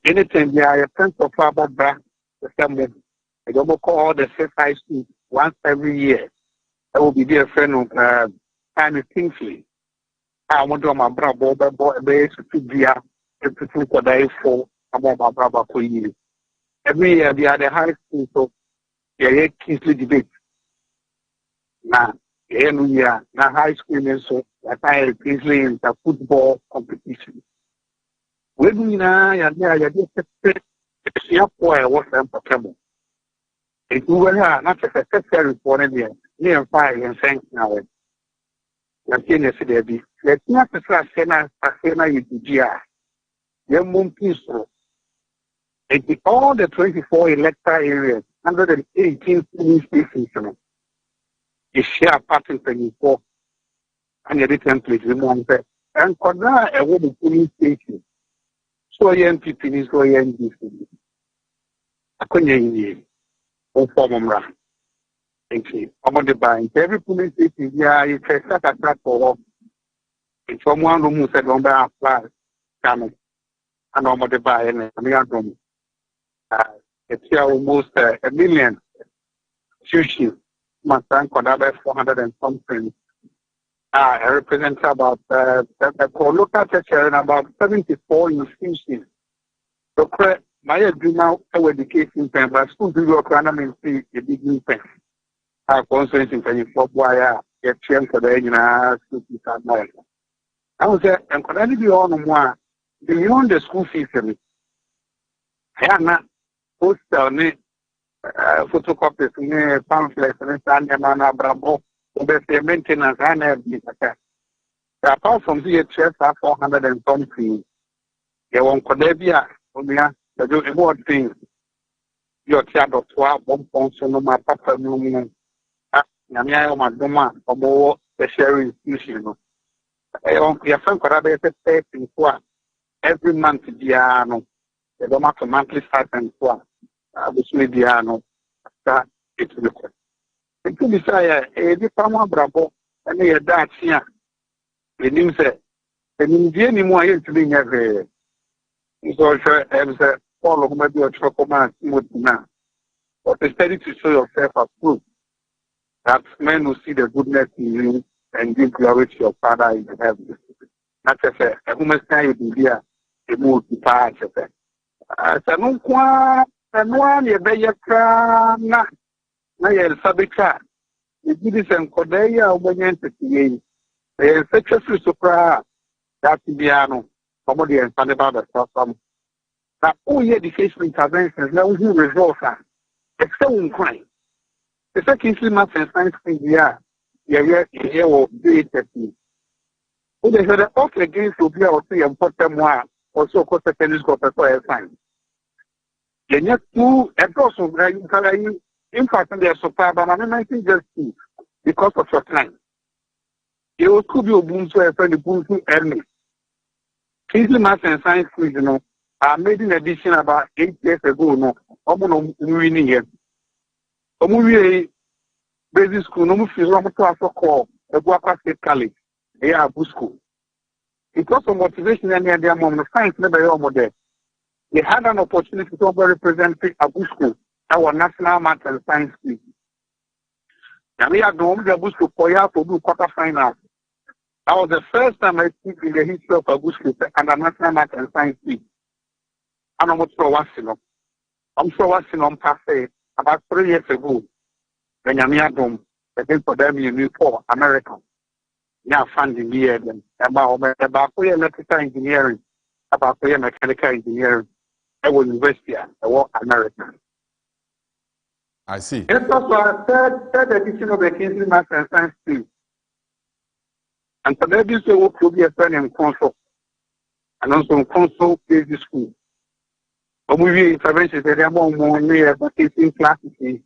Anything, a sense of about bra. The same. I don't call the safe high school once every year. I will be dear friend of Simon Kingsley. I want to my brother, boy, to be a for day for about my brother for you. Every year they are the high school, so they Kingsley debate. Now, now high school and so that I Kingsley in the football competition. When we now, what's impossible. If we were not a secretary for any near 5 and thanks now. Let's not the Sena UTGR. Young peaceful. All the 24 electoral areas, 118 polling stations, you share party 24 and your template remove and for that a woman polling station. So young people is going to I couldn't form run. Thank you. About the bank, every police station, you can start a track for if someone who said on the apply, coming and over the buy and room. It's almost a million sushi. My son got about 400 and something. I represent about local teacher and about 74 institutions. So my dream education pen, but school do your economy see a big new pen. Our conference in Penny for wire, get trained for the school fees and more. I was there and could only be on one beyond the school fees. I am not poster photocopies, pamphlets, and Sandamana Bravo, the maintenance and everything. Apart from the chest are 400 and something. You won't Codebia, the do reward things. Your child of 12, 1 pound, so no matter papa, no, Namia, Madoma, or more, the sharing institution. Your son could have a step in one every month, Diano, the Doma monthly start and one. Obviously, Diano, that it's the question. The two desire a diploma bravo, and they are that here. The name said, and in the anymore into being every. It's also as a follow maybe a chocolate now. But it's steady to show yourself approved. That men who see the goodness in you and give glory to your Father in heaven. Not as a woman's time you be here, a move to pass. As a no one, and one you be your crown. Now you're Sabika. You did this and Korea obedient to the such a surprise that piano, somebody and found about the problem. Now, all your education interventions, now who resolve that. It's so inclined. The second math and science thing, yeah, or do it at me. When they said the off against will be our 3 and 4 more, also cost a tennis got a fire sign. Then yet, 2 and also, in fact, they are so far, but I'm just because of your time. You could be a boom to a friend, boom to earning. Easy math and science quiz, I made an edition about 8 years ago, no, I'm on winning here. A movie basic school, no movie, I'm to a call, a Guapa State College, a Abu school. It was a motivation and their mom, the science never over there. They had an opportunity to represent Abu school, our national math and science quiz. And we had no Abu school for you to do quarter final. That was the first time I speak in the history of Abu school and the national math and science quiz. And I'm sure watching on Passe about 3 years ago. When I'm here, again for them in Newport, America. Now funding here about electrical engineering, about mechanical engineering. I was university at America. I see. It's also a third edition of the Kingsley Math and Science School. And for that, this will be a friend in console. And also console basic school. But we interventions that are more near vacation classes. And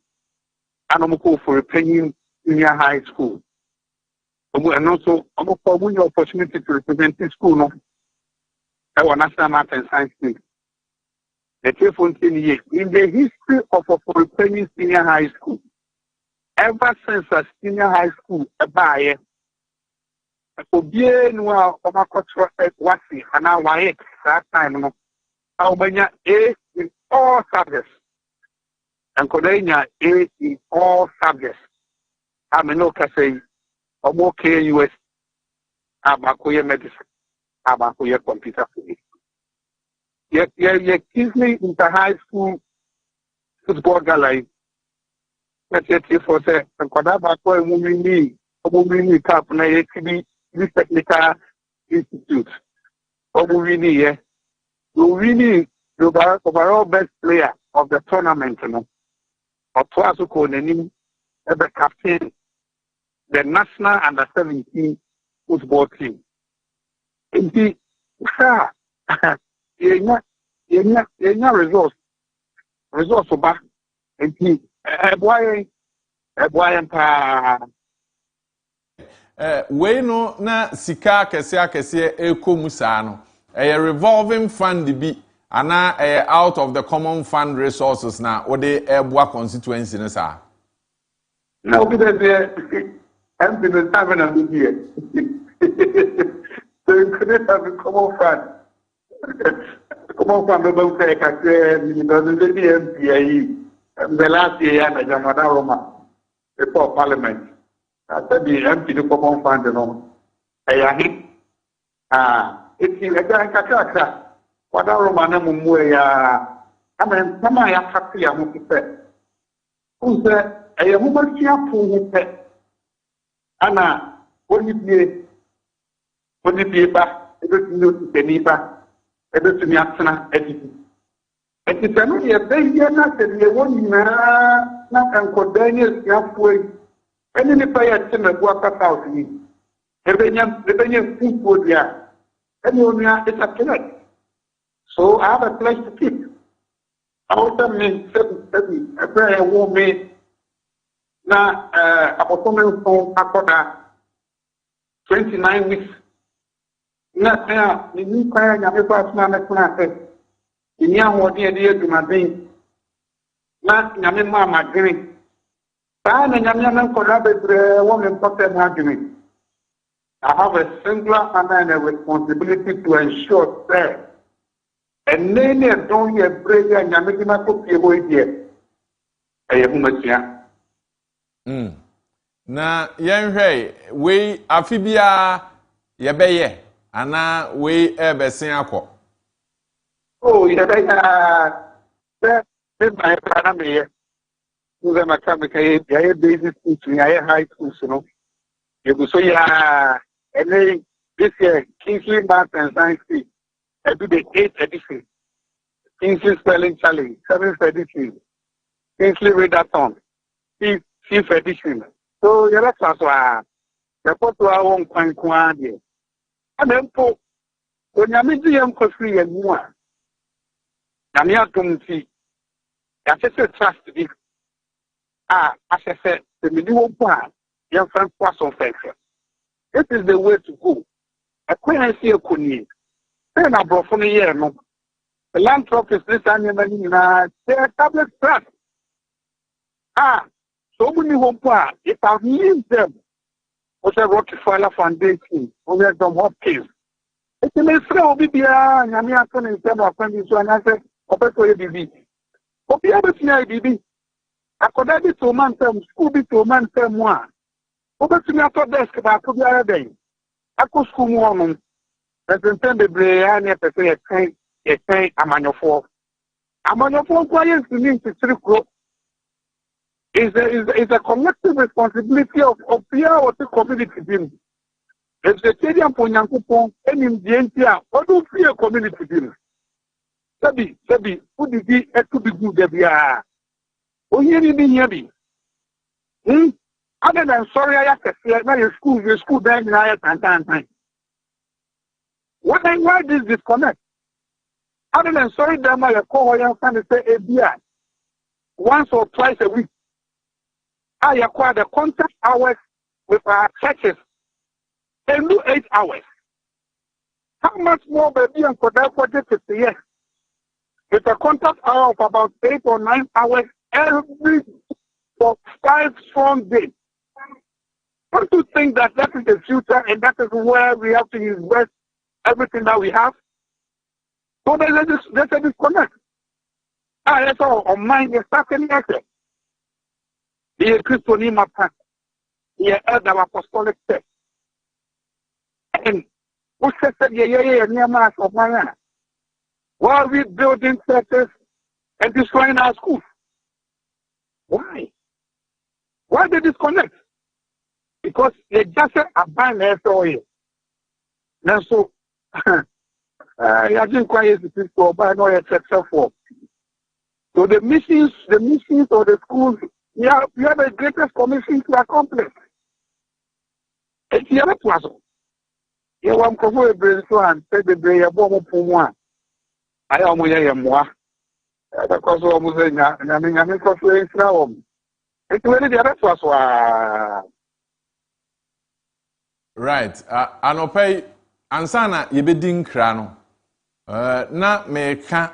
I'm call for a penny junior high school. And also, I'm for the opportunity to represent the school. No, our national math and science school. The 14 years in the history of a penny senior high school. Ever since a senior high school, a buyer. For being well, of a cultural wasi, and now why that time, Albania A in all subjects, and Kodania A in all subjects. I'm no say, or KUS, Abakoya medicine, Abakoya computer. Yet, Kingsley Inter High School football gallery. Let's say for say, and Kodabako Mumini Cup, this technical institute. Omuvini, Lurini, the overall best player of the tournament, or Twasuko, the name of the captain, the national under 17 football team. Indeed, results for back. Indeed, a boy we no na sika kese ekomu saa no revolving fund bi ana out of the common fund resources na ode eboa constituency ne saa na obi dey MP the seven of the year so you couldn't have a common fund about say Kaakyire doesn't the MP the last year na Jamada Roma before parliament. I said the empty the common fund, it's a guy Kaakyire. What are Romana Mumuya Amen. Some I have happy. I'm going to say. Who's that? I am going to pull it. Anna, when you be back, everything you the neighbor, everything you have everything. And it's only a baby, not the one not Uncle Daniel's halfway. And in the fire, send a worker out me. The food would ya. And you know, it's a pledge. So I have a place to keep. Out of me, 7 a prayer won't make. Now, a performance from Akoda 29 weeks. Not now, the new kind of a personal class. In young what dear to my being. Not Yamima, my green. Pan and Yamaman collaborate woman important argument. I have a singular and a responsibility to ensure that. And then don't hear brave and Yamima could be avoided here. I am much. Na yenhwe we afibia yebeye ana we ebesen akọ. Oh, yebeye my brother me. Uza makamika ye basic school, ye high school, no. You so ya and this year Kingsley Math and Science Week. I do the 8th edition. Kingsley Spelling Challenge, 7th edition. Kingsley Readathon, 5th edition. So you let us report to our own quantity. And then when you meet the free and more, and you have to see, I just trust this. As I said, the minimum plan, your friend was on factor. This is the way to go. I couldn't see a kuni. Then I brought from a year. The land is this annual, their tablet trust. So many home plan, if I leave them, what a Rockefeller Foundation, only at the Hopkins. It's a Mr. Obibia, and I'm not going to tell my friend this one. I said, Opeto ABB. Opiabet ABB. I could have it to man term, school be to man term one. Opeto me at desk about to be a day. I could school woman. As in the Brian, a train, a man of four. A man of four clients to me to 3 group. Is a collective responsibility of peer or the community team. If the stadium for Yankupon and in the NTR, what do fear community team? Sabi, who did he to be good that we are? Oh, you need me. Other than sorry, I have to say, your school bag and I have time. Why this disconnect? Other than sorry, that my call and say ABI once or twice a week. I acquire the contact hours with our churches and do 8 hours. How much more baby and for that project is the year? With a contact hour of about 8 or 9 hours every for 5 strong days. Don't you think that is the future and that is where we have to invest everything that we have? So there's a disconnect. That's all on mind is starting access. The Christian Mapa, the elder apostolic text. And who said, near mass of Maya? While we building churches and destroying our schools. Why? Why they disconnect? Because they just a ban SOA. Now, so, I didn't quite to go by no successful. So the missions of the schools. Yeah, we have the greatest commission to accomplish. It's the other puzzle. You want to go a brain so and say the brain a bomb for one. I am more. Because almost I mean, I'm incorporating now. It's really the other puzzle. Right. Anopay, Ansana, Yebedin Crano. Na me can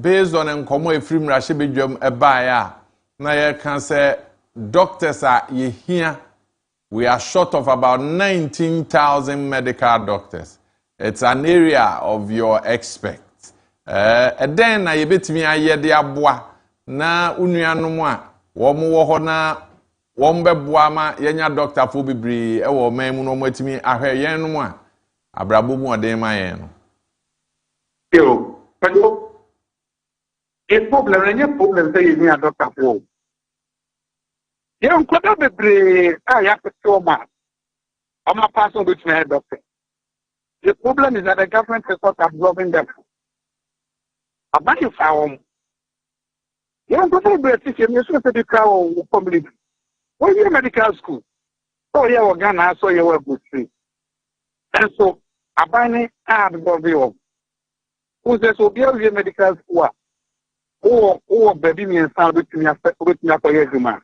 based on Nkomo Efrim Rashibijum a buyer. Now you can say doctors are here. We are short of about 19,000 medical doctors. It's an area of your expect. And then na yebetimi ayede aboa na unuanom a wo mo wo ho na wo mbeboa ma yenya doctor fo bibiri e wo man mu no matimi ahwe yenom a abrabo mu oden ma yen no. A problem, and your problem say you are Dr. Paul. You don't put up a brain. I have to show man. I'm a person which may doctor. The problem is that the government is not absorbing them. A bunch of our you don't put up a brain. You're supposed to be proud of public. When you're medical school, so you are Ghana, so you are good free. And so, a bunny absorb you. Who says, so be a medical school? Or baby and sound with me for your human.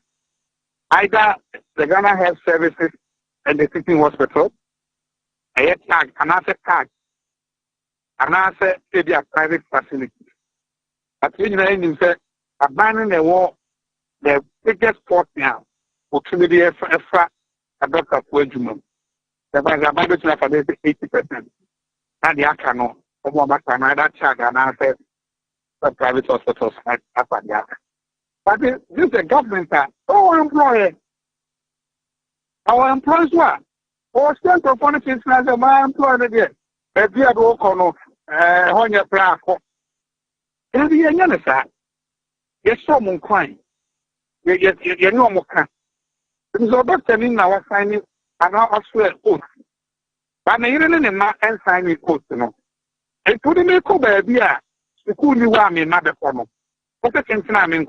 Either the Ghana Health Services and the teaching hospital, a tag, another tag, another maybe a private facility. But when you say, abandoning the war, the biggest sport now, which will be a doctor for Jumum. The abandoned for 80%. And the Akano, or Macana, tag, and answer the private hospitals after that. But this is the government that our employees were. Or still performing things as a my employer again. If you have work on your plan, and the young side, you're so much you're no more kind. Because our doctor in our signing and our swear oath. But I didn't and signing oath, you know. And putting me go baby, the cool new one in another form. What a thing I mean,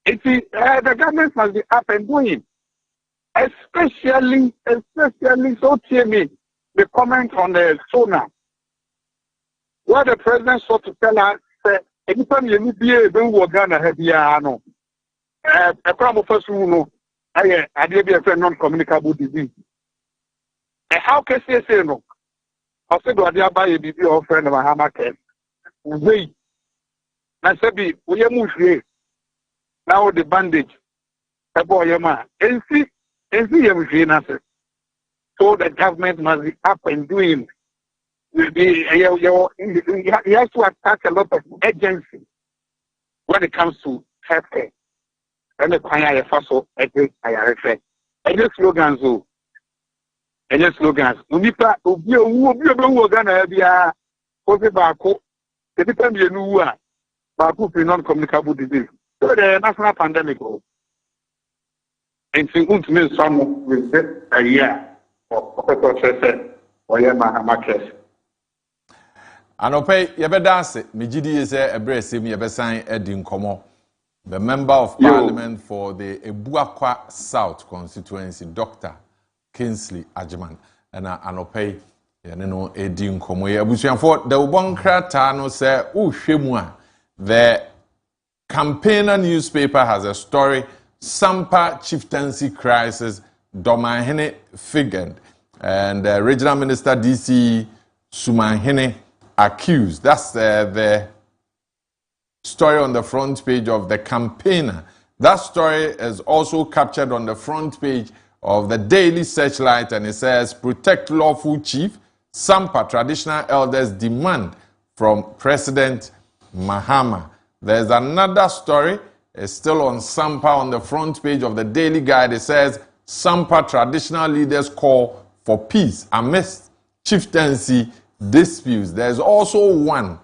the government must be up and doing. Especially so me the comment on the sonar. Where the president sought to tell us anytime you need be able to Ghana have no. A problem first rule, I did be a non-communicable disease. How can you say no? I said, do I buy a BB or friend of a hammer case? Wait. I said, we are moving. Now the bandage. A boy, man. And see, so the government must be up and doing. He has to attack a lot of agencies when it comes to healthcare. And the choir also against IRF. And your slogans, Unipa, who be Ghana, be a Baku, the depend you know, Baku, non-communicable disease. So the national pandemic. And so, to me, some with a year or Mahama. Anope, Yabedase, Mijidi is a bracing Yabesan Edin Komo, the member of parliament for the Ebuakwa South constituency, Dr. Kingsley Ajiman, and Anope, Yanino Edin Komo. Yabusian for the Ubonkra Tano say, Shemua. The Campaigner newspaper has a story. Sampa chieftaincy crisis, Domahene figured, and Regional Minister DC Sumahene accused. That's the story on the front page of the Campaigner. That story is also captured on the front page of the Daily Searchlight, and it says, protect lawful chief, Sampa traditional elders demand from President Mahama. There's another story. It's still on Sampa on the front page of the Daily Guide. It says, Sampa traditional leaders call for peace amidst chieftaincy disputes. There's also one.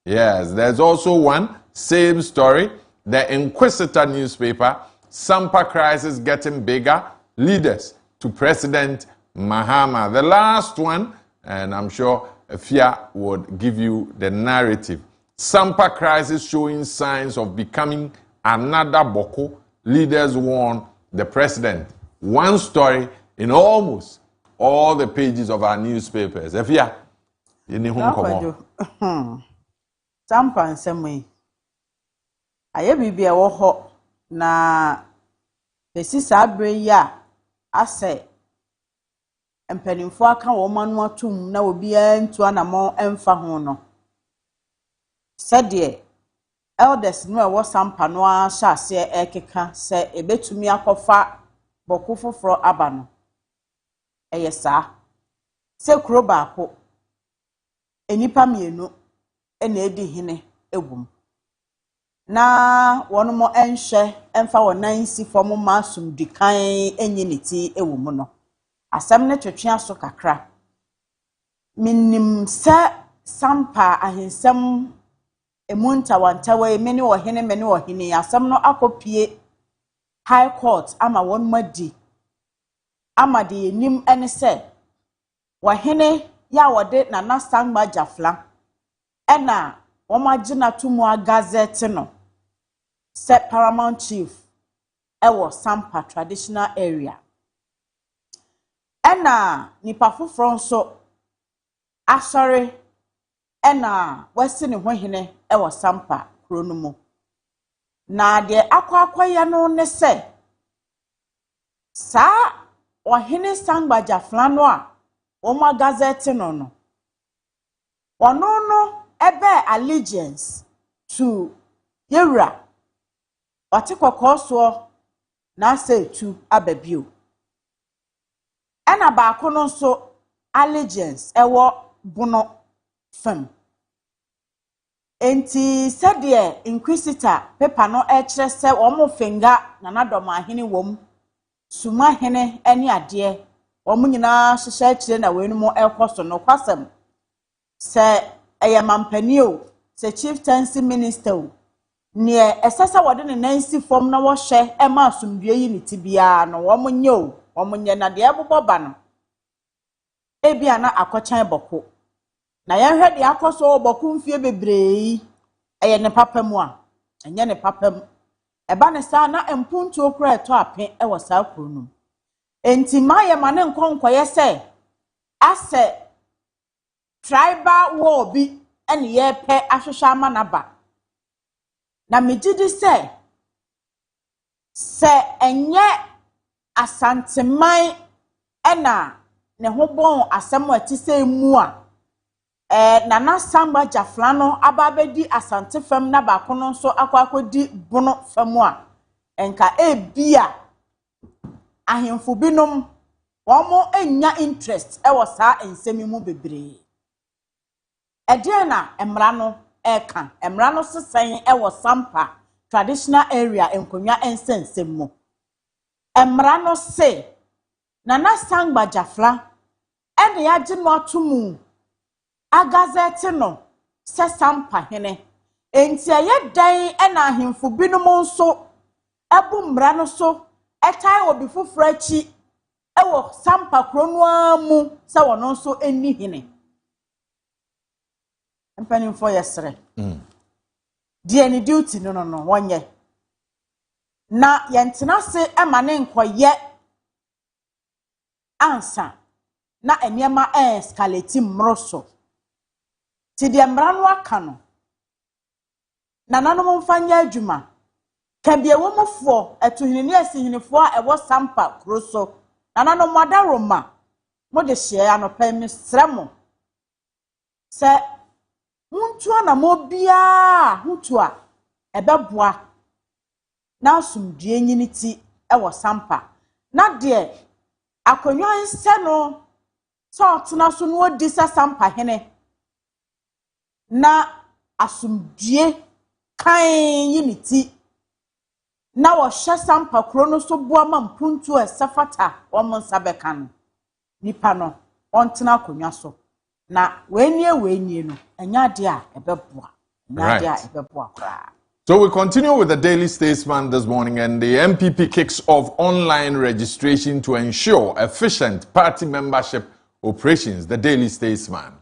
Yes, there's also one. Same story. The Inquisitor newspaper. Sampa crisis getting bigger. Leaders to President Mahama. The last one, and I'm sure Afia would give you the narrative. Sampa crisis showing signs of becoming another Boko. Leaders warn the president. One story in almost all the pages of our newspapers. Afia, you need home come Sampa and Samway. I be a woho na the sister breya. I say, and pennyfo aka woman more tomb na will be to an amount and fahono. Said ye. Elders no was some panoa shall say ekeka say a bit to me akofa bokufo fro abano. Sir. Say croba ko. Enipa mienu ene edi hine ewum. Na one more enhye emfa wonan si fom masum dikan enyiniti ewum no. Asem ne twetwe aso kakra. Minim se sampa ahensem emunta wantawe many or hene asam no akopie high court ama won madi ama de nim ene se wa hene ya wode na nasangba jafla ena womagina tumu gazette no se paramount chief ewo Sampa traditional area ena nipa foforo nso asori ena wasi ne hwehene ewo Sampa kronumu na de akwa ya no ne se sa ohene sangba jafla no a woma gazette no ono ebe allegiance to yewra otikokọso na say to ababio ena baako no nso allegiance ewo bono fam enti sede inquisitor paper no ekire se omo finga na nadom ahene wom suma hene ene ade omo nyina hyehyɛ akire na wenu mo ekoso no kwasem se eyamampani o se chieftaincy minister o ne esesa wode ne nansi fom na wo hye e ma asumdue yi ne tibia no wo monye o wo monye na de eboboba no ebia na akochan boko na ye hwe de akoso boko mfie bebree eye ne papam a enye ne papam eba ne sa na empuntu okra eto ape e wo sa kronum enti maye ma ne nkonkoye se ase tribal war bi ene ye pe ahwehwa ama na ba na megidi se enye asanteman ena ne ho bon asem ati se mu a na nasamba jafla no ababedi asante fam na ba kono so akwakodi bono fam a enka ebia ahemfo binom womo enya interest e wo saa ensemi mu bebre na emra no eka emra no sesen e wo Sampa traditional area enkonwa ensensem mu emra no se na nasangba jafla ene ya gye no atomu agazete no se Sampa hene enti aye dan ena ahemfo binom nso ebu mra no so etai obi foforo achi ewo Sampa kronu amu se wono nso eni hene Mpani for yesre. Die any duty no wonye. Na yentena se emane nkoye ansa na eniema escalate mroso. Ti de mra no aka no. Na nanom mfanya adwuma. Ka bie wo mofo etuhinini asihinifo a ewo Sampa kroso. Na nanom wadaroma mo de hye anopa mi sremo. Se Muntua na mobia hutua ebeboa na asumdue nyini ti ewo Sampa na de akonwa nse no so tena so no odi sa Sampa hene na asumdue kan nyini ti na wo hye Sampa kro no so boa ma mpuntu esafata wo monsa beka no nipa no ontena akonwa so na wenye no enya de a ebeboa enya de a ebeboa kra. So we continue with the Daily Statesman this morning, and the MPP kicks off online registration to ensure efficient party membership operations. The Daily Statesman.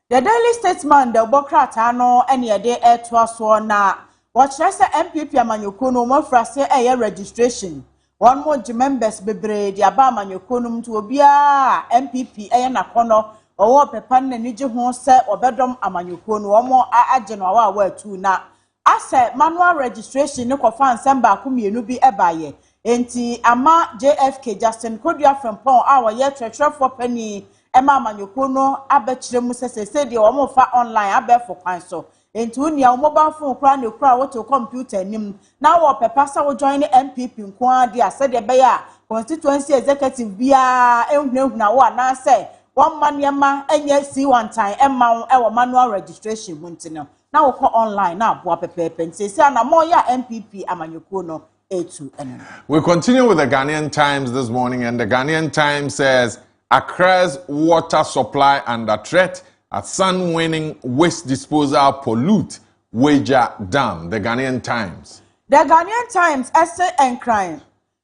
The Daily Statesman the Bokrata no ene de etwaso na watchrese MPP amanyoko no mofrase eye registration. One more members bebre di aba amanyoko no mtu obia MPP eye nakono owo pepan na nije ho se obedom amanyoko no omo agye no awa atu na ase manual registration ne kofa nsem ba ko mienu bi ebaye enti ama JFK Justin Kodua Frempon awa ye tretrefo pani ema amanyoko no abekire mu sese de omo fa online abefo kwan so enti unia o mobile phone kra ne kra woto computer nim na wo pepa sa wo join MPP nko ade ase de be ya constituency executive bia ehunahuna wo na se one man yama enye see one time emma ewo manual registration muntino na wo ko online na aboa pepepe nsese na mo ya MPP amanyoko no etu enen. We continue with the Ghanaian Times this morning, and the Ghanaian Times says Accra's water supply under threat as sun winning waste disposal pollute wager dam, the Ghanaian Times. The Ghanaian Times essay and crime.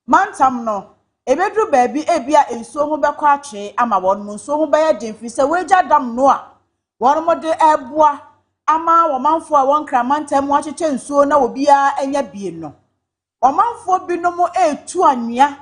Mantam no. Ebedru baby ebia enso ho bekwache ama won mu nso ho beye demfi se wager dam no a. Won mo de eboa ama womanfo a won kramantam wacheche nsuo na obia enya bie no. Womanfo binom etu anwea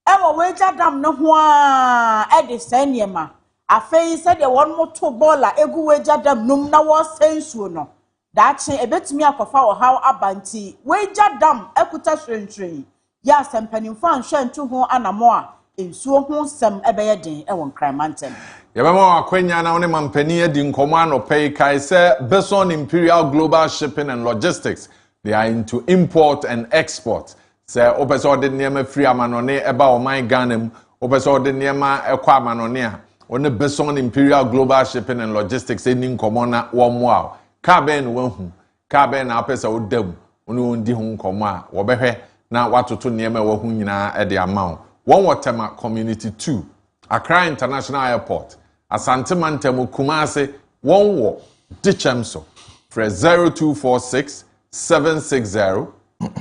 ewo wager dam no ho a de saniema. Afei se de won mo to bola egu wager dam num na wo sensuo no. Dachi ebetumi akofa wo haw abanti wager dam ekuta hwentwen ya sempanimfo anhwe ntu ho anamo a ensuo ho sem ebeye den ewon kramantam. Yabama akwenya na one mampani adi nkomo anopai kai se Beson Imperial Global Shipping and Logistics, they are into import and export. Se opeso de niema free amanone eba oman Ghana, opeso de niema ekwa amanone a one Beson Imperial Global Shipping and Logistics eni nkomo na womwa ka ben wahu ka ben na apesa odam oni ondi ho nkomo a wobehwe na watoto niema wahu nyina e de amount. One Watema Community 2, Accra International Airport, Asante Mantemu Kumase, one wo Dichemso, for 0246 760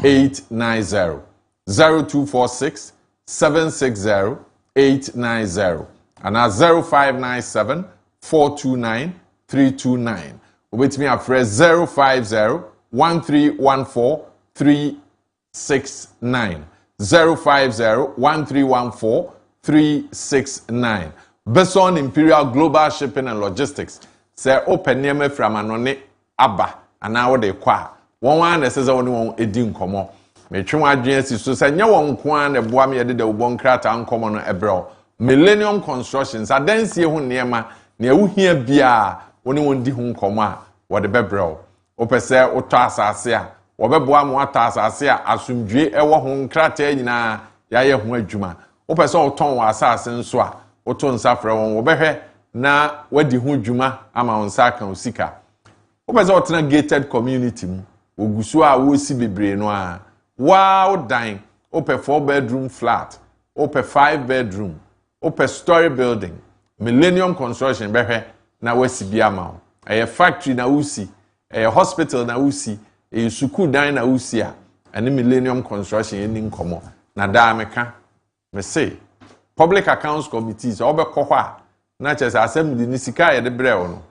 890. 0246 760 890. And at 0597 429 329. Wait me at 050 1314 369. 050-1314-369. Beson Imperial Global Shipping and Logistics. Say open name from anone aba and now they kwa. One says only one edin komo. Me twa adwen si so say nya won kwa na boa me yede de ubon krata ankomo no ebro. Millennium Constructions adansie ho niema na ewuhia bia woni won di ho nkomo a wo de bebro. Opese oto asase a wobeboa mo asase a asumdwe ewo ho nkrata nyina yaye ho adwuma wopese oton wa asase nso a oto nsafre won wobehwe na wadi ho adwuma ama onsa kan osika wopese otena gated community mu ogusu a wosi bebre no a wow dan ope 4 bedroom flat ope 5 bedroom ope story building Millennium Construction behwe na wasi bia ma eye factory na usi eye hospital na usi e suku dan na usia ene Millennium Construction eni nkomo na da meka me say public accounts committees obekọ hɔ a na chese assembly ni sika ye de brɛ wo no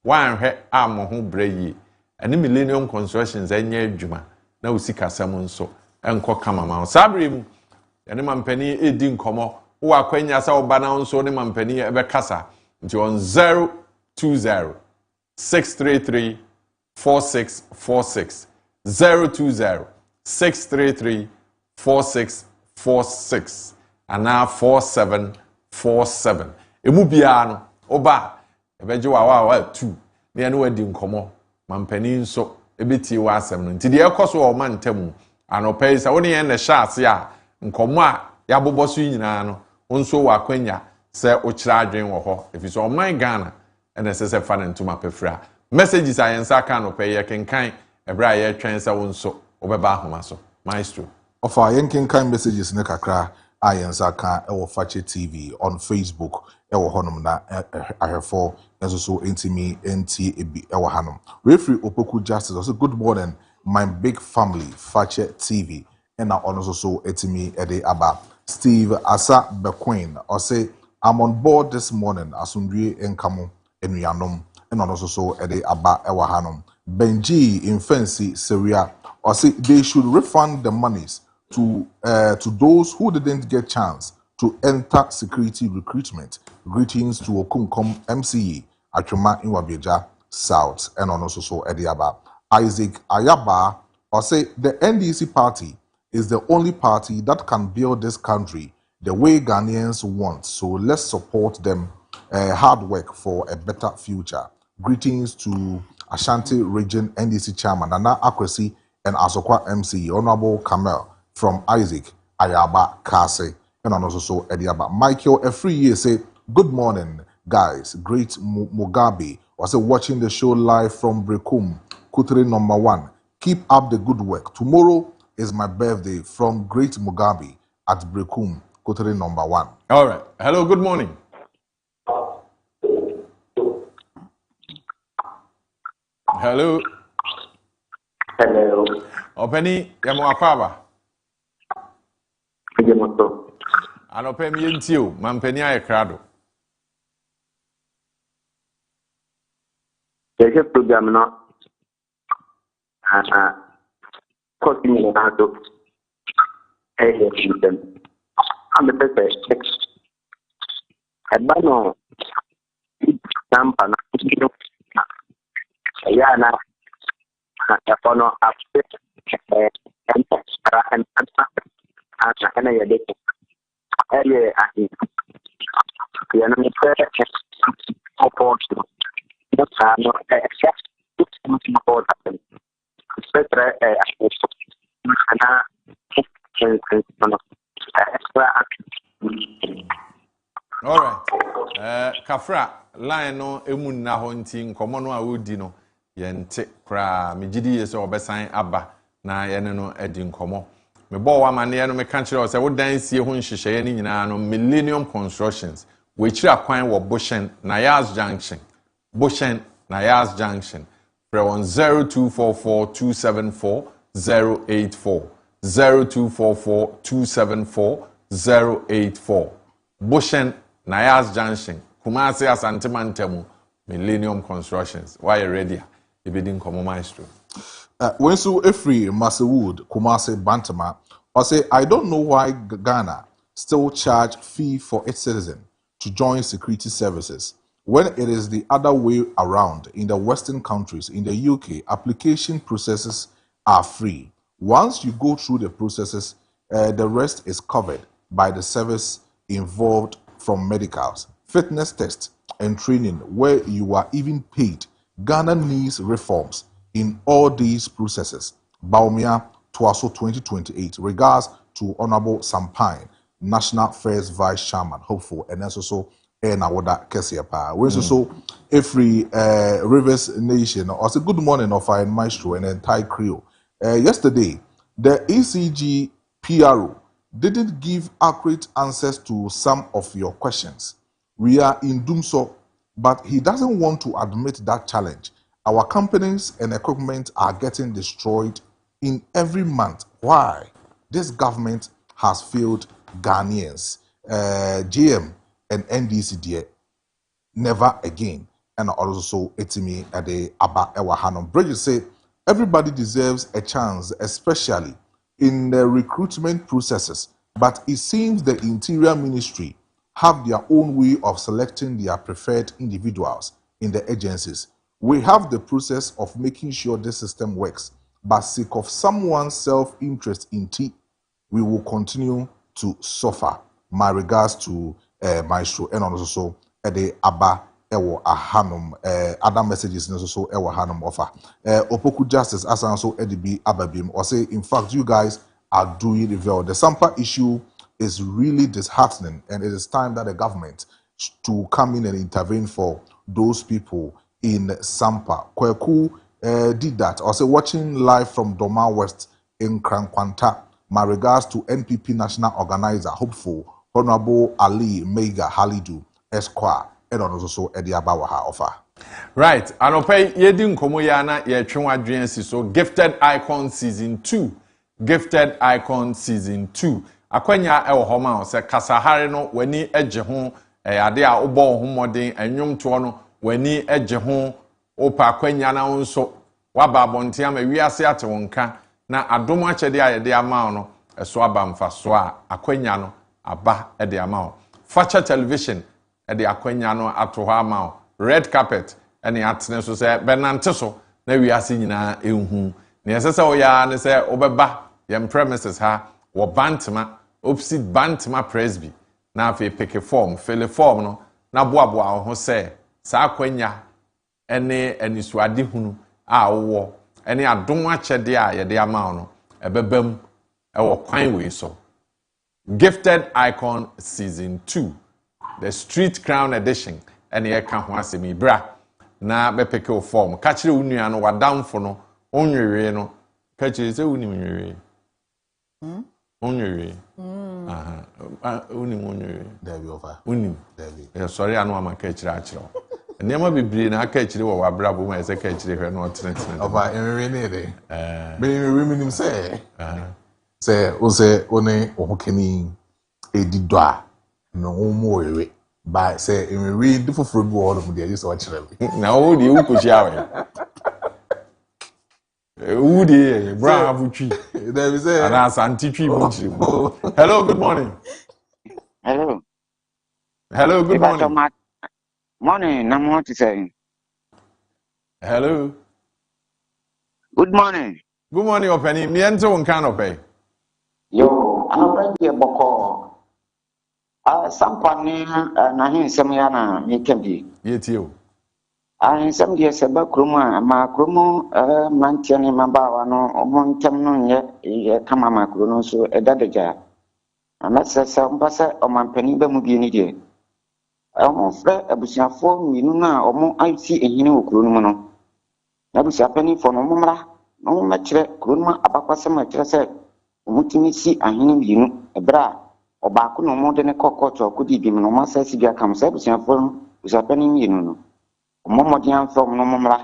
wanhwɛ amo ho brɛ yi ene Millennium Construction anya adwuma na usika sam nso enko kama ma sabre mu ene mampani edi nkomo wo akwanya sa oba na nso ne mampani ebe kasa nti on 020 633 4646 020 633 4646 and now 4747. Emu bia no oba ebeje wa 2 na ye no wadi nkomo mampani nso ebeti wa asem no nti de ekoso o mantamu anopai sa woni ye na sha ase a nkomo a ya boboso nyina no nso wa kwanya se o kira adwen wo ho efiso o man Ghana ene se fa na ntuma pefra messages ayensa ka no pay ye kenkan ebra ye twen se wonso obeba ahoma so maestro of our yenkenkan messages ne kakra ayensa ka e wo Fache TV on Facebook e wo honom na ahefo enso so entimi enti ebi e wo hanom referee Opoku Justice also good morning my big family Fache TV and na ono so etimi e de aba Steve Asa Bequin or say I'm on board this morning asundue enkamo enuanom and also so ede aba ewa hanom Benji in Fancy Syria or say they should refund the monies to those who didn't get chance to enter security recruitment. Greetings to Okunkom MCE Atwema in Wabieja South and also so ede aba Isaac Ayaba or say the NDC party is the only party that can build this country the way Ghanaians want. So let's support them. Hard work for a better future. Greetings to Ashanti Region NDC Chairman Nana Akwesi and Asokwa MC Honorable Kamel from Isaac Ayaba Kase and also so Ediaba. Michael Efriye say good morning guys. Great Mugabe was watching the show live from Brekum Kutre number 1. Keep up the good work. Tomorrow is my birthday from Great Mugabe at Brekum Kutre number 1. All right. Hello. Good morning. Hello. Hello. Openi yamo akwaba. Moto. Anope mi yentio, mampeni aye krado. There's a program now. Costing me a to I'm a pepper. I don't know. Tampa, Yana, a phono after and All right. Kafra line no emu na ho nti nkomo no a wodi no yente kra megidi ye so obesan aba na ye no edi nkomo me bo wa mane ye no me kan kire o se wo dan sie ho nhihye ni nyina no Millennium Constructions we kira kwan wo Boshen Nayas Junction Boshen Nayas Junction pre 0244274084 0244274084 Boshen Nayas Junction Kumasi Asante Mantemu Millennium Constructions. Why you ready? You didn't come Maestro. When so every Masewood Kumasi Bantama, I say I don't know why Ghana still charge fee for its citizen to join security services when it is the other way around. In the Western countries, in the UK, application processes are free. Once you go through the processes, the rest is covered by the service involved, from medicals, fitness tests, and training, where you are even paid. Ghana needs reforms in all these processes. Baumia Twaso 2028. Regards to Honorable Sampine, National Affairs Vice Chairman, hopeful, and also Nawoda Kesiapa. We also every Rivers Nation. Also, good morning of our Maestro and entire crew. Yesterday, the ECG PRO didn't give accurate answers to some of your questions. We are in doom so, but he doesn't want to admit that challenge. Our companies and equipment are getting destroyed in every month. Why? This government has failed Ghanaians. GM and NDC dear, never again. And also Etimi at the Aba Ewa Hanum. Bridget said, everybody deserves a chance, especially in the recruitment processes, but it seems the Interior Ministry have their own way of selecting their preferred individuals in the agencies. We have the process of making sure this system works, but sake of someone's self-interest in tea, we will continue to suffer. My regards to Maestro and also the Abba Ewo Ahanum, other messages also Ewo Hanum offer. Opoku Justice as also EDB Ababim or say, in fact, you guys are doing it well. The Sampa issue is really disheartening, and it is time that the government to come in and intervene for those people in Sampa. Kweku did that. I say watching live from Doma West in Krankwanta. My regards to NPP National Organizer, hopeful Honorable Ali Mega Halidu Esquire, and also Eddie Abawaha offer. Right, anope yedi nkomo ya na ye twenwa adwensi so Gifted Icon Season 2. Gifted Icon Season 2. Akwanya e wo homa se kasahare no wani eje ho ade a obo ho modern enwom to no wani eje ho opa akwanya na nso waba abonte ama wiase ate wonka na adom achede a yede ama no eso aba mfaso a akwanya no aba ede ama Facha Television ede akwanya no ato ho ama red carpet ene atene so se benante so na wiase nyina ehun ne yesese wo ya ne se obeba yem premises ha wo bantama opposite bantama presby na afi pick form fill form no na boaboa ho se sa akwanya ene enisuade hunu a wo ene adom achede a yede ama no ebebam e wo kwan we so Gifted Icon Season 2 the Street Crown Edition ene ye ka ho asemi bra na be pick form ka kire unua no wadamfo no onwere no ka kire se uni onwere onwere uni onwere David over uni David sorry anu ama ka kire a kire Nema bebree na aka akyire wo wabrabo ma ese ka akyire hwe no tene. Oba enwe ne de. Me minim say. Say o say one ohokeni edido a no mo wewe. Ba say enwe di foforo bi wo no de so akire me. Na wo de wo kochi awe. Who dey bra abutwi. There we say. Ana santitwi butwi. Hello, good morning. Hello. Hello, good morning. Morning, I'm what to say. Hello. Good morning. Good morning, Openi. Me ento won kan opay. Yo, I'm ready boko. Sampani na hinsem ya na mekebi. Yetio. Hinsem dia seba kruma ma krumu mantiane mabawa no omontem no ye kama makro no so edadeja. Amesesa mbasa omampani be mu bi ni de. Omo fre abusiafo minu na omo aiti ehini okuro no mu no. Abusiapani fo no momra no mekire kuro no abakwasem akire se omutimi si ahini minu ebra obaako no mo de ne kokoto kodi bi no masasi bia kam se abusiafo abusiapani minu no. Omo modi anfo no momra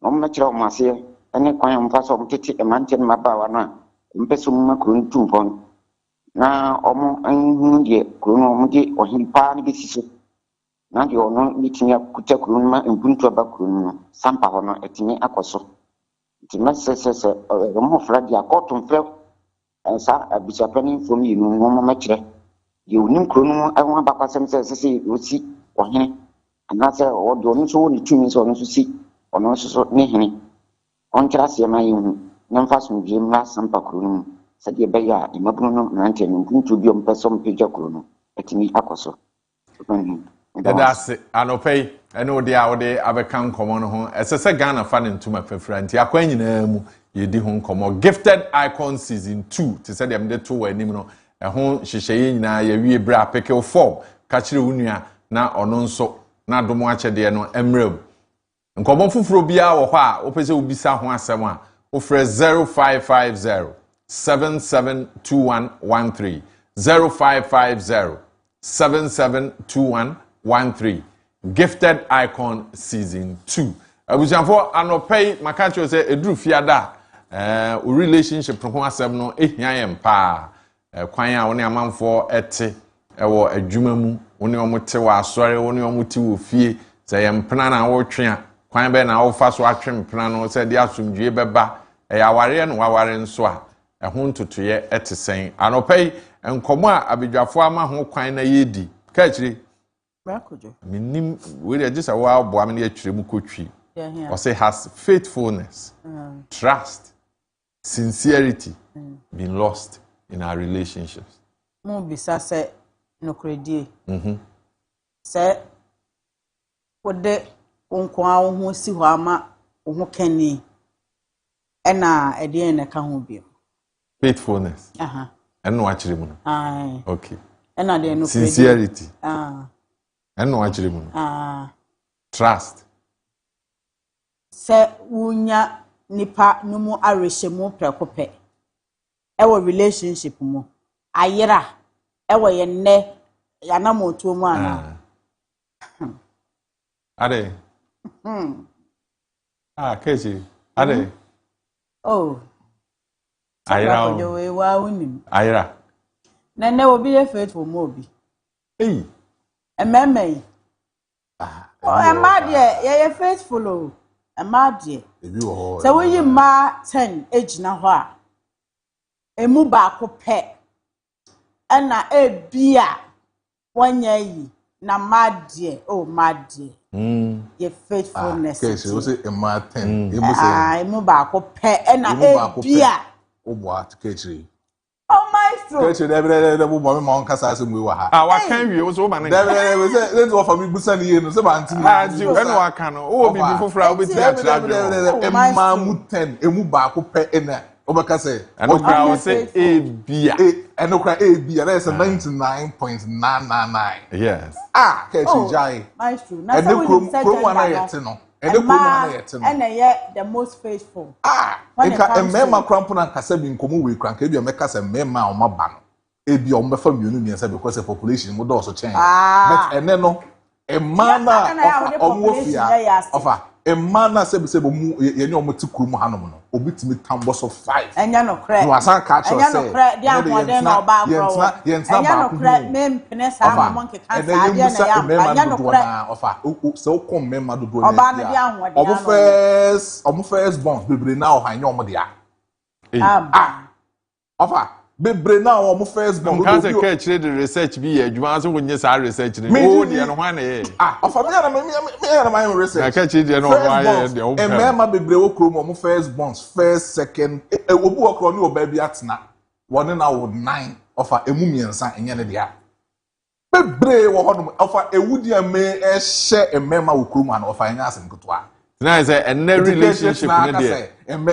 no mekire o mase ene kwan mfaso omtete emante mabawa na mpeso mu kuro ntu pon. Na omo anhunu de kuro no mo de ohimpa ne bisiso. Na de ono mitimi akuta kuro no ma mbuntu aba kuro no sampa ho no etimi akoso. Ti mesese omo fra de akoto mfra sa abisapani from you no mo makire. Ye onim kuro no anwa abakwasem sese osi ohene. Anase o de ono so ni tumi so ono so si ono so ne hene. On trase ma yihu na mfa so dwem na sampa kuro no. Sadi beya imabunu no nante no mbuntu bi ompeso mpeja kuro no etimi akoso. That's anopay ene ode a ode abekan komo no ho esese Ghana fa ne ntuma fafra nti akwan nyina mu yedi ho komo gifted icon season 2 ti se dem de to wanim no ho hyehyeye nyina ya wie bra pekel form ka kire wunua na ono nso na domo akyede no emrem nkomo fufuro bia wo ho a opese obisa ho asem a ofre 0550 772113 0550 772113 gifted icon season 2 abusianfo anopay makacho say edru fiada o relationship ho asem no ehia yem pa kwan a woni amanfo ete ewo adwuma mu woni omote wa asore woni omote wo fie say yempena na wo twe a kwan be na wo fa so atwe mpena no say de asomdwie beba aware no waware nso a ho ntotoye etesen anopay enkomo a abedwafo ama ho kwan na yedi Kaakyire Kojo minim we dey just wa boa me na atwire mu kotwi or say has faithfulness trust sincerity been lost in our relationships mo bisa se nokredie se wode onkwa ho si ho ama ho kani ena ede na ka ho bi faithfulness eno akire mu okay ena de no sincerity eno akire mu trust se wunya nipa numu arehemu prekope ewo relationship mu ayira ewo ye nne yana moto mu ana ade Kaakyire ade ayira Kojo we wa unim ayira nene obi ye faithful mo obi ememe emade ye faithful o emade ebi wo ho se wo yi ma 10 ejina ho a emu ba ko pe ena ebia wonya yi na made made ye faithfulness Kaakyire wo say ema 10 emu say emu ba ko pe ena ebia Oboa Kaakyire. Maestro. Kaakyire debere bo mo ma onka sa se mu wa ha. Wa kan wie wo so ba na. Debere say let's offer me busa ni no se ba ntini. Ji wen wa kan no. Wo bi fofora wo beti atra do. Emma mu 10 emu ba ko pe ena. Obeka say. Eno kra wo say ebia. Eno kra ebia na say 99.999. Yes. Kaakyire jai. Maestro. Na say we say na yete no. Ene ko na yete no. Ene ye the most faithful. Nka mmema krampo na nkasa bi nkomo we kranka ebi omeka se mmema o maba no ebi o mbefa mienu miensa because the population mo do so chen but ene no Emana omwofia ofa emana sebe mu ye ne omo tikuru hanom no obitimi tambo so 5 enya no kre no asan ka cho say enya no kre dia hoden na oba agro enya no kre mempene sa ma monke kan sa dia na ya enya no kre ofa se okom mema dodo na oba na dia hoden omo first bonds bebre na ohan omo dia ofa bebre na omo first bond kan se ka chire the research bi ye adwuma so wonye sa research ni o de no hwan na ofa me na my research ka chire de no hwan ye de o emema bebre wo krom omo first bonds first second obu okro ni oba bi atena woni na wo 9 ofa emu miensa enye ne dia bebre wo hodom ofa ewudi ame ehye emema wo krom an ofa enya asem kotwa na say a relationship ne dia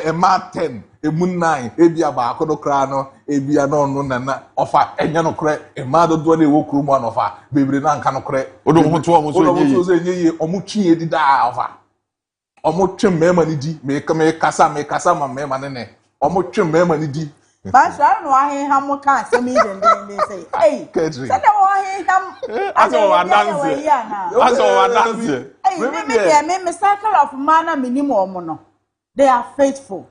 ema 10 emu 9 ebia ba akodo kra no ebia no no na ofa enya no kre ema dodo na ewo krom an ofa bebre na nka no kre odo ho to omo so enye omo twie di da ofa omo twem mema ni di me kasa ma mema ne omo twem mema ni di ba sha no ahe ham kan se mi den say hey se na wo ahe ham aso wa dance me circle of man minimum omo no they are faithful.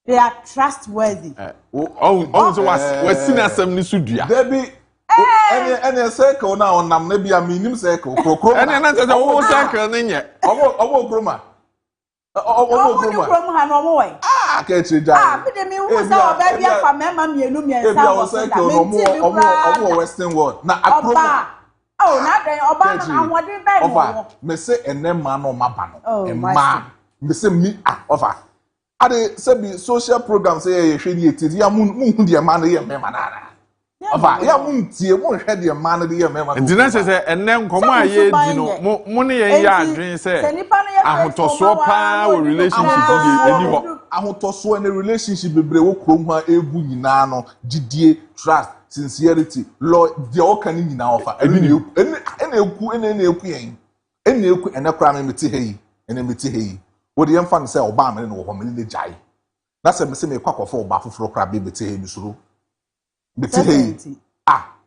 They are trustworthy. So was seen as some nisudua. Debbie, any circle now on nam nebi a minim circle. And then there's a whole circle in yet. Omo groma. Omo groma. Catch you down. But the me was our baby for member mienu mi and omo Western world. Na akroma. Oh, not then oba na wodi be no. Me say enem man no maba no. Emma. Me say me offer. Ade sebi social programs say ye hwe ni eti ya mun hu de man ye mema na ofa ya mun tie mun hwe de man de ye mema na ndina say enem komo aye di no mo ne ye ya adwen say ahotoso pa wo relationship di eni ho ahotoso ene relationship bebre wo krom ha ebu nyina no gidie trust sincerity law de o kan nyina ofa ene eku yen ene eku ene kra me meti heyi ene meti heyi wodi yem fan say oba amene no wo me le jai na se me se me kwakofo oba foforo kra be beti he misuru beti he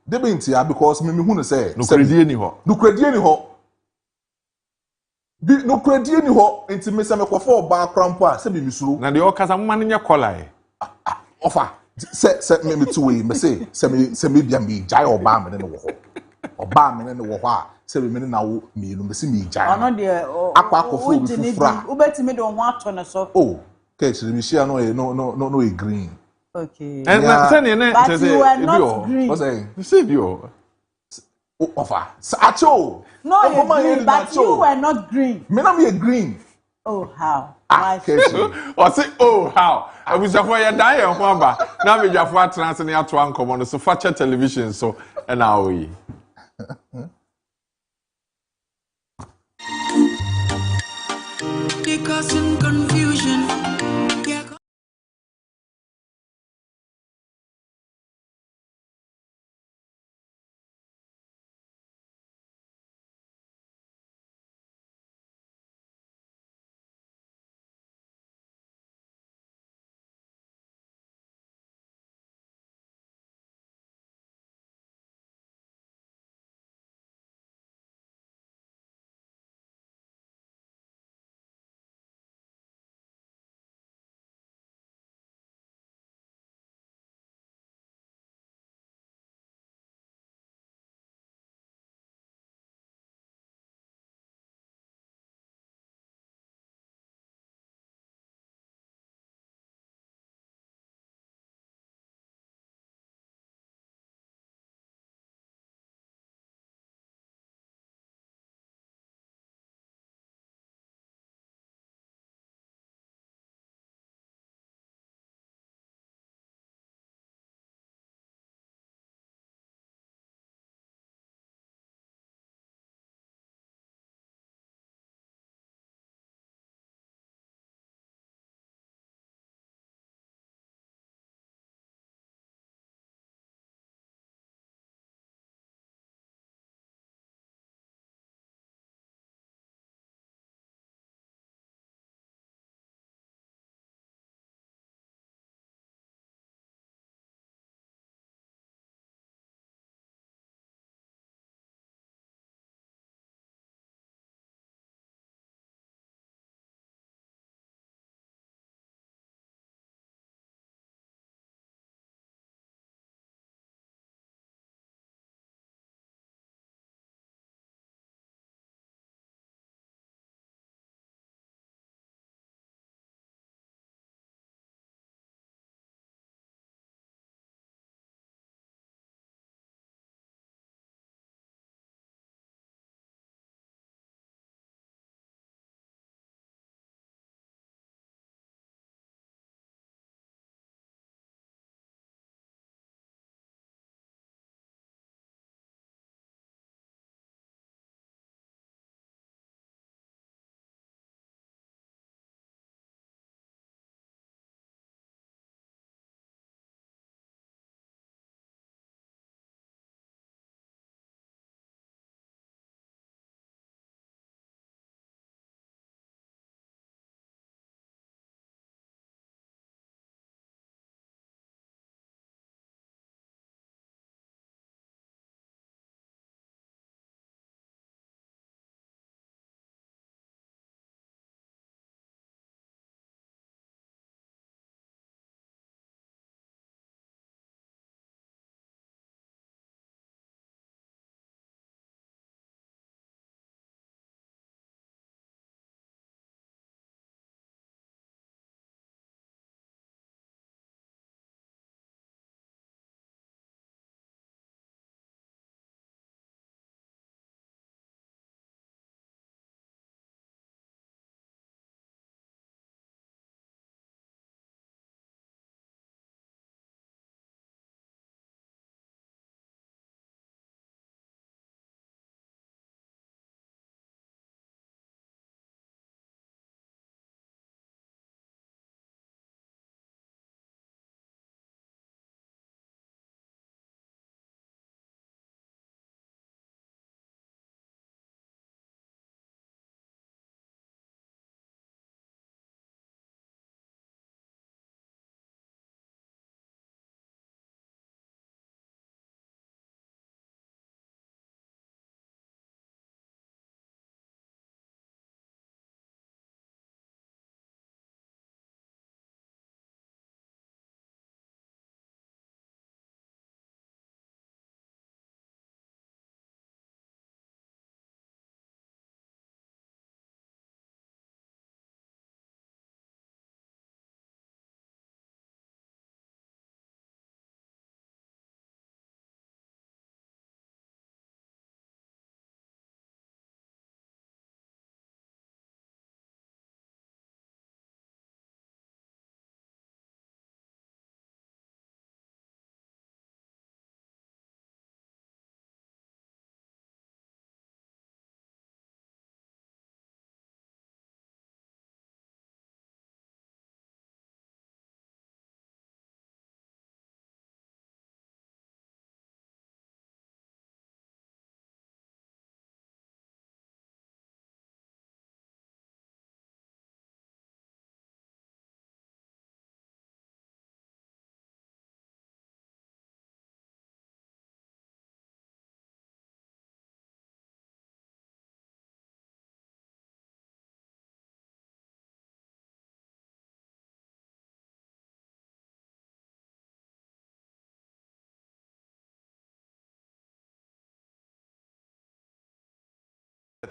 de be ntia because me hu no say no kredie ni ho enti me se me kwafo oba krampo a se be misuru na de o kasa mma ne nya kola e ofa se me tu we me se me bia me jai oba amene no wo ho oba amene no wo ho a se be me na wo mienu me se me jai ono de akwa bi fufra ubetimi de ho ato ne so catch the machine no green. Okay. And but you were not green. What's that? You said you. Offer. Acho. No, you green, but you were not green. Me na me green. Oh how? What's it? Oh how? I was just for your die and wamba. Now we just for trans and ato ankomo so feature television so and now we. Causing confusion.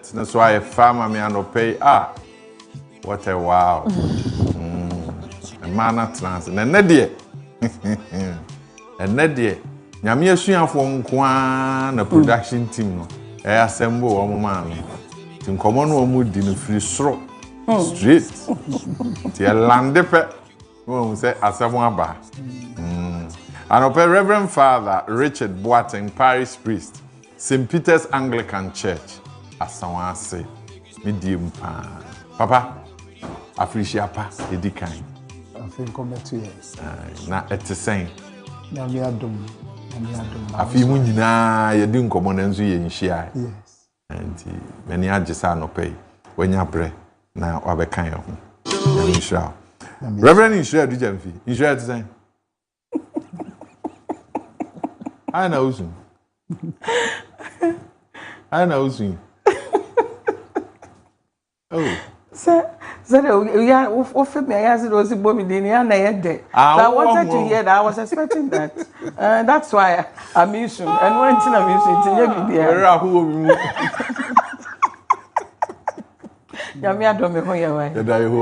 that's why a farmer me no pay. What a wow. A man at trans. And Nadia. And Nadia. Nyame asuafo nkoa na production team no. Assemble omo man. Tin komo no omo di no free soro. Straight. Ti lande pe. Wo say asemo aba. And Reverend Father Richard Boateng, parish priest, St. Peter's Anglican Church, Asawa say, medium Papa, Africia pa, Edikan. I think come 2 years. Na it's saying. Namiadum. I feel munina, you didn't come on and see in Shia. Yes. And many adjust no pay when you're bread. Now, I'll be kind of Reverend Israel, did you feel? Israel to say. I know soon. I know soon. Oh. Sir, we are offered me. I asked it was a bomb in the air. I wanted to hear that. I was expecting that. That's why I'm using. And when I'm using, where are who? Yamia don't know who I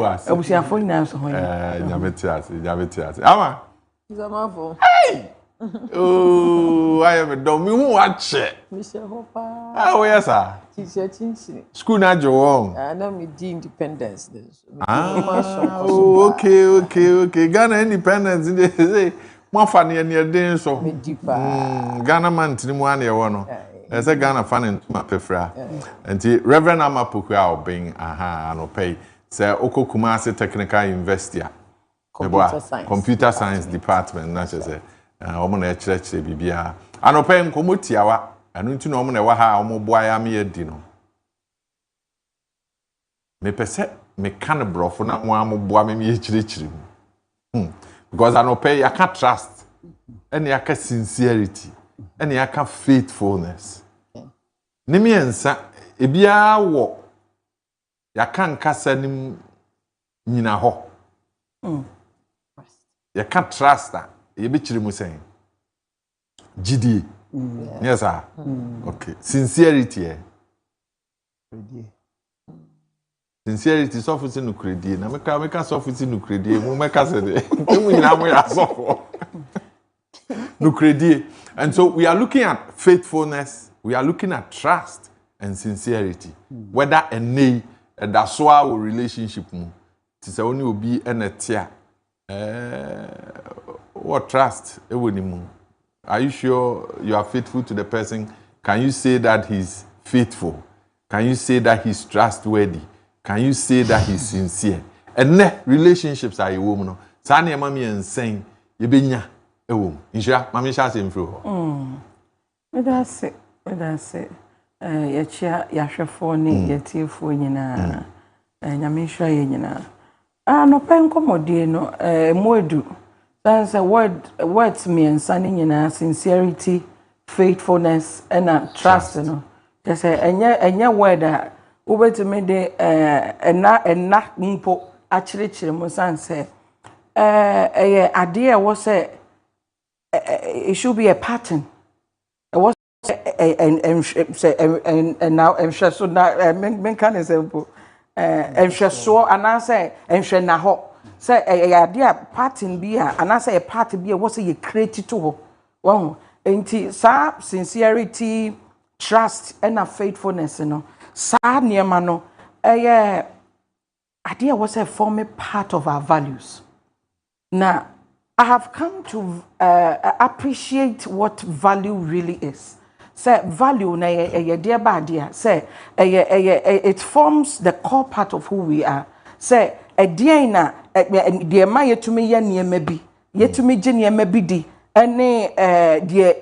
was. I was your phone now. Yametias. Ama. Hey! Oh, I have a dumb. You watch it. Mr. Hopper. Oh, yes, sir. Teacher Chinchi. School not your own. I know me the independence. Oh, okay. Ghana independence. They say, more funny and you're doing so. Ghana man, Timuani, one. As a Ghana fan in my prefer. And the Reverend Amapuku being no pay. Say, Oko Kumasi Technical Investia. Computer Science Department, not as a. Omo church bibia anope nkomotiawa anu nti no omo na wa ha omo boa ya me edi no me pese me kan brofo na mo am boa me chirichiri because anope ya ka trust and ya ka sincerity and ya ka faithfulness ne me ensa ebia wo ya kan kasa nim nyina ho ya ka trust you be chirimu saying GD. Yes, sir. Okay. Sincerity. Sincerity, soft in credit. Na make soft in credit. We make us no credit. And so we are looking at faithfulness, we are looking at trust and sincerity. Whether a nay, that's why our relationship is only will be an tear. What trust? Are you sure you are faithful to the person? Can you say that he's faithful? Can you say that he's trustworthy? Can you say that he's sincere? And relationships are a woman. Sani mami and saying, you be nya a woman. Insha, mami shall say through. That's it. Yasha for ni yeti for yina. Nyamisha yina. No pen commodie no moedu. That's a words me and sunning in sincerity, faithfulness, and trust. No, just a word that over to me the not mpo actually chilmusan say a idea was it should be a pattern. It was and now I'm sure so now men can example and so and I say and she na ho. Say a idea pattern be and I say a part be what say you create to one ain't sincerity, trust and a faithfulness, you know. Sa near no idea was a form part of our values. Now I have come to appreciate what value really is. Say value na a dear bad say it forms the core part of who we are. Say a dear na dear ma yetumi ye niema bi yetumi je niema bi di ene dear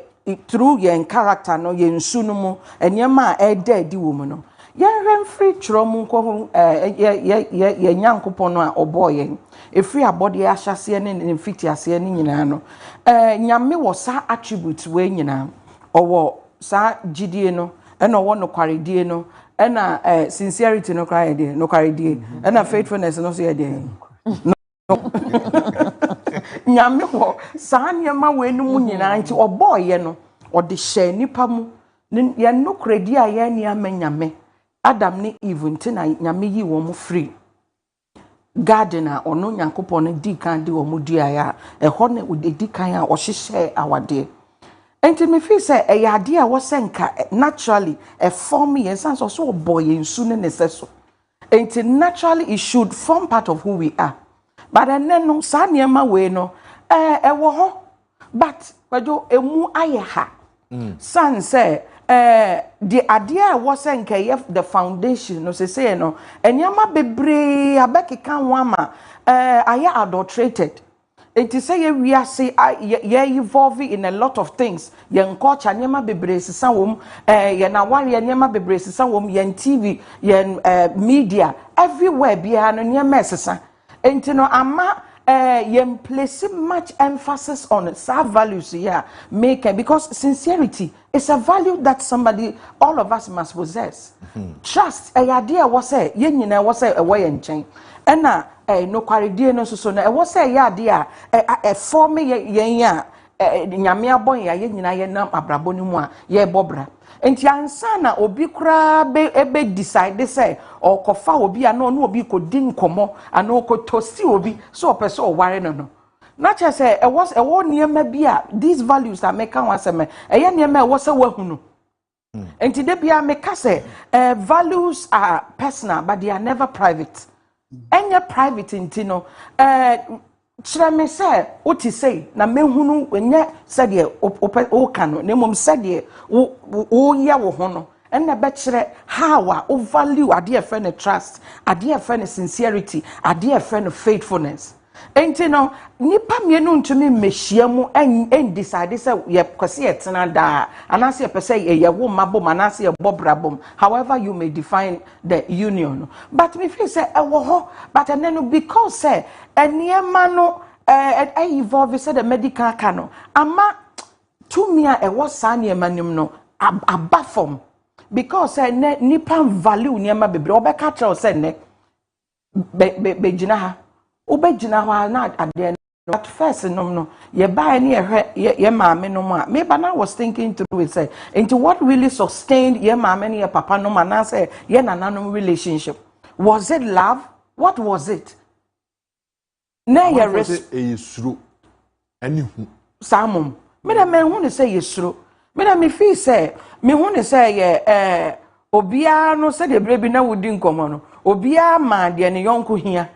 through your character no ye nsu no mu niema e di wo mu no ye free chromu ko ye nyankopon no a oboye e free abode ahyase ne mfiti ase ne nyina no nyame wo sa attribute we nyina owo sa gidie no ena owo no kwaredie no ena sincerity no kwaredie no kwaredie ena faithfulness no so ye die nyame wo sa niema we no mu nyina nti oboye no ode hye nipa mu ye no kwaredie a ye niama nyame Adam ni Eve nti na nyame yi wo mu free garden a ono nyankopon ne di kan de wo mu di aya ɛhɔ ne odi kan a ɔhyehyɛ awade enti me feel say ade a wo senka naturally form yensan so boy yensu ne ne seso enti naturally it should form part of who we are but then no sa niema we no ɛwɔ hɔ but kwajo emu aye ha san say the idea was the foundation no say no enyama bebre abekeka wama aya adulterated it is say we are say evolving in a lot of things yen culture enyama bebre sisa wom yen aware enyama bebre sisa wom yen TV yen media everywhere bia no enyama sisa enti no ama yen place much emphasis on self values here make because sincerity is a value that all of us must possess. Trust a idea was say yen nyina was say away and chain and no kwaridie no so na was say ya idea form yen ya nyame abon ya yen nyina yen nam abrabo ni mu a ye bobra enti ansa na obi kura be decide say or kofa obi ano no obi ko din komo ano ko tosi obi so opese o ware no not just say it was a one near maybe these values that make one say me e near me was a wahunu enti de bia make say values are personal but they are never private any private intino kyerɛ me sɛ what you say na mehunu enye sɛdeɛ o kano na mom sɛdeɛ o yɛ wo ho no ɛna bɛ kyerɛ how o value ade friend no trust ade friend no sincerity ade friend no faithfulness enti no nipa mienu ntumi mehia mu en decide sɛ ye kwase ye tena da anase ye pese ye wo mabom anase ye bobrabom however you may define the union but me feel say ewo ho but no because say eniema no evolve say the medical canon ama to me a ewo sa niema nim no aba form because say nipa value niema bebre obeka tell say ne be gina ha obegina ho na ade at first no ye buy ni ye maame no ma me ba na was thinking through it say into what really sustained ye maame ni ye papa no ma na say ye nananom relationship was it love what was it na ye yesuro ani hu samom me da me hu ne say yesuro me da me feel say me hu ne say ye obia no say de brebi na wodi nkomo no obia ma de ne yonko hia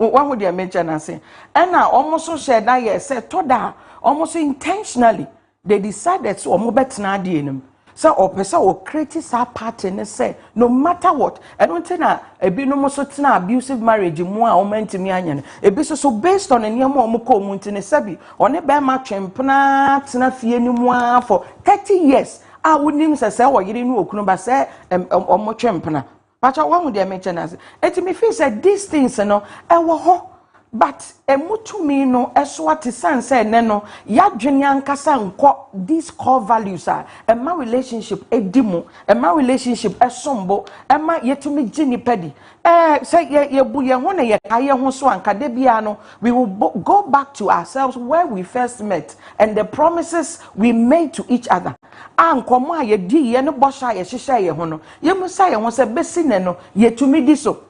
one would mention and say, and now almost said that yes, said Toda almost intentionally they decided to almost not dealing. So or person or criticize party and say no matter what, I don't think a be no more certain abusive marriage more or meant to me onion. A be so based on a near more muko muntine sebi on a bear match and pnat na fear no more for 30 years. I wouldn't say or you didn't know but say or more champana. But one would mention as it me feel say these things no ho but emutu me no what is say no ya dwene ankasa nko these core values are my relationship edimu my relationship esombo my yetumi gini pedi say ye bu ye ho na ye kaye ho so anka de bia no we will go back to ourselves where we first met and the promises we made to each other ankomo a ye di ye no bosha ye hyehyɛ ye ho no ye musa ye ho se besi ne no yetumi di so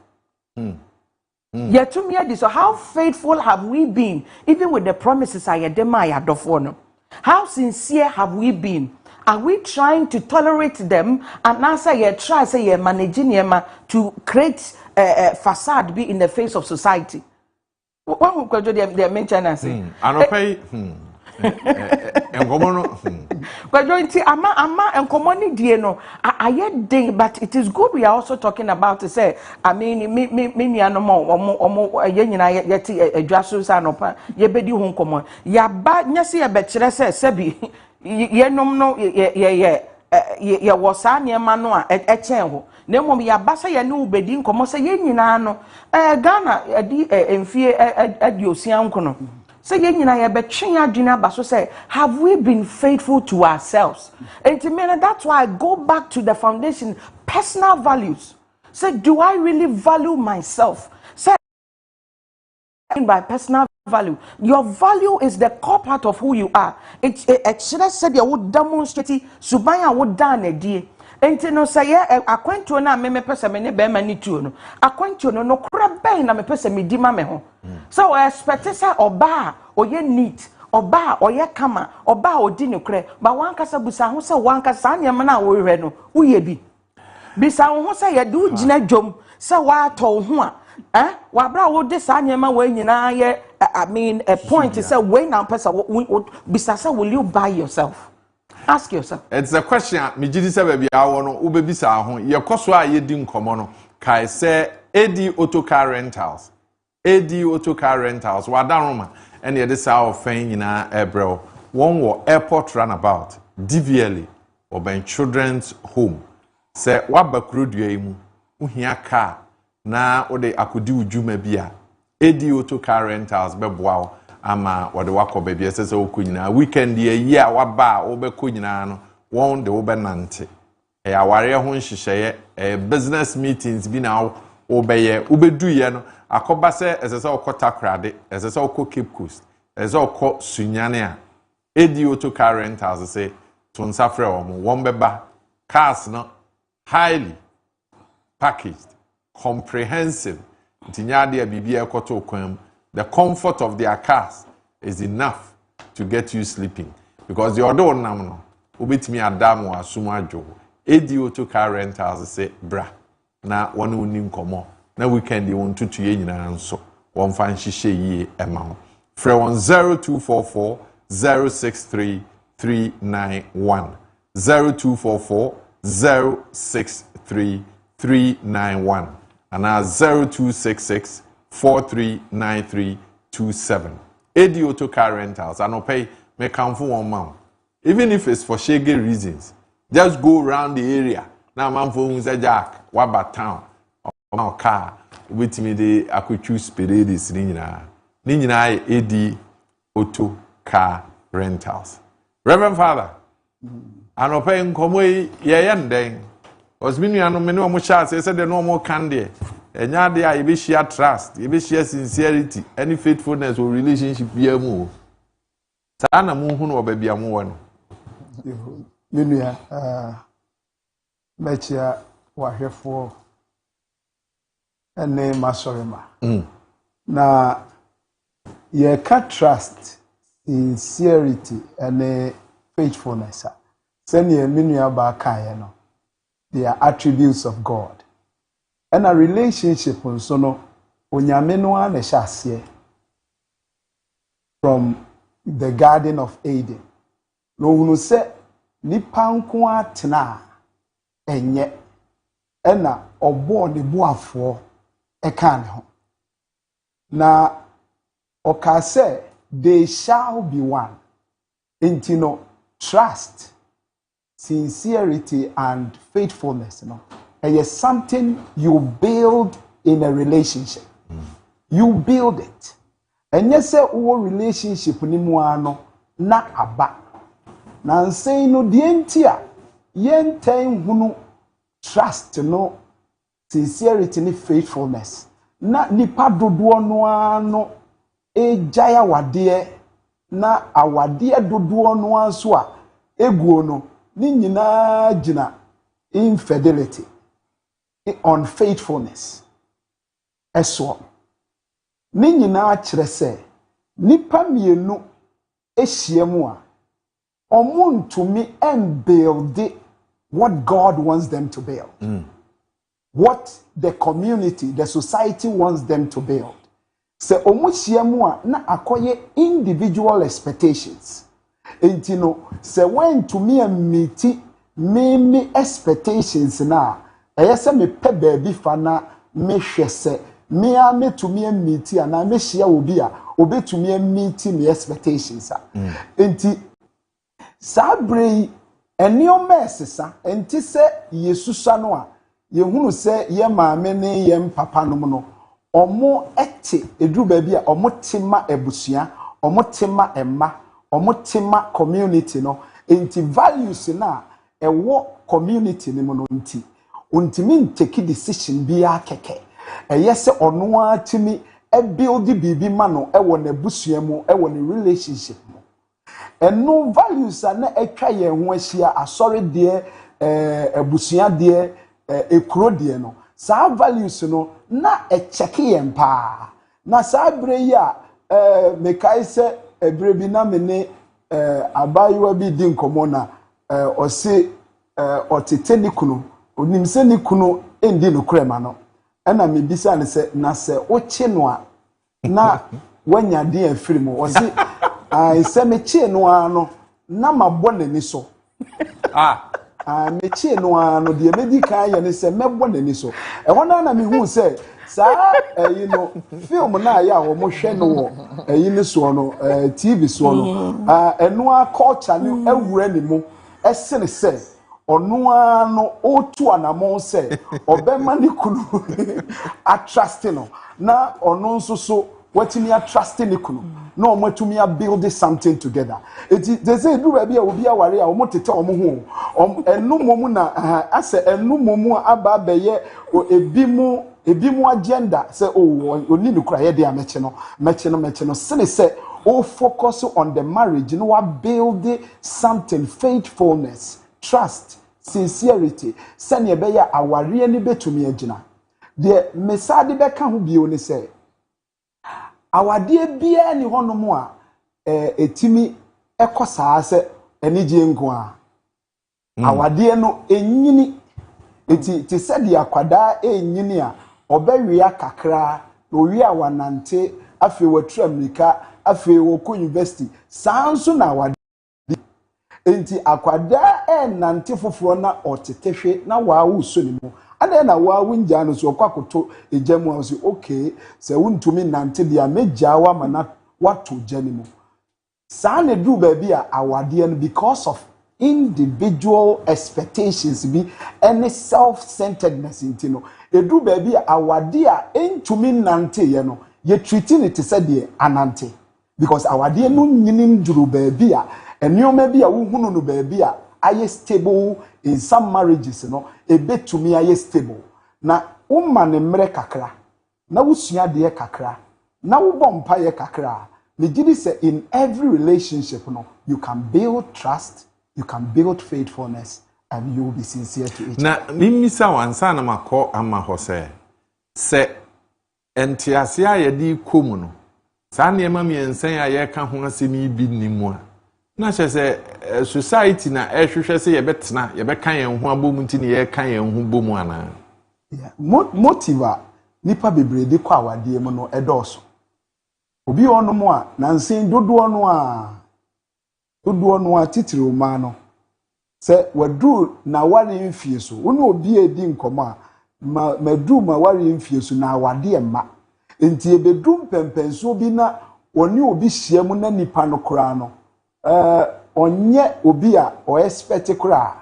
Yet to me, so how faithful have we been, even with the promises I had no? How sincere have we been? Are we trying to tolerate them and answer your try say you're managing to create a facade be in the face of society? What would they mention and say? But don't see, ama and common no. I yet day, but it is good we are also talking about to say. I mean, me no more yet a jasus and opa ye bedi home common. Ya bad nyasi a betchere say sebi ye no ye was a near manoa at echenho. Ne mom ya basa ye no bedi nkomo say ye nyina no Ghana emfie adiosia nkono. Say say have we been faithful to ourselves? And to me, that's why I go back to the foundation, personal values. Say, do I really value myself? Say by personal value. Your value is the core part of who you are. It should have said you would demonstrate subaya would done a day. enti no say akwantuo na me pese me ne be ma ni tuo no akwantuo no kora ben na me pese me di ma me ho so we expect say oba oye neat oba oye kama oba odi ne kure ba wankasa busa ho say wankasa anyema na wo hwe no uye bi bisa ho say ye du gina dwom say wa to ho a wa bra wo de sa anyema wa nyina ye I mean a point is say we na pese bisa say will you buy yourself. Ask yourself. It's a question. Me jidi say baby awo no wo bebi sa ho ye koso a ye di nkomo no kai say AD Auto Car Rentals. AD Auto Car Rentals wadaroma and ye dey sa ofan nyina ebrel. One wo airport runabout DVLA or ben children's home. Say wabakuro dua mu uhia car na wo de akodi udwuma bia AD Auto Car Rentals beboa ama wode wakọ baby esese okonyina weekend ye yi a waba obekonyina no won de obenante aware ho nhyehyeye business meetings bi na obeye obeduye no akoba se esese okota krade esese okọ Cape Coast esese okọ Sunyane a AD Auto Car Rentals say to nsafre won beba cars no highly packaged comprehensive tinyade bibia ekoto okwam. The comfort of their cars is enough to get you sleeping. Because the other one, no, ubitimi adamu asumajo. AD Auto Car Rentals say, bra, na one unim komo. Na weekend you want to ye na anso. One fan shishe ye amount. Fre 0244 063 391. 0244 063 391. And now 0266 439327. AD Auto Car Rentals. I no pay me come for 1 month. Even if it's for shaggy reasons. Just go around the area. Now man for who's a jack, waba town, or car. With me the I could choose Peredis Nina. Nina AD Auto Car Rentals. Reverend Father, I no pay in Comway Yayandeng. Was meaning I no minimum shots, I said the normal candy. And now there you be share trust, you be share sincerity, any faithfulness or relationship be a move. Sana muhunu wa baby amuano. Minia, mechia wa hefo ene masorema. Na ye ka trust, sincerity, ene faithfulness. Send ye minia ba kaya no. They are attributes of God. And a relationship also no onyame no an ehye from the Garden of Eden. No hunu se nipa nko atena enye ena obo ne boafo eka ne ho. Na oka se they shall be one. Intino trust, sincerity and faithfulness no. And it's something you build in a relationship. You build it. And yes, our relationship ni muano na aba. Na say no dientia yen ten hunu trust no sincerity ni faithfulness. Na nipa dodoɔ no ano ejaya wade na awade dodoɔ no anso a eguo no ni nyina gina infidelity. Unfaithfulness. Eso. Ni nyina kyerɛ sɛ nipa mienu ehyiamu a ɔmo ntumi build what God wants them to build. What the community, the society wants them to build. Sɛ ɔmo hyiamu a na akɔyɛ individual expectations. Enti no sɛ when to me meet me expectations na eyese me pe baabi fa na me hwese me a me to me meet na me hia obi a obetumi meet me expectations a enti sabre enioma esesa enti se yesusa no a ye hunu se ye maame ne ye papa no no omo ete eduru baabi a omo tema ebusua omo tema emma omo tema community no enti values na ewo community ni mo no nti untimi take decision bia keke eyese ono atimi e build bibi ma no e wo na busua mu e wo na relationship mu eno values na etwa ye ho ahia asori de ebusua de ekuro de no saa values no na echeke yem pa na saa bre yi a mekai se ebre bi na me ne abayiwa bi di nkomo na ose otete ni kunu onim se ni kunu endi no krema no na me bisa ne se na se oche no a na wanya de afiri mu ose se me che no a no na mabɔ n'ani so me che no a no de medi kan ye ne se mebɔ n'ani so ɛhɔ na me hu se saa you know film na ya wo mo hwɛ no wo ne so no TV so no ɛno a culture ne awura ne mu ɛsene sɛ ɔno a no otu anamon sɛ ɔbɛma ne kunu attrust no na ɔno nso so watimi attrust ne kunu na ɔmatumi build something together they say do ba bia obi aware a ɔmotete ɔmo ho ɛnu momu na asɛ ɛnu momu aba bɛyɛ ebi mu agenda sɛ oni ne kura yɛ de ameche no sene sɛ o focus on the marriage no wa build something, faithfulness, trust, sincerity sene bɛyɛ aware ne betumi agina de mesade bɛka ho bio ne sɛ awade bia ni honom a etimi ekosaa se enije nko a awade no enyini ti se de akwada enyini a obewia kakra no wi awanante afi watu America afi woko university sanso na awade enti akwada nante foforo na otetehwe na waawu so ni mu ada na waawu nja no so kwakoto ejamu a so okay se wuntumi nante dia mejawa mana wato jani mu saa na du ba bi a awade no because of individual expectations bi any self-centeredness intino edu ba bi a awade a entumi nante ye no ye treating it said de anante because awade no nyini nduru ba bi a enioma bi a wo hunu no ba bi a aye stable in some marriages no ebetumi aye stable na umma ne mre kakra na wusua de kakra na wo bompa ye kakra me gidi say in every relationship no you can build trust, you can build faithfulness, and you will be sincere to each other. Na nimisa wansa na mako ama hose se entiase a ye di komu no sa na ema miensen a ye ka ho asemi bi nimu a na se society na ehwehwe se ye betena ye beka yen ho abom nti ne ye ka yen ho bom ana yeah motiva nipa bebre de kwa awade mu no edoso obi ono mu a nansen dodo no a titiri ma no se wadu na ware mfie so woni obi edi nkomo a madu ma ware mfie so na awade emma enti ebedum pempenso bi na oni obi hia mu na nipa no kora no onye obi a o expect kora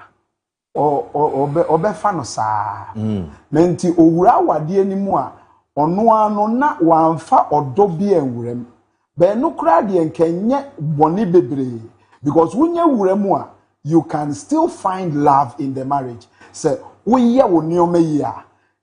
obefa no saa menti owura awade animu a ono ano na wanfa odo bi enwurem be no kra de enkenye boni bebre because wunye wuremu a you can still find love in the marriage so woye wonioma yi a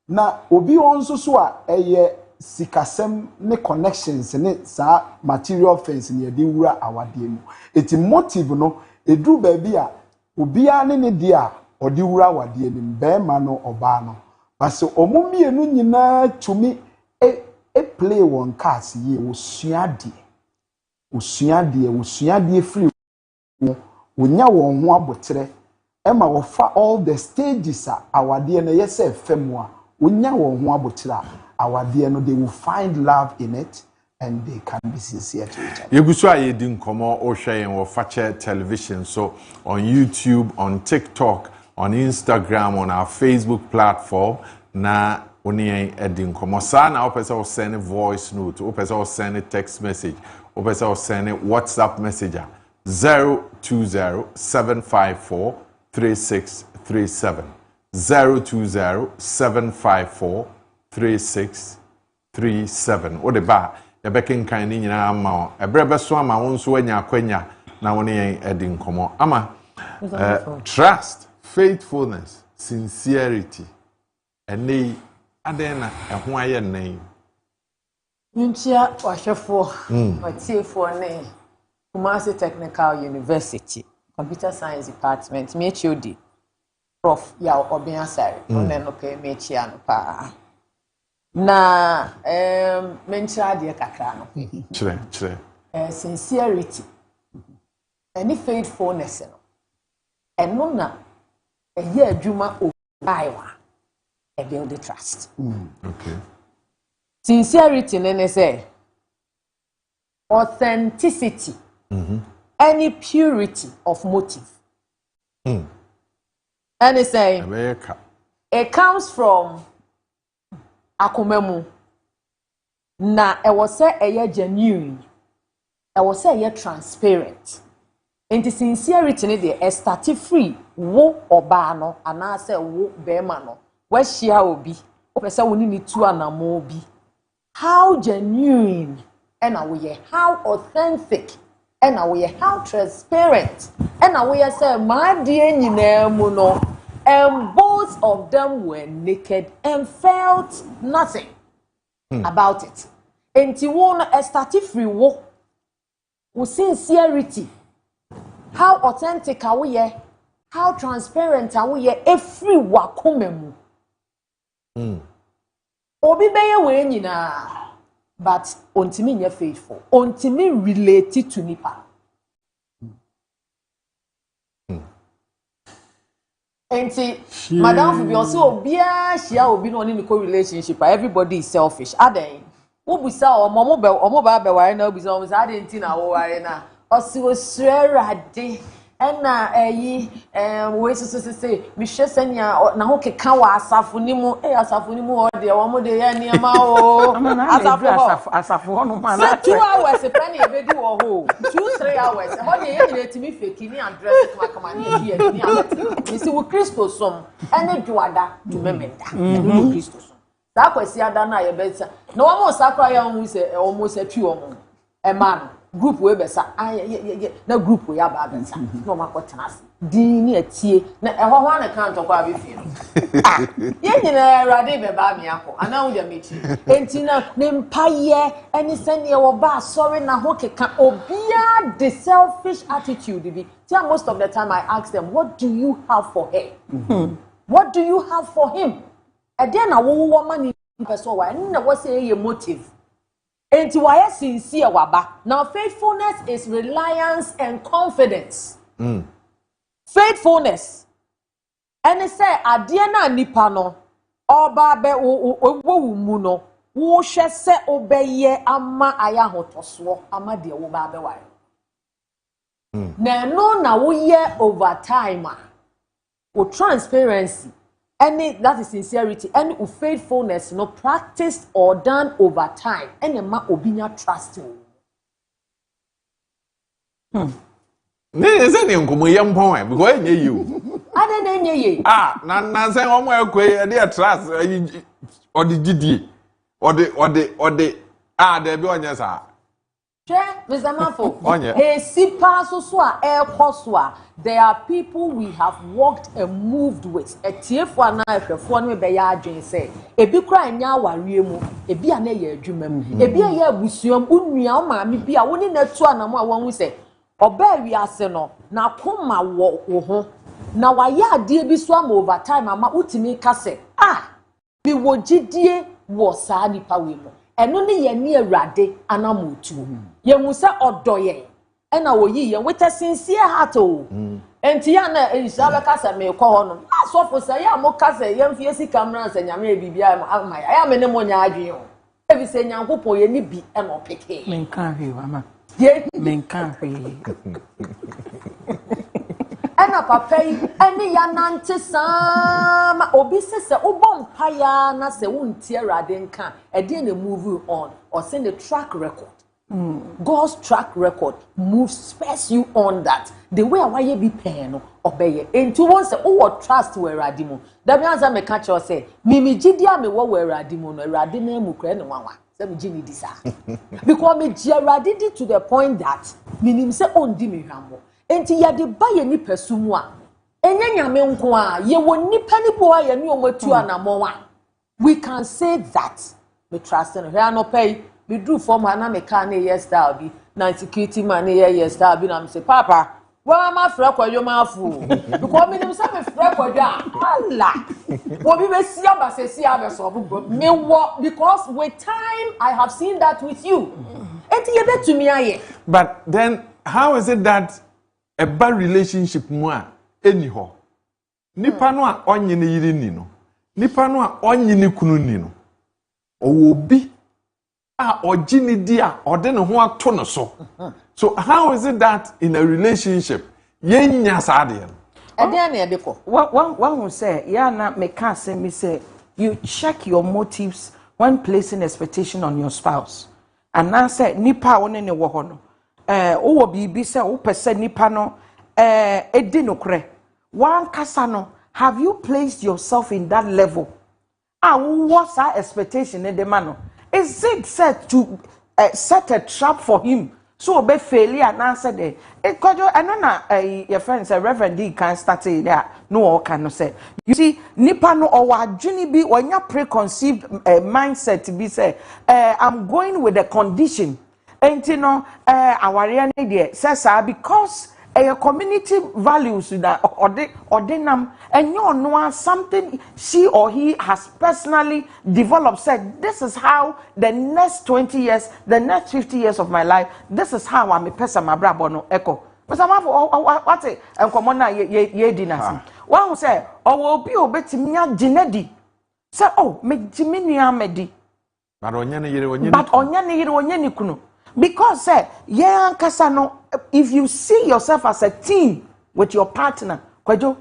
na obi onso so a eye sikasem ne connections ne sa material things ne de wura awade mu eti motive no edu ba bi a obi ane ne dia odi wura awade ni be ma no oba no base omumienu nyina tumi play one cast ye osuade free wonya won ho abotre ema wo fa all the stages a awade na yese femu a wonya won ho abotre awade no they will find love in it and they can be sincere to each other. Yegusu aye di nkomo o hwe wo fache television so on YouTube, on TikTok, on Instagram, on our Facebook platform na oni edi nkomo sa na opese o send voice note, opese o send text message, opese o send WhatsApp messenger 020-754-3637 020-754-3637 o de ba e bekin kan ni nyina ama o ebrebe so ama won so anya akwanya na woni edi nkomo ama trust, faithfulness, sincerity ene adena ehun aye nan Ntia wahwefo watiefo ne Kumasi Technical University Computer Science Department me HOD Prof ya Obia Sari, no pay me chiano pa. Na mencha de kakra no. Chire. Sincerity. Any faithfulness no. Eno na eye adwuma obaiwa. E build the trust. Okay. Sincerity nene say authenticity. Any purity of motive. And it's saying it comes from akomemu. Na e was say a genuine. E was say a transparent. And the sincerity ne de start free wo oba no ana say wo bema no. We share obi. O pese woni ni tu anamo obi. How genuine and away how authentic and away how transparent and away say my dear nyina mu no. And both of them were naked and felt nothing about it. And you want to start free wo with sincerity. How authentic are we? How transparent are we? Every wakumemu. Obi beye we nyina, but ontimi nye faithful. Ontimi related to nipa. Enti madam fi bi o se obia hia obi no ni ko relationship everybody is selfish aden wo busa omo ba be ware na obusa omo sa aden ti na wo ware na o si o srerade na we so say mi hwe sanya na ho keka wa asafo ni mu asafo ni mu o de wo mo de ya ni ma o asafo no ma na 2 hours penny e be di wo ho 2-3 hours ho de ye nyina timi fake ni address kama ni e bi ni amati mi si wo Kristo som ene dwada to memenda wo Kristo som da kwasi ada na ye be sa na wo mo sakra ya hu se wo mo se twi wo mo e ma no group we be sa na group we aba be sa no makotena ase din ni atie na ehwo ho na kan to kwa be fi no ye nyina rade be ba me akọ ana wo de mechi enti na ne mpaye eni sene wo ba sorry na ho keka obia the selfish attitude bi till most of the time I ask them what do you have for her what do you have for him e dey na wo mani person wa na wo say ye motive. Enti why sincere waba. Now faithfulness is reliance and confidence. Faithfulness. And it say adie na nipa no oba be wo mu no wo hwe se obeye ama aya hotoso ama de wo ba be wa. Na no na wo ye over time o transparency. Any that is sincerity, any faithfulness, no practiced or done over time, any ma obinya trust you. Is any uncle young boy because you? I don't know ye. Nan say one way quay dear trust or the GD or the there be on yes. Mr. Marfo, hey, sipa so air koswa. There are people we have worked and moved with. A TF1 na efefo no be ya adwen say, ebi kra nya aware mu, ebi ana ye adwuma mu. Ebi ya abusuam unua o maami bi a woni na tu anamo a won hu say, oba wi ase no na koma wo ho. Na wa ya ade bi so am over time ama utimi ka say, bi wo gidie wo sa nipa we mu. Eno ne ye ni awrade anamotu. Ye hu se odoye. Ena wo yi ye with a sincere heart o. Enti ya na inshallah ka se me ko ho no. Asofo se ya mo ka se ye mfie sika mra se nyame e bibia ama ya me ne mo nya adwen o. Ebi se nyankopon ye ni bi e no peke. Men kan hwe wa ma. Ye men kan hwe. Ena papa yi ene ya nante sama obi se ubom paya na se wuntie awrade nka e dey na move on or send the track record. God's track record moves spurs you on that. The way why you be pen obey. And to once oh trust where radimo. That means I may catch you say, Mimi Gidia me what where radimo no radine mukre no one. Say me Jimmy disa. Because me radidi to the point that minim say on di me hamo. Enti ya de buy ni pesumwa. Enye nyame nko a ye woni pani bo a ye ni omatu anamwa. We can say that me trust in her no pay. We drew from her na me can yes style be na security man yes style be na me say papa Well, I'm afraid Kojo Marfo. Because me them say me afraid Kojo. Allah. What we see about say so me what because with time I have seen that with you. Enti ye bet to me aye. But then how is it that a bad relationship mu a anyhow? Nipa no a onye ne yiri ni no. Nipa no a onye ne kunu ni no. Owobi a oji ni di a ode ne ho ato no so. So how is it that in a relationship yenya saade no? Ede na ede ko. One who say ya na me can say me say you check your motives when placing expectation on your spouse. And now say nipa won ne wo ho no. Wo bibi say wo pese nipa no edi no kre. One kasa no, have you placed yourself in that level? What's our expectation in the man? Is it set to set a trap for him? So be failure and answer there. Kojo, I know na your friend say Reverend D can start there. No all can say. You see, nipa no or adwini bi onya preconceived mindset to be say I'm going with the condition. And you know aware ne there says because a community values that ordinam and you know something she or he has personally developed said this is how the next 20 years the next 50 years of my life this is how I'm a person my brabo no echo but some of what and come on ye dinasi one who say or will be obetimi ginedi say oh me jimini amedi but onye ne yire onye ni kunu because say yeah kasa no if you see yourself as a team with your partner Kojo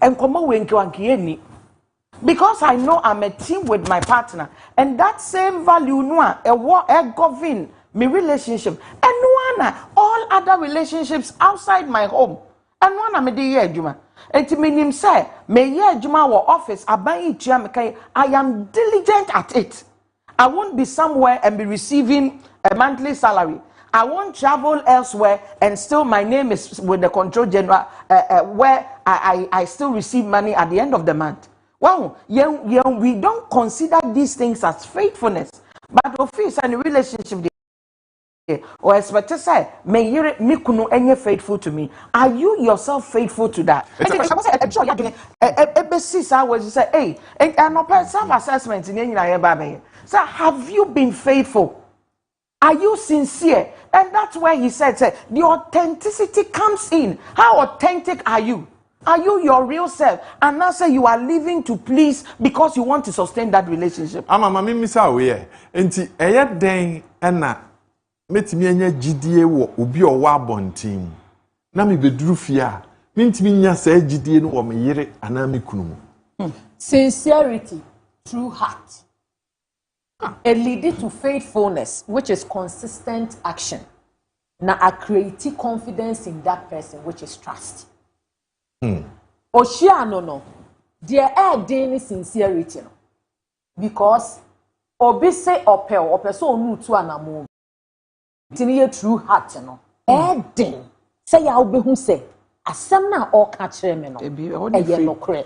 enkomo we nkiwankie ni because I know I'm a team with my partner and that same value no a govern my relationship and no all other relationships outside my home and one am dey here adwuma enti menim say me here adwuma wo office aban itua me kai I am diligent at it. I won't be somewhere and be receiving a monthly salary. I won't travel elsewhere and still my name is with the control general where I still receive money at the end of the month. Wow, we don't consider these things as faithfulness. But office and relationship or expect to say, may you me kunu enye faithful to me. Are you yourself faithful to that? Say, hey, and no self-assessment in so have you been faithful? Are you sincere? And that's where he said, the authenticity comes in. How authentic are you? Are you your real self? And now say you are living to please because you want to sustain that relationship. Mama misa we enti eye den na metimi anya gidie wo obi o wa abontin. Na me beduru fie a mentimi nya sa gidie no wo me yire ana me kunu. Sincerity, true heart. It leads to faithfulness, which is consistent action. Now, I create confidence in that person, which is trust. Oshia no. There are daily sincerity. No. Because obi say ope so nu to anamu. Tiniye true heart no. Den say ya obi hu say asem na o ka kire me no. Eye no kre.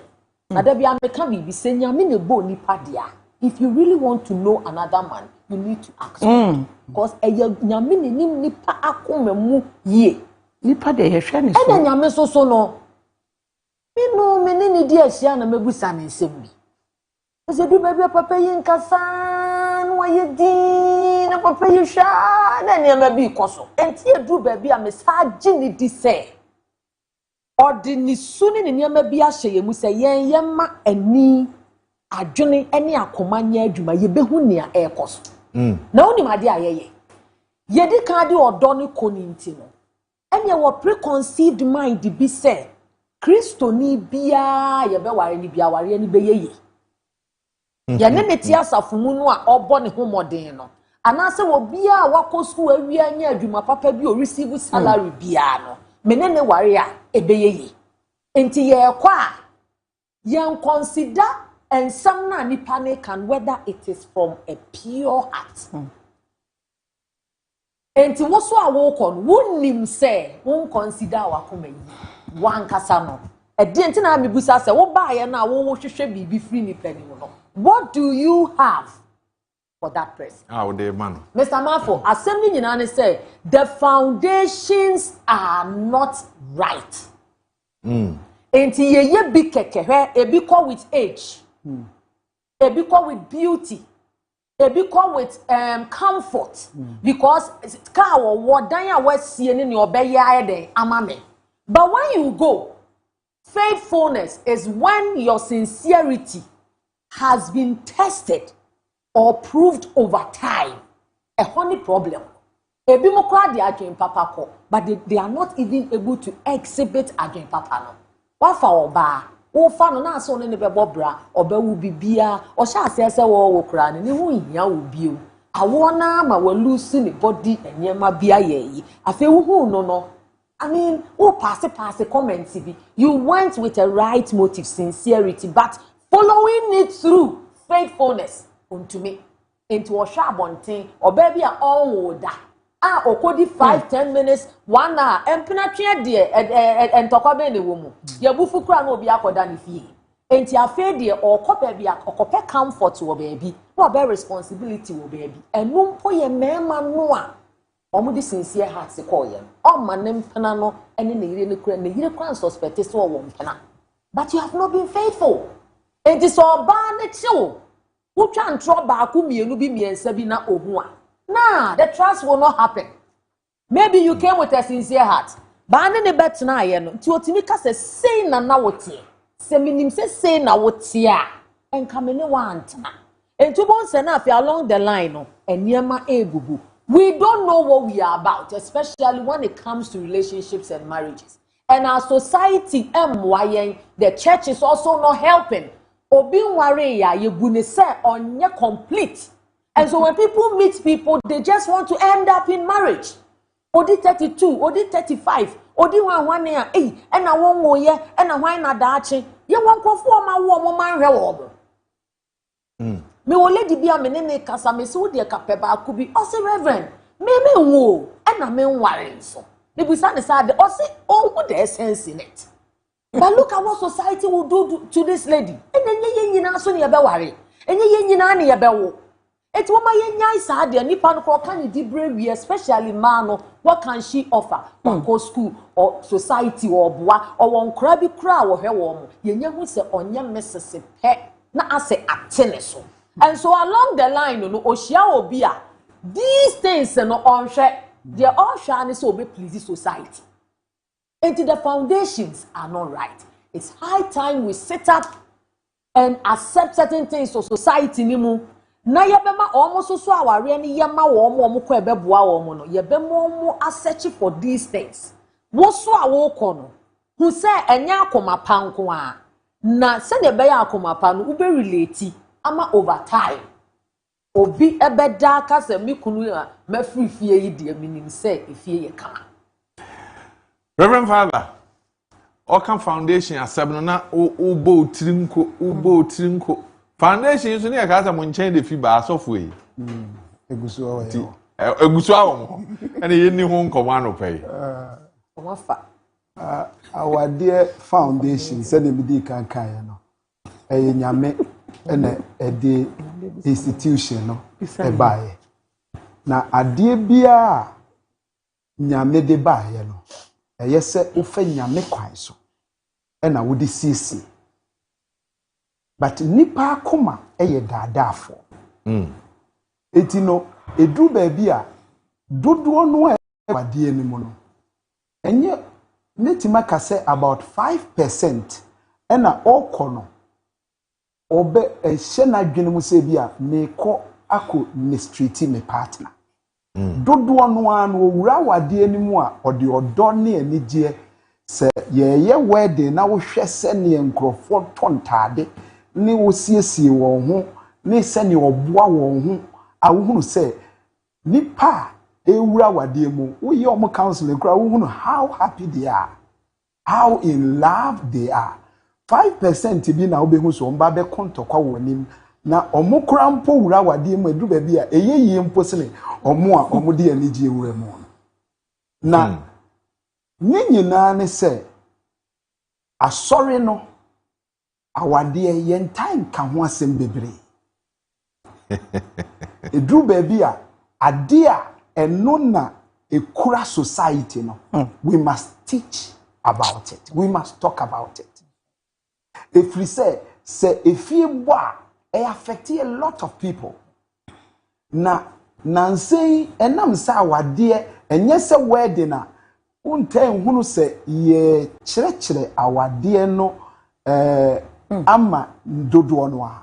Na da bia me ka bibi say nyame ne bo nipa dia. If you really want to know another man, you need to ask him. Because nyame ne nim nipa akomemu ye. Nipa de hwehwe ne so. Ena nyame so no. Me ni di ahia na mebusa ne nsem bi. Ose du baby papa yi nkasa no aye din na papa yi hwa na ne ma bi koso. Enti edu baby a me saagi ni di se. Odi ni suni ne ne ma bi ahye ye mu se yen ma ani adwene ene akomanya adwuma ye behu nia ekoso. Na oni ma de ayeye. Ye di kan de odo ni koninti no. Ene wo preconceived mind bi se Kristo ni bia ye be ware ni bia ware ni be yeye. Ye ne meti asafumu no a obo ne homoden no. Anase wo bia wako school awia nya adwuma papa bi o receive salary bia no. Menene ware a ebe yeye. Enti ye kwa ye consider and some na nipa ne can whether it is from a pure heart. Enti wo so awo kon wonnim say won consider wakoma yi. One kasano. A dent na mi busa se wo ba ye na wo hwehwe bibi free ni pani no. What do you have for that person. The man. Mr. Marfo, assembly nyina say the foundations are not right. Enti ye bi keke hwe ebi ko with age. Ebi ko with beauty. Ebi ko with comfort because car wo dan a wasie ne obeye ayede amame. But when you go, faithfulness is when your sincerity has been tested or proved over time. A honey problem. Ebi mo kwa de adwen papa ko, but they are not even able to exhibit adwen papa no. Wafa oba, wo fa no na so ne bebo bra, oba wu bibia, o sha asese wo kra ne hu hia wo bio. Awo na ma wa lose ne body enyema bia ye. Afi wo hu no. I mean, pass the comments bi. You went with a right motive, sincerity, but following it through faithfulness unto me. Into a shabontin or baby a all da. Okodi 5-10 minutes, 1 hour, and penetrate dear and talk about the woman. Your bufu crown will be akodan if ye. Ain't your fair dear or copper be a copper comfort to a baby, or bear responsibility will baby. And won't po ye man noa. Omo sincere heart se call ye. Oh manem penano and in the year crown suspect is all one pena. But you have not been faithful. It is all bad show. Who can throw back whom you be me and Sabina Ohua? Nah, the trust will not happen. Maybe you came with a sincere heart. But I bet na yen to Timika says, say na nawoti. Seminim says, say na wotia. And come in one. And to bones enough along the line, and Yama Egubu. We don't know what we are about, especially when it comes to relationships and marriages. And our society, the church is also not helping. Obin wareya yebune se onye complete. And so when people meet people, they just want to end up in marriage. Odi 32, odi 35, odi 1 year, and I won't go ye, and I wine na dachi. You won't conform my woman rewob. Me will lady be a menene casa, me so dear capeba could be also reverend. Me wo, and I mean worrying so. The business side, or say, oh, the essence in it. But look at what society will do to this lady. And then ye so near worry. And ye nani about. It will my nice idea, Nipan can Daybreak, especially man, what can she offer? One go school or society or bois or one crabby crow or her woman. Ye who say on your messes pet, not as a tennis. And so along the line, no Oshia or beer. These things are not on share. They are all shining so be pleasing society. And the foundations are not right. It's high time we set up and accept certain things of society. Na yebema almost so our really yama womo ko ebeboa womo no yebemo a search for these things. Wo so awo kono. Hu say enya akoma panko a na se de be ya akoma pa no ube relate ama over time. Obi ebeda ka se me kunu a mafiri fie yi de minim say efie ye kama. Reverend Father, Okan Foundation asebno na ubo tirinko Foundation is near Casa Munchain the Fiba software. Egusu and he knew home command pay. Our dear foundation said the Medican Kayano. A Yame and a de institution a buy. Now a dear beer Yame de Bayano. A yes, Ufe Yame Quaiso. And I would see. But nipa koma eye dadafo. Eti no edu baby a dodo no e wade animu no. Enye netima ka say about 5% ena okono obe ehye na dwene mu se bia meko ako ne street me partner. Dodo no an owura wade animu a ode odo ne anigye se ye wedding na wo hwɛ se ne enkrofo tontade ni wo siesie won ho ni se ne oboa won ho awuhunu se nipa ewura wade mu wo ye omo council ekura wo how happy they are, how in love they are. 5% bi na obehu so mba be kontokwa wonim na omo kura mpo wura wade mu edu ba bi a eyeyi mpo sene omo a omo de anigye ewura mu na nyina ne se asori no awade yen time ka ho asem bebre edru baby a ade a eno na ekura society no we must teach about it, we must talk about it. If we say efie bo a affect a lot of people na nansei enam sa awade enye se wedding a unten hunu se ye kyerɛkyerɛ awade no ama dodo no a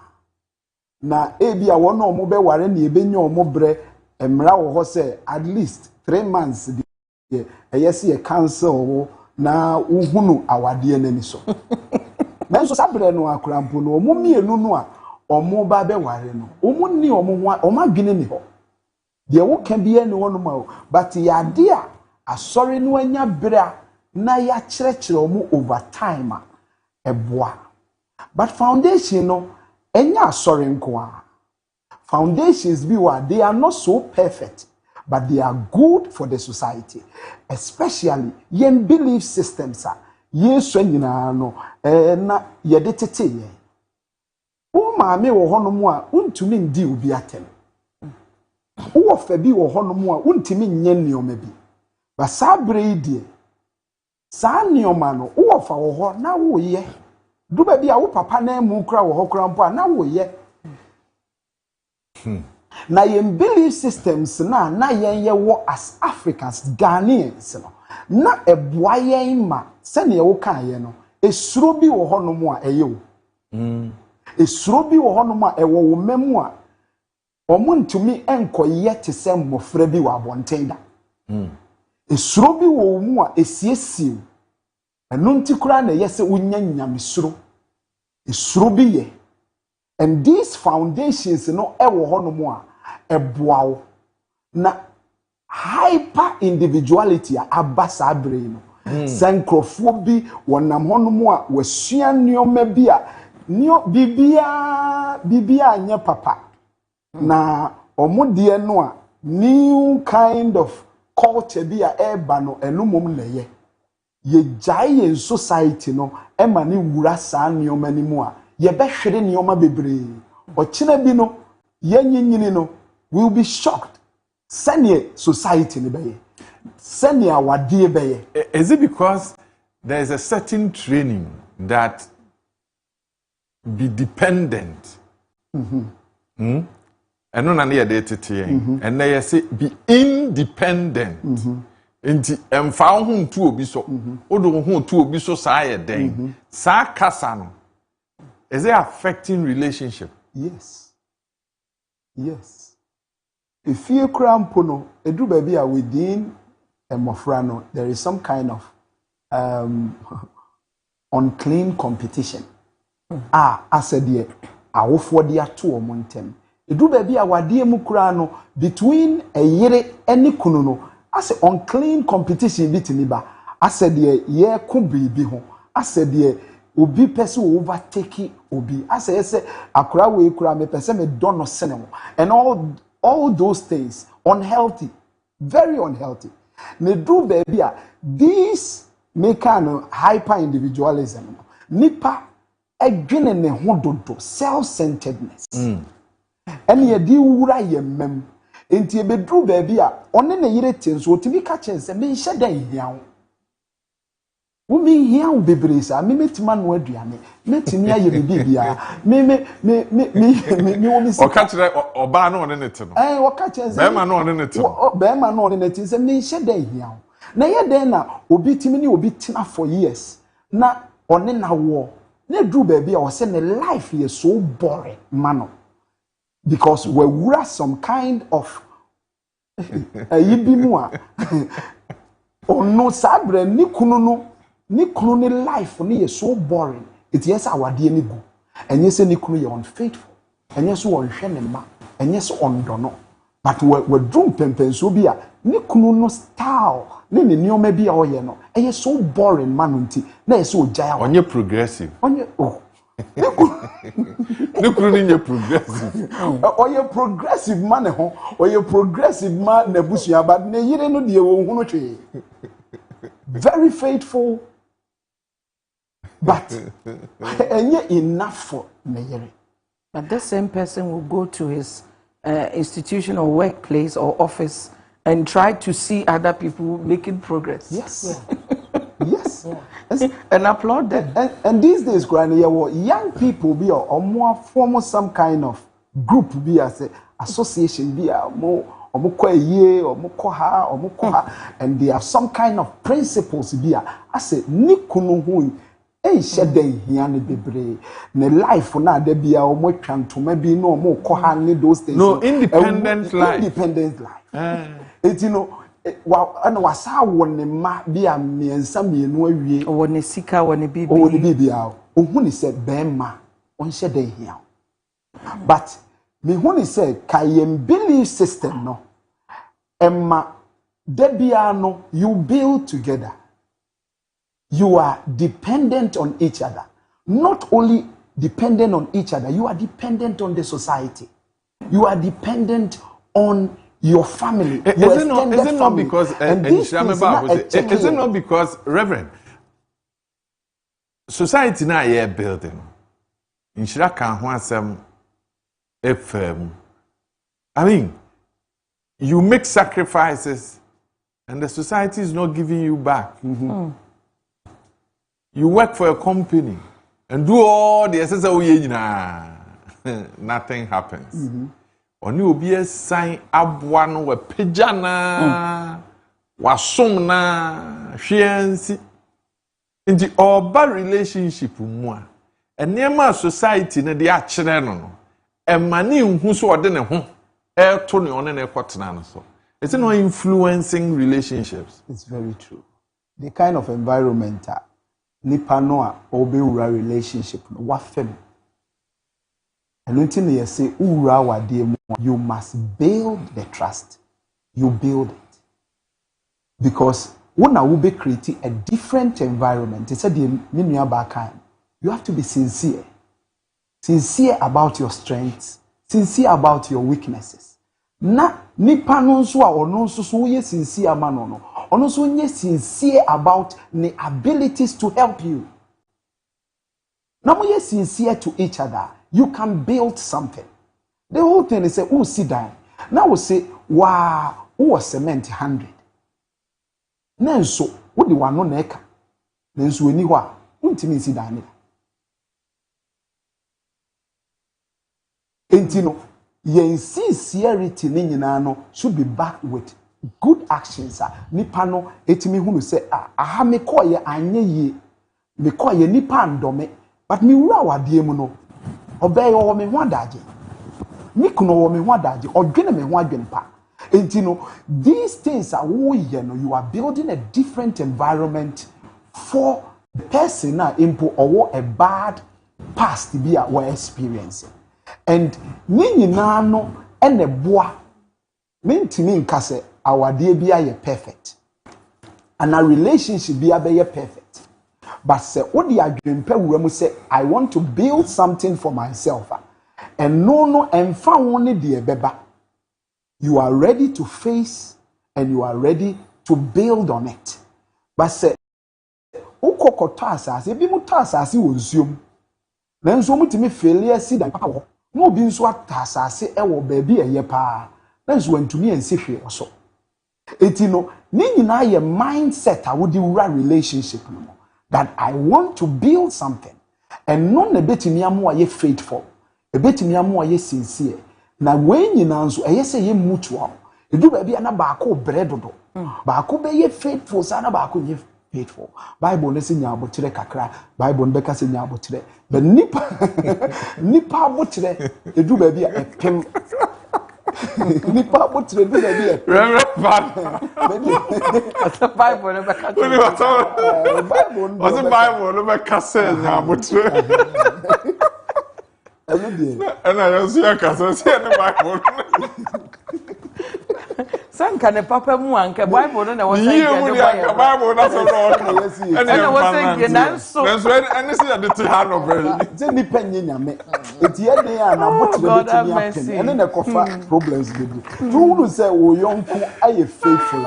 na ebi a wono omo be ware na ebenya omo bre emra wo ho se at least 3 months de eyese ye cancel wo na uhunu awade nani so nanso sabre no akurampo no omo mienu no a omo ba be ware no omo ni omo adwene ni ho de wo ka bia ni wono ma but ya de a asori no anya bra na ya kyerɛkyerɛ omo over time a eboa but foundation no enya asori nko a foundations bi wa they are not so perfect but they are good for the society, especially yen belief systems a yesu nyina no na yede tete ye wo maame wo honom a untumi ndi obi atem wo fa bi wo honom a untumi nye nneoma bi ba sabre die sa nneoma no wo fa wo ho na wo ye duba bi a wo papa na mu kura wo ho kura mpo a na wo ye na yen belief systems na yen ye wo as Africans Ghanaians no na eboa yen ma se ne wo kan ye no esuro bi wo honom a eye wo esuro bi wo honom a ewo wo memu a omo ntumi enkoye te se mmofra bi wo abonten da esuro bi wo mu a esiesie eno nti kura na ye se unya nyamesuro esuro bi ye. And these foundations no ewo honom a eboa na hyper individuality a abasa brain no sankrofo bi wonam honom a wasua nneoma bi a bibia anya papa na omode no a new kind of culture bi a eba no enumom leye ye giant society no ema ne wura saa nneoma ni mu a ye be hwere nneoma bebre o kina bi no ye nyinyini no will be shocked senior society ni beye senior wade beye. Is it because there is a certain training that be dependent and no na ye dey tete and na ye say be independent nti emfa ho ntu obi so odo ho ntu obi so saa ye den saa kasa no. Is it affecting relationship? Yes. Yes. If you cramp no, edu baby are within a mofrano, there is some kind of unclean competition. I said ye, awofo dia to omontem. Edu baby are wadie mu kura no between a yere any kunu no. I say unclean competition bitini ba. I said ye ku bibi ho. I said ye obi pese overtake obi say akura we kura me pese me don no sene and all those things unhealthy, very unhealthy. Ne do baby a this make an hyper individualism nipa edwene ne ho dodo self-centeredness and ye di wura ye mem enti e bedru baby a one ne yire tenso otimi ka chense me hye dan hiawo Umi here bebresa me metima no aduane metimi aye bibia me woni o ka kire oba na one nete no o ka chense be ma na one nete no be ma na one nete se me hye dan hia na ye den na obi timi ni obi tina for years na one na wo na dru baby a o se ne life is so boring mano because we were some kind of ayibi mu a ono sabre ni kunu no ni kunu ni life ni is so boring. It yes awade ni gu. Enye se ni kunu ye unfaithful. Enye so wonhwe ne ma. Enye so ondono. But we drum pempenso bi a ni kunu no style ni nneoma bi a oye no. Enye so boring man nti. Na yes so jaya. Onye progressive. Onye ni kunu ni nye progressive. Oye progressive man ho. Oye progressive man na busua but ne yire no de wo hunu twe. Very faithful. But enough for Mary. But the same person will go to his institution or workplace or office and try to see other people making progress. Yes. Yes. And applaud them. And these days, Granny, young people be or more form some kind of group be as a association be a more or and there are some kind of principles be I say nikunu hu e shede hia ne bebre ne life na de bia o mo twantoma bi no mo koha ne those days no independent life it you know and wasa won ma bia miensa mienu awie won sika won bibi won bibi a ohu ni se bema on shede hia but me hu ni se kayem belief system no emma debia no you build together. You are dependent on each other. Not only dependent on each other, you are dependent on the society. You are dependent on your family. Is it not because is it not because, Reverend, society now here building. In Shiraka, if I mean, you make sacrifices and the society is not giving you back. You work for a company and do all the SSOE, nothing happens. On you be a sign up one with pijana, wasona, fiancé. In the urban relationship, and near my society, and the children, and money who's ordinary home, air Tony on an airport. It's not influencing relationships. It's very true. The kind of environment. Nipa no a obewura relationship no wafem and until you say ura wade mu you must build the trust. You build it because when we be creating a different environment, it's a you have to be sincere about your strengths, sincere about your weaknesses. Na nipa no nso a ono nso so ye sincere ma no no ono so nye sincere about the abilities to help you. Now we are sincere to each other, you can build something. The whole thing is say, sit down. Now we say, wow, who cement 100. Nenso, what the one no neka. Nenso eni wa, untimi sit down. Entino, your sincerity should be backed with good actions. Nipa no etimi hunu say aha me koye anye ye me koye nipa ndome but me wura wade mu no obey wo me ho adaje me kuno wo me ho adaje odwene me ho adwene pa entino these things are wo ye no you are building a different environment for the person na impo or a bad past be a we experiencing and ni nyina no ene boa mentimi nkase our dear be perfect and our relationship be perfect but say what the agreement say I want to build something for myself and no and found only the beba you are ready to face and you are ready to build on it but say ukokotasa se bi mutasa se wonsuom na nso mutimi failure see that papa no bi nso atasa se e wo ba bi eye pa na nso wantumi ense hwe oso etino ni nyina ye mindset a wodi wura relationship no that I want to build something and no na betimi amu aye faithful e betimi amu aye sincere na we nyina nso eye se ye mutual edu ba bia na ba ko bredodo ba ko be ye faithful sa na ba ko ye faithful Bible ne se nya abotire kakra Bible ne beka se nya abotire but nipa abotire edu ba bia epem nipa abotire edu ba bia Bible ne beka Bible ne beka se nya abotire and I see a case in the Bible. Sanka ne papa mu anke Bible no na wo say Bible na so no. And I was saying nanso. Nanso any say the to hand over. Say nipa nyame. Eti e dey na botire betimi apen. Ene na kofa problems baby. You say wo yonko aye faithful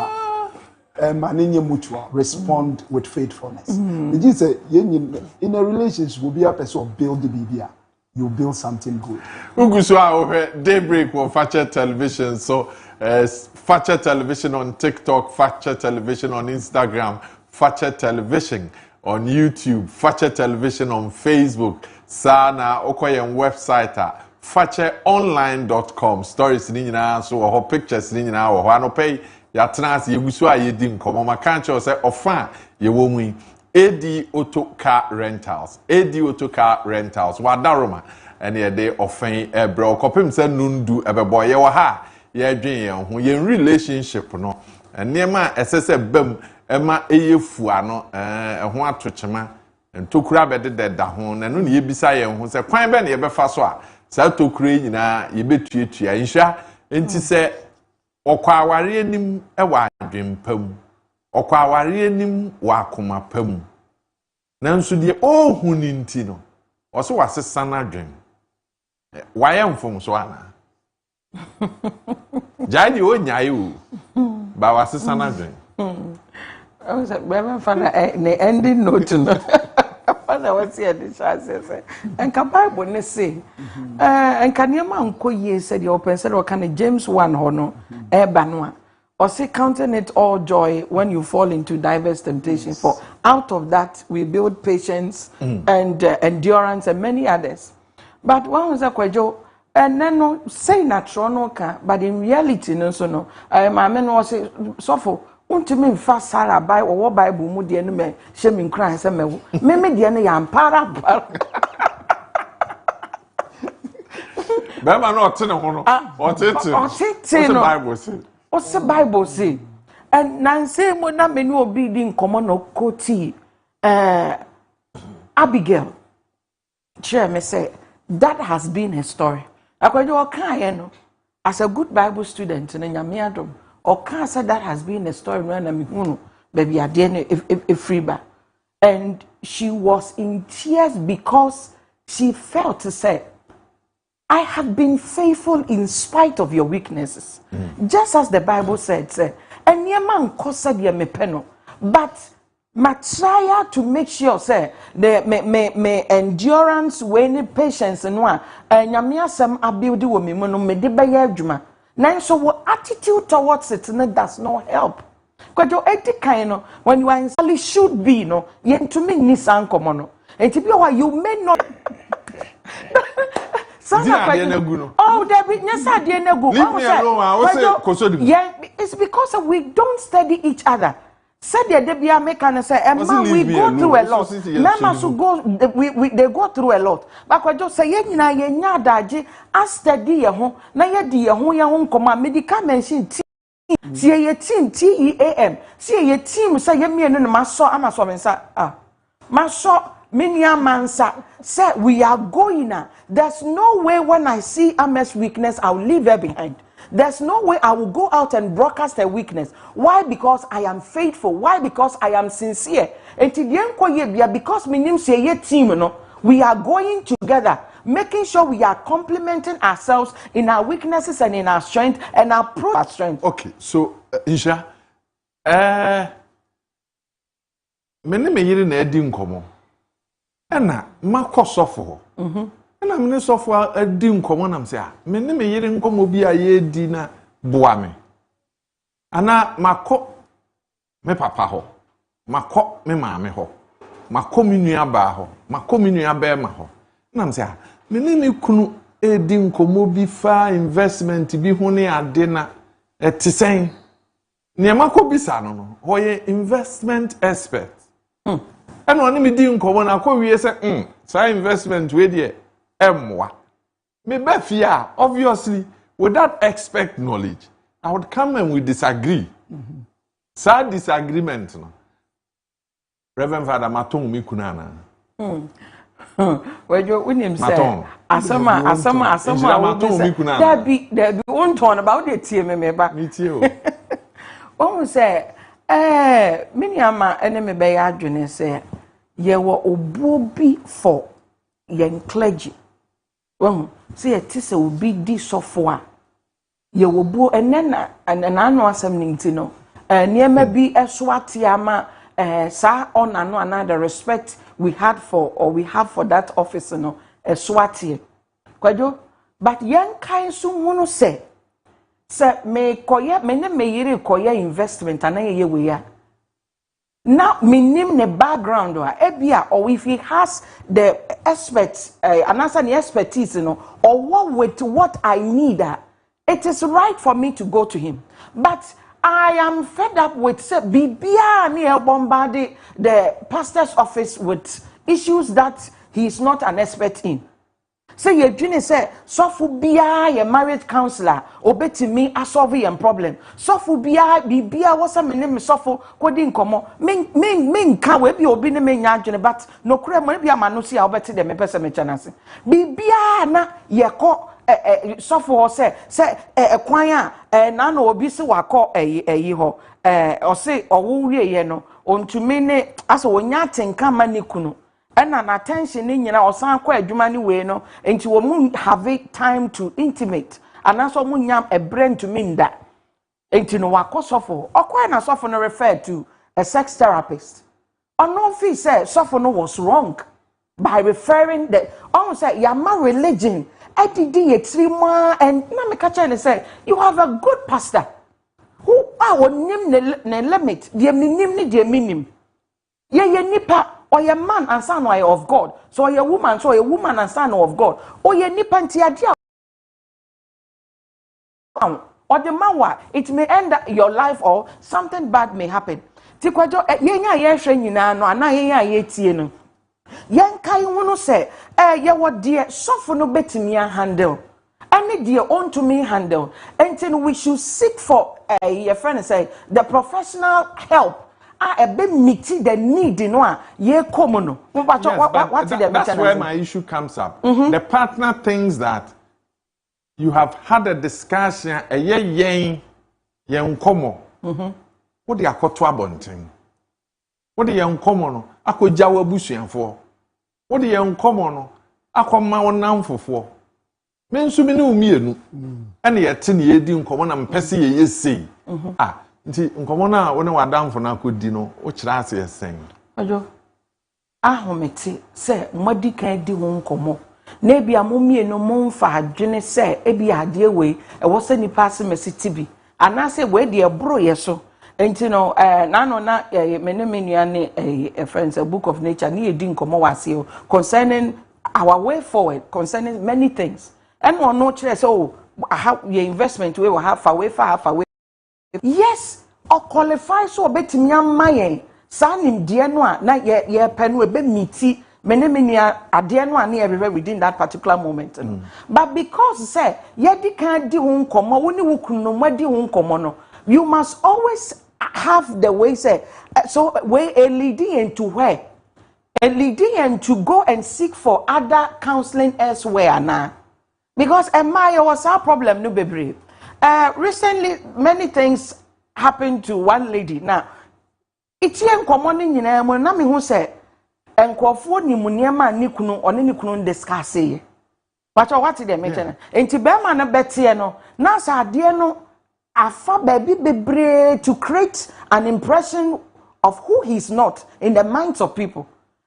manenye mutual respond with faithfulness. Did you say in a relationship will be a person build the bibia. you build something good. Uguswa Daybreak or Fache Television. So Fache Television on TikTok, Fache Television on Instagram, Fache Television on YouTube, Fache Television on Facebook. Sana Okoyen website facheonline.com. Stories ni nyina so ho pictures ni nyina ho anopai ya tenase yegusu ayedi nkomo makanche say ofa ye womu AD Auto Car Rentals. AD Auto Car Rentals. Wadaroma ene ye de ofan ebro kopim se nundu ebebo ye wo ha ye dwen ye ho ye relationship no enema esese bam ema eyefu ano ho atochema ntokura bedede da ho na no ne yebisa ye ho se kwan be ne yebefa so a sa tokura nyina yebetuatua nhwa enti se okwaware anim ewa adwempam okwaware anim wa akoma pam nanso de ohun ni nti no oso wasesa na adwen waye mfom so ana jadi o nyae o ba wasesa na adwen I was like, "Baby, father, the ending note, no." Father, what's here? This I say, and can Bible ne say, and can your man ko ye said your open said or can James 1 hono, banwa, or say counting it all joy when you fall into diverse temptation. Yes. For out of that we build patience and endurance and many others. But one was a Kojo, and then no say natural no can, but in reality no so no. My man was so untimi mfa Sarah by or Bible mu de no me hye me nkran se mewo me de no ya mpara ba ma no otene ho no otete no Bible say o se Bible say and nanse mo na me no obi di nkomo no koti Abigail share me say that has been her story akwajo kan no as a good Bible student na nyame adom or can't say that has been a story when I'm baby I didn't free back. And she was in tears because she felt to say, I have been faithful in spite of your weaknesses. Just as the Bible said, and your man caused me peno. But my try to make sure say the me endurance when patience and one and yamia some abuild me mono me de bayajuma. Now, so what attitude towards it does not help. Because your kind of when you are in should be no, yet to me Nissan Komono. And to be why you may not. Oh, there be yes, I didn't go. Yeah, it's because we don't study each other. Said the Debia Mekan say, Emma, we go through a lot. Members who go, they go through a lot. But I just say, Yena, Yena, Daji, I study a home, Naya dear, who your own command, medical machine, see a team, TEAM, see a team, say, Yemi and Maso, Amazon, and say, Maso, Minya Mansa, say, we are going now. There's no way when I see MS weakness, I'll leave her behind. There's no way I will go out and broadcast a weakness. Why? Because I am faithful. Why? Because I am sincere. And because team, we are going together, making sure we are complementing ourselves in our weaknesses and in our strength and our strength. Okay, so Insha, me yiri na edi nkomo. Ena makosofo. And I'm not so far a dim common. I'm saying, many me hearing come be a ye dinner boame. Ana mako me papa ho, mako me mame ho, mako minua ba ho, mako minua ba ma ho. And I'm saying, many me kunu a dim komo bi fa investment bi hone ade na etisen. Ni mako bisa no hoye investment expert. And one me dim komo na ko wie say sa investment we there. Emwa. Me befia, obviously, without expert knowledge, I would come and we disagree. Sad disagreement. No? Reverend Father Maton mi kunana. Well, you win him say, Asama, there be one turn about the TMM. Me too. One say, many ama enemy by adjourn say, ye were obobi for yen clergy. Well, see a tissa will be this software. You will bo and then and I know something to know. Near maybe a swatiama, sa on and another respect we had for or we have for that office, you know, swati Kojo but yen kai so hunu se me koye me ne me yire koye investment anaye we ya now minim ne background ebia or if he has the experts and answer the expertise or what I need it is right for me to go to him but I am fed up with bibia near bombarded the pastor's office with issues that he is not an expert in. Say you didn't say sofu bia your marriage counselor obetimi asolve your problem. Sofu bia was a name sofu kodi nkomo. Min ka we bi obi ne menya adwene but no kure mo bia ma no si a obeti de me pese me chanase. Bibia na ye ko sofu say kwan a na no obi se wakọ eyi ho o se owo wie ye no ontumi ne aso wonya atenka ma ne kunu and an attention ni nyina osan kwa adwuma ni we no enti wo mu have time to intimate and aso mu nyam a brain to mean that enti no wakosofo okwa na sofo no refer to a sex therapist ono fi say sofo no was wrong by referring the on say yama religion edidi yetrima and na me ka say you have a good pastor who are nim ne limit the minim ni the minim ye nipa or a man and son of God. So a woman, and son of God. Or ye nipantia or the mawa, it may end your life or something bad may happen. Tikwajo yenya yehwe nyina no ana yenya yetie no. Yen kai wono se ye wo de sofo no betimi handle. Any dear own to me handle. And we should seek for your friend say the professional help. A bit meet the need no ye common that's where my issue comes up. The partner thinks that you have had a discussion a yen komo what the akoto abonten what the yen komo no akoja wabusuanfo what the yen komo no akoma wonam fofo me nso me ne umienu ene yete ne yedi nkomo na mpese ye sei nti nkomo na wona wadamfo na akodi no o kira ase esen ajo ahometi se madi kan di ho nkomo na bia momie no momfa adwene se ebi ade we e wo se nipa ase mesiti bi anase we de ebro ye so enti no na no na menua ne friends a book of nature na yedi nkomo wase concerning our way forward concerning many things and one no kire so how your investment we will have away yes or qualify so betimi amayen sanim de no a na ye penu ebe miti menua ade no a na everywhere within that particular moment but because say ye di kan di ho nkomo woni wo kunu madi ho nkomo no you must always have the way say so way a leading into where a leading and to go and seek for other counseling elsewhere now because my was our problem no bebre. Recently many things happened to one lady now it's yen common nyina mo na me hu say enkofo ni muniema ni kunu one ni kunu discuss ye but what did they mention enti be ma na betie no na sa ade no afa baby bebre to create an impression of who he is not in the minds of people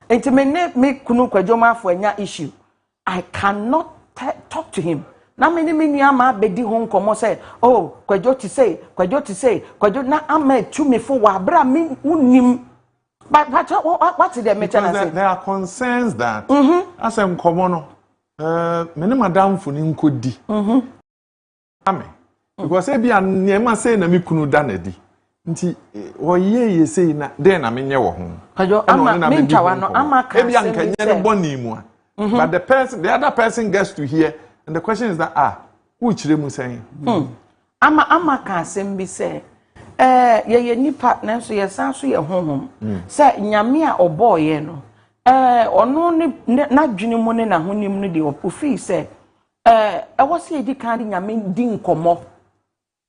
enti me kunu Kojo Marfo anya issue I cannot talk to him. Na many ama bedi ho nkomo say oh Kojo to say Kojo na ama tu me for wa bra me unim but what did they mention say there are concerns that as am nkomo no me madam fu ni nkodi ame because e bia niema say na me kunu da na di nti oye say na den na menye wo ho Kojo ama me ntwa no ama ka e bia nkanye no boni mu but the other person gets to hear. And the question is that which they must say? Ama can sembi say ye nipa na so ye san so ye honhom say nyame a obo ye no ono ne na dwene mu ne na honim no de ofi say e wo se edi kan de nyame di nkomo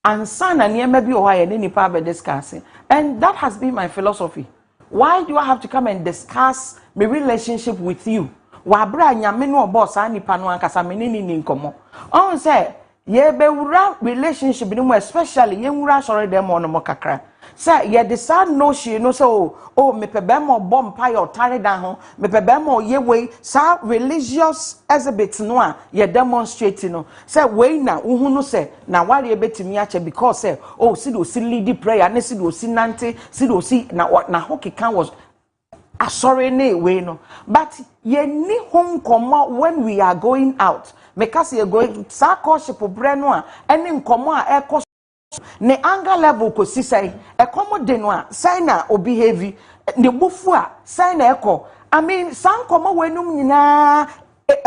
ansa na ne ma bi o ha ye ne nipa be discussing and that has been my philosophy. Why do I have to come and discuss my relationship with you? Wa bra nyame no boss anipa no ankasa menini ni nkomo on say ye be wura relationship ni mo especially ye wura sori dem on mo kakra say ye the sad no she no so oh me pebemo bomb pie or tare down ho me pebemo ye way sa religious exhibit no a ye demonstrate no say we na uhunu say na ware betimi ache because say oh see do see lead prayer na see do see nante see do see na hokikan was sorry ne we no but ye ni home comma when we are going out because you going sa worship bre no a ene nkomo a ekọ ne anger level ko si say ekomo de no a say na obi heavy ne bufu a say na ekọ I mean san komo wenum nyina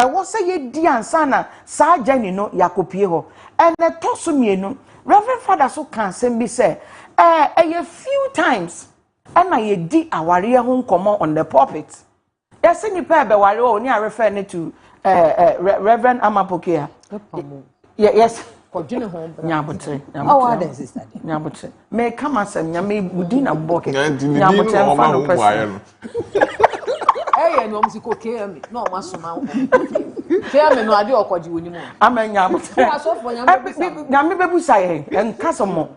wo say ye di ansa na sa jani no yakopie ho ene to so mienu reverend father so kan sem bi say a few times and I di aware ho nkomo on the pulpit yes ni pa be ware o ni refer ne to Reverend Amapokia yes Kojune ho nyabotre oh that sister nyabotre me come asem nyame budina boke nyabotre fa no person no musiko KM no masoma KM no ade okoji woni mu amenya botre nyame bebusa ye enkasomo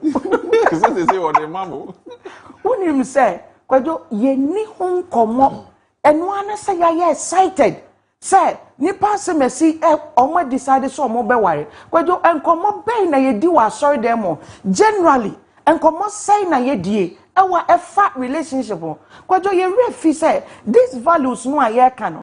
kese se wo de mamo unim say kwajo ye ni ho nkomo eno ana say ya excited say nipa se mesi omo decide so omo be ware kwajo enkomo be na ye di wa sorry dem generally enkomo say na ye die ewa efa relationship kwajo ye refi say these values no aye kan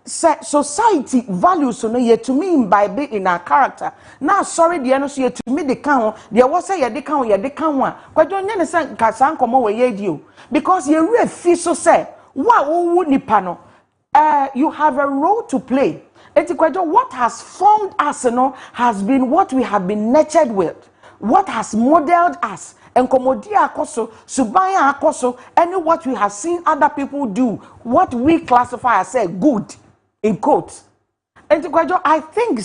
say society values no ye to me imbibe in our character na sorry de no so ye to me de kan ho de wo say ye de kan ho a kwajo nya ne say nkasa enkomo we ye di o because ye refi so say wa wo nipa no you have a role to play. What has formed us has been what we have been nurtured with, what has modeled us. And komodia akoso, subaya akoso, and what we have seen other people do, what we classify as good, in quotes. And I think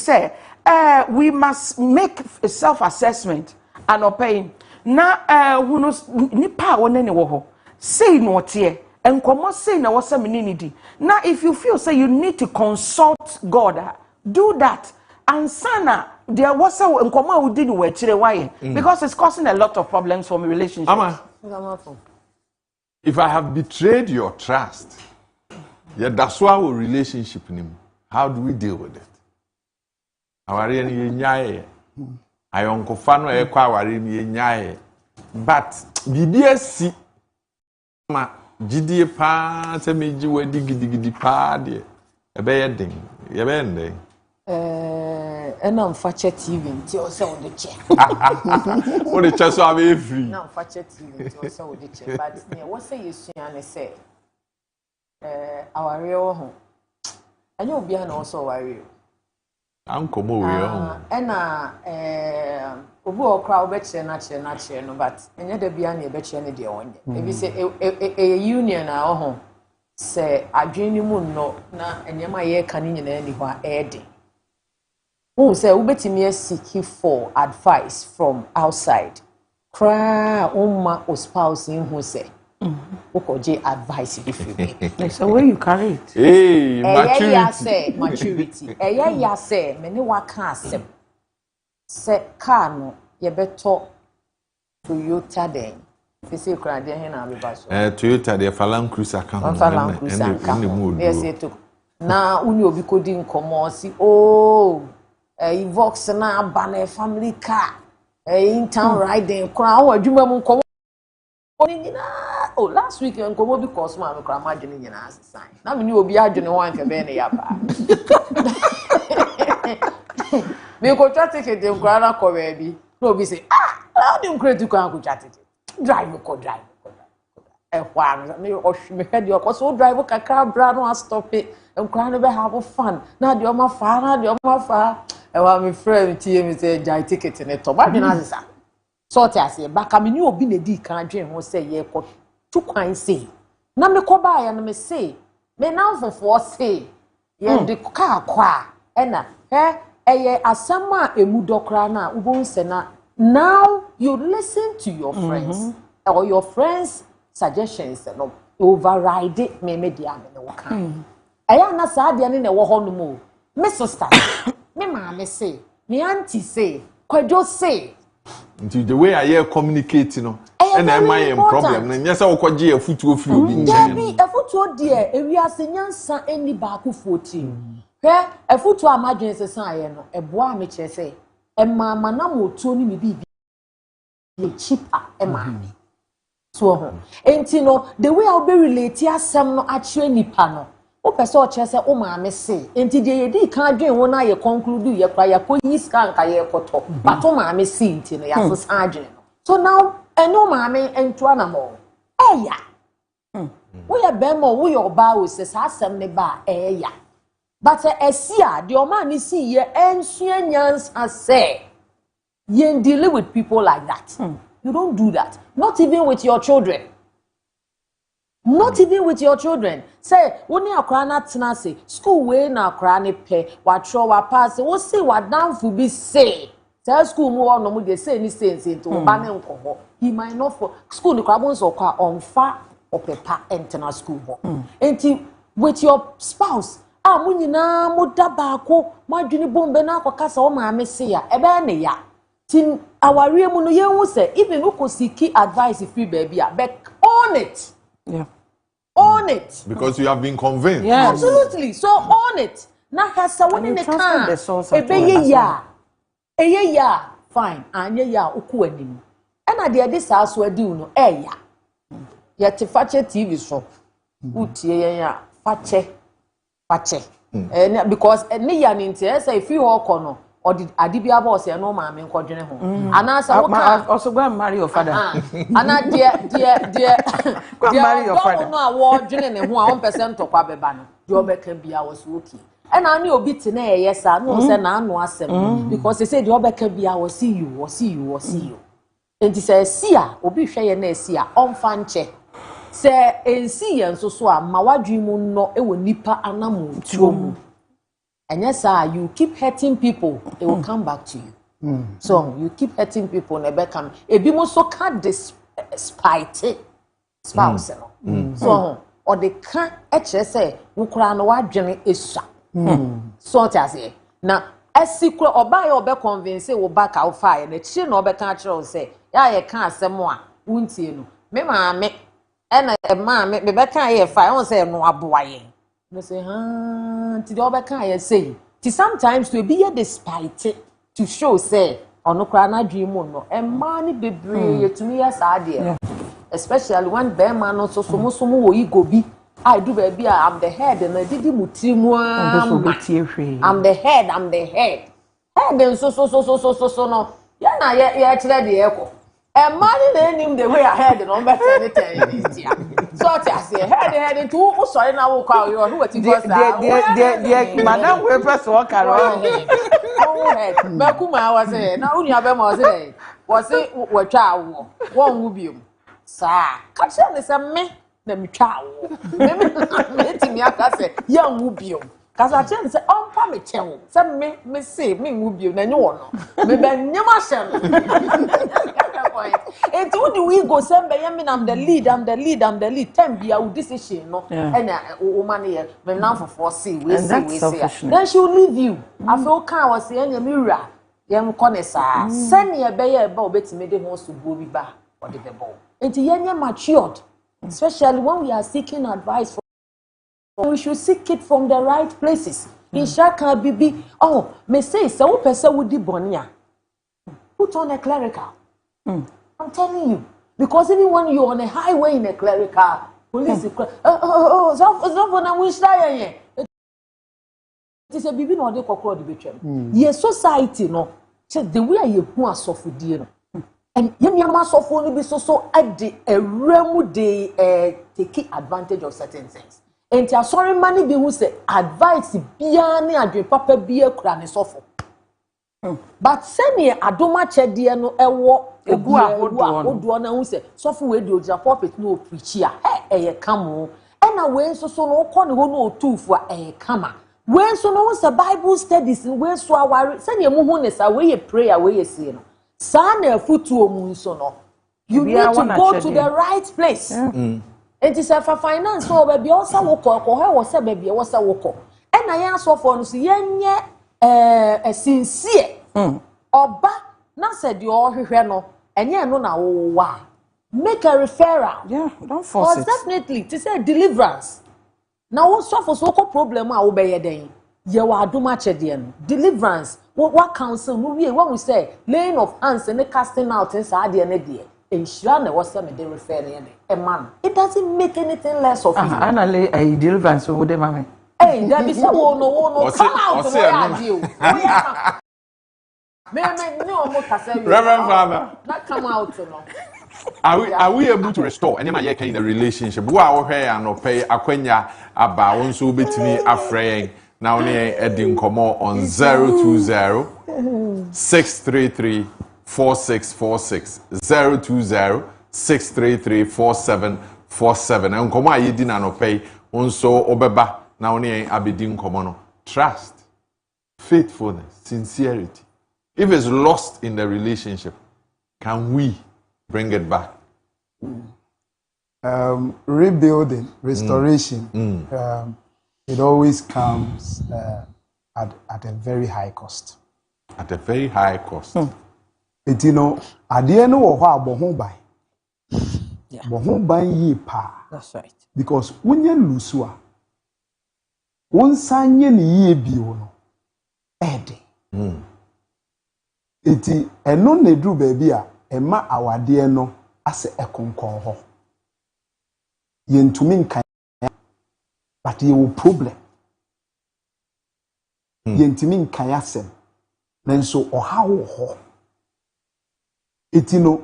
we must make a self-assessment and opinion. Na who knows nipa wonene wo say no tie. And come say na wasa meninidi. Now if you feel say you need to consult God, do that. And sana there was a nkoma we did we chire why because it's causing a lot of problems for my relationship. Ama, if I have betrayed your trust, yeah, that's why our relationship nim. How do we deal with it? Awari ni nyaye. Ayonko fano e kwa awari ni nyaye. But BBSC ma Gidie pa se meji wedi gidigidi pa de ebe ye den ye be ndey na mfache TV nti o se o de che o de che so ave free na mfache TV nti o se o de che but ne wo se yesua ne se aware wo ho anya obi a na o so aware ankomo we ho na obi okra obekye na kire no but enye da bia na ebekye ne de wonye ebi se union na ho se adwene mu no na enyema ye ka ne nyina ni ho a ede who say ubetimi seek for advice from outside cry umma o spouse in who say ukoje advice be free so where you carry it hey maturity ya say me ne waka asem se car no ye beto Toyota den fisi kura de he na abeba so Toyota de Falan Cruiser kan yes eto na uni obi kodi nkomo si Vox na aba family car in town riding kura wo adwuma mu nkomo last week nkomo bi cause ma kura ma adwene nyina asesan na me ni obi adwene ho anka be ne ya ba me ko twa ticket de kura na ko be no obi say how dem create ko an ko twa ticket drive me me head your cause so drive kakra bra no stop it kura no be have fun na de o ma fa wa me friend tie me say jai ticket ne to ba dwena asesa so te ase ba ka me ni obi na di kan dwen ho say ye ko tu kwan say na me ko ba ya na me say me now for say ye de ka kwa na eye asama emu dokra na ubon se na now you listen to your friends or your friends suggestions no override it me dia me no kan aya na sa dia ne wo ho no mo me sister me mama say me auntie say Kojo say Until the way I communicate, you know, and am I problem? And yes, I will call you a foot of you. There be a foot dear, if we are singing son any baku 14. Here, a foot to imagine a sign, a boy, which say, and mamma no Tony may be cheaper, a man. So, and you know, the way I'll be related, some no actually panel. O person chese o ma me say enti de ye di kan dwen wona ye conclude ye kwa ya ko yi scan ka ye koto but o ma me see enti no ya so san dwen no so now eno ma me ento anamo eya wo ye be mo wo ye oba wo se sa asem ne ba eya but esia de o ma ni see ye ensua nyans ase ye deal with people like that you don't do that, not even with your children. Not even with your children. Say, when you are not say, school way na crane pay, what show what pass, what say what down for be say. Tell school more no they say any sense into banning. He might not for school the crabons or car on far or paper enter school. And with your spouse, when you na mudabako, my junior bombe na kwa kasa o ma mesia, ebene ya. Tin our real muno ye who say, even who could seek advice if you baby, back on it. Yeah. Own it. Because you have been convinced. Yes. Absolutely. So own it. Na kasa woni ne kan. Ebe ya. Fine. Anye ya oku anim. Ena de ade sa so adi no ya. Ya te fache TV so. Utie yen ya fache. Because ne ya ni nte say if you walk on no or did adibia boss e no ma me nkodwene ho. Ana sa wo kan also go and marry your father. Ana dear go marry your father. No award dwene ne ho a 1% tokwa beba no. De obeka bia was okay. And I knew bit na yes no say na anu asem because they say the obeka bia was see you. And he say see a obi hwe ye na see a onfa nche. Say ensi ye nso so a ma wadwemu no e wo nipa anamu tuomu. And yes, you keep hurting people, they will come back to you. So you keep hurting people, never come. If you also can't despite it, spouse, so or they can't actually say, "Ukraine, what journey is so as it now." As secret or buy or be convinced, will back out fire. The chin or be can't say, "Yeah, you can't say more." Won't you? Me, mamma, and a man, me back here fire. I won't say no, boy. They say, to the other kind, I say, sometimes to be a despite it to show, say, on no crana dream, no, and money be brave to me as idea. Especially when Bearman also so much more ego be. I do baby, I'm the head, and I did him I'm the head. Head and so, no. Yeah, actually, the echo. And money him the way I had it on better anything. So I say, head into who sorry now will call you or who it was. Madam, we're press walk around. Oh, head. Bakuma was there. Now, only Abema was it what child won't move you. Sir, catch him is a me, the child. Maybe me, I say, young move you. Because I tell you, say, oh, Pammy Channel. Some me say, me move you, then you know. Maybe never shall. And when we go, say, I'm the lead. 10 be our decision, no. And woman here, but now for see, we see. Then she'll leave you. I feel can was saying a mirror. Young connoisseur, send me a bayer about bet me the most to go back or the ball. And the young matured, especially when we are seeking advice from. We should seek it from the right places. In Shaka Bibi, oh, may say so person would be bonia. Put on a clerical. I'm telling you. Because even when you're on a highway in a clerical, police so when I wish that it is a baby no de kokro de betwem. Ye society no, the way you who are suffer dear. And yama suffer no be so at the remu de take advantage of certain things. And you are sorry money be who say advice biane adwe papa bia kura ne sofo. But send ye adoma chedie no ewo egu ahodo na who say sofo we de oja pulpit no preach ya ye kamo. And na we so no ko ne ho no otufu a kama. We so no say Bible studies we so aware send ye muhu ne sa we ye prayer we ye see no. Sa na afutuo mu so no. You need to go to the right place. And it's a finance so baby also woko ko was say baby was a woko and I answer for no so yenye sincere oba na said you all no enye no na wo wa make a referral don't force it definitely to say deliverance now what suffer so problem a wo be ye den ye wa adoma chede no deliverance what counsel no we when we say laying of hands and casting out inside the ne de ensure na was me the referral a man it doesn't make anything less of you ana lay a deliverance wo de mama hey that be so no come out no ya deal me no mo kasa Reverend Father not come out no Are we able to restore any man in the relationship? Wo a wo hwe ya no pay akwanya aba wo nso betimi afrɛ now ne edin komo on 020 633 4646 020 633 4747 and komo ayedi na no pay nso obeba now ne abedin komo no trust faithfulness sincerity if it's lost in the relationship can we bring it back? Rebuilding, restoration, it always comes at a very high cost. At a very high cost. It at the end of what bohun buy. Bohun buy ye pa. That's right. Because when you lose one sanye ni ye bio no. Ede. Iti eno nedru baby a Emma awade no ase ekonkon ho yentumi nkan but ye wo problem yentumi nkan asem nanso oha wo ho etino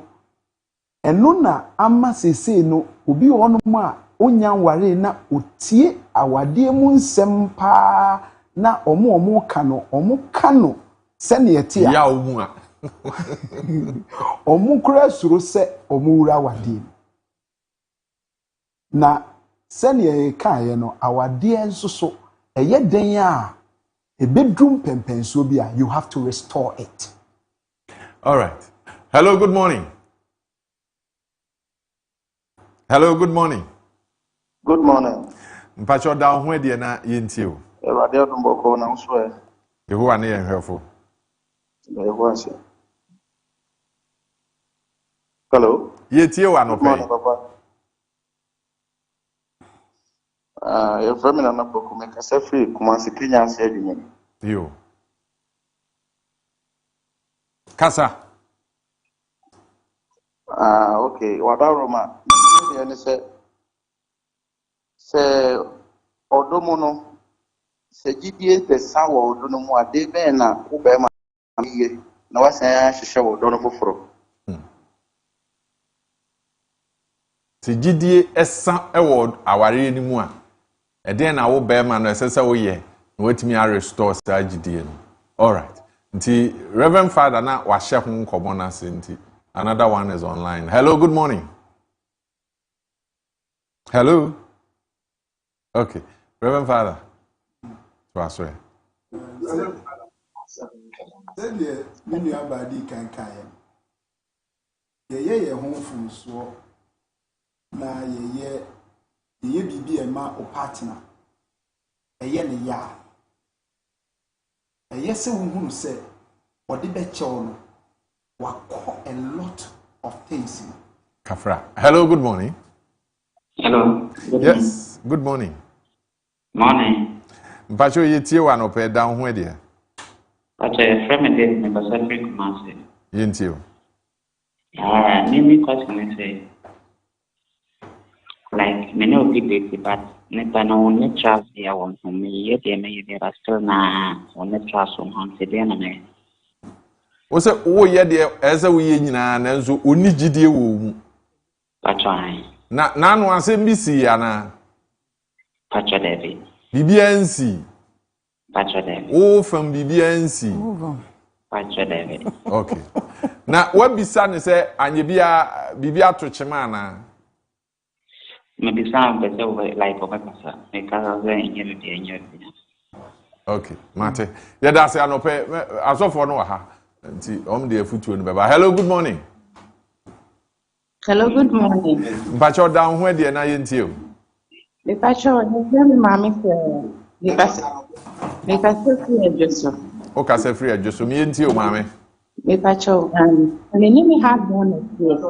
eno na ama sese no obi hono a onya nware na otie awade mu nsem pa na omo ka no se ne etia ya omu a omukura suru se omura wade na sene ye kan no awade enso so eye den a ebedrum pempenso bi a you have to restore it. All right. Hello, good morning. Hello, good morning. Good morning. Mpacho da ho de na yenti o. Ewade odumboko na nso e. Yehowa ne yenhwefo. Yehowa se. Hello. Yetie wa no pay. Your family na boko me kasa free kuma se Kenya ase adwuma. Yo. Kasa. Okay. Wada Roma. Ye se odomo no se gidie te sawo odono mu ade be na wo be ma ye na wasan hyehyɛ odono foforo. Se gidie esa ewo aware ni mu a eden na wo be ma no esesa wo ye na watimi a restore sa gidie no. All right. Nti Reverend Father na wa hye ho nkomo na se nti another one is online. Hello, good morning. Hello. Okay. Reverend Father. Pastor. Then the many abadi kan ye home from so na ye bibi e ma o partner ye ne ya ye se wo hunu se odi be chew no wako a lot of things. Kafra. Hello, good morning. Hello. Yes, good morning. Morning. Mpacho yetie wa no pe down ho de. Pacho from the Pacific Master. Yentie o. Many questions say like many of people but never know net trust here one from me yet there are still na on net trust on today na me. O se wo ye de ese wo ye nyina na nso oni gidie wo mu. Pacho na no asem bi si ya na. Pacho David. Bibiansi. Pacho David. Oh, from Bibiansi. Pacho David. Okay. Na wabisa ne se anye bibia to chema na. Maybe some better like over person because enye. Okay, mate. Ya da se anope asofo no ha. Nti de afutuo no beba. Hello, good morning. Hello, good morning. Mpacho down ho de na yentie o. The Pacho, you mommy the Pacific Joso. O ka se free ajoso mi yentie o mame. Me pacho, and the name have one yes.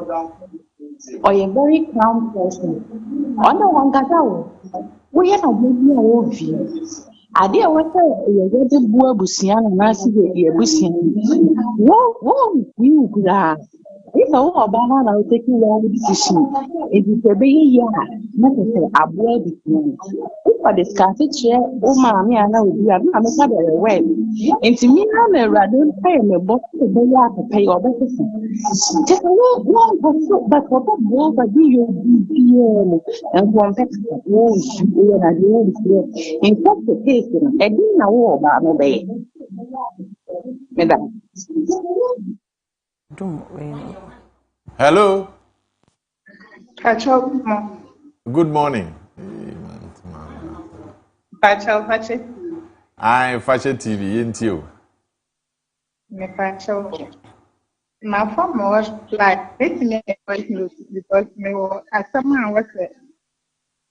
Or a very calm person. On the one that we are not maybe a wolf. I did what you get the boy Busian and I see the Busian. Whoa, you grass. If I were Obama, I would take you one decision. It is a baby, not to say a boy. If I discuss it, oh, mammy, I know you have not had a way. And to me, I'm a rather pay me, but to pay your better. Just one, but what a boy, but you and one pet won't you and I do in such a case, I didn't know about no bay. Madam. Hello. Pacho, Good morning. Pacho. I Fashion TV into you. Me Pacho. My phone was like, let me because me was as someone was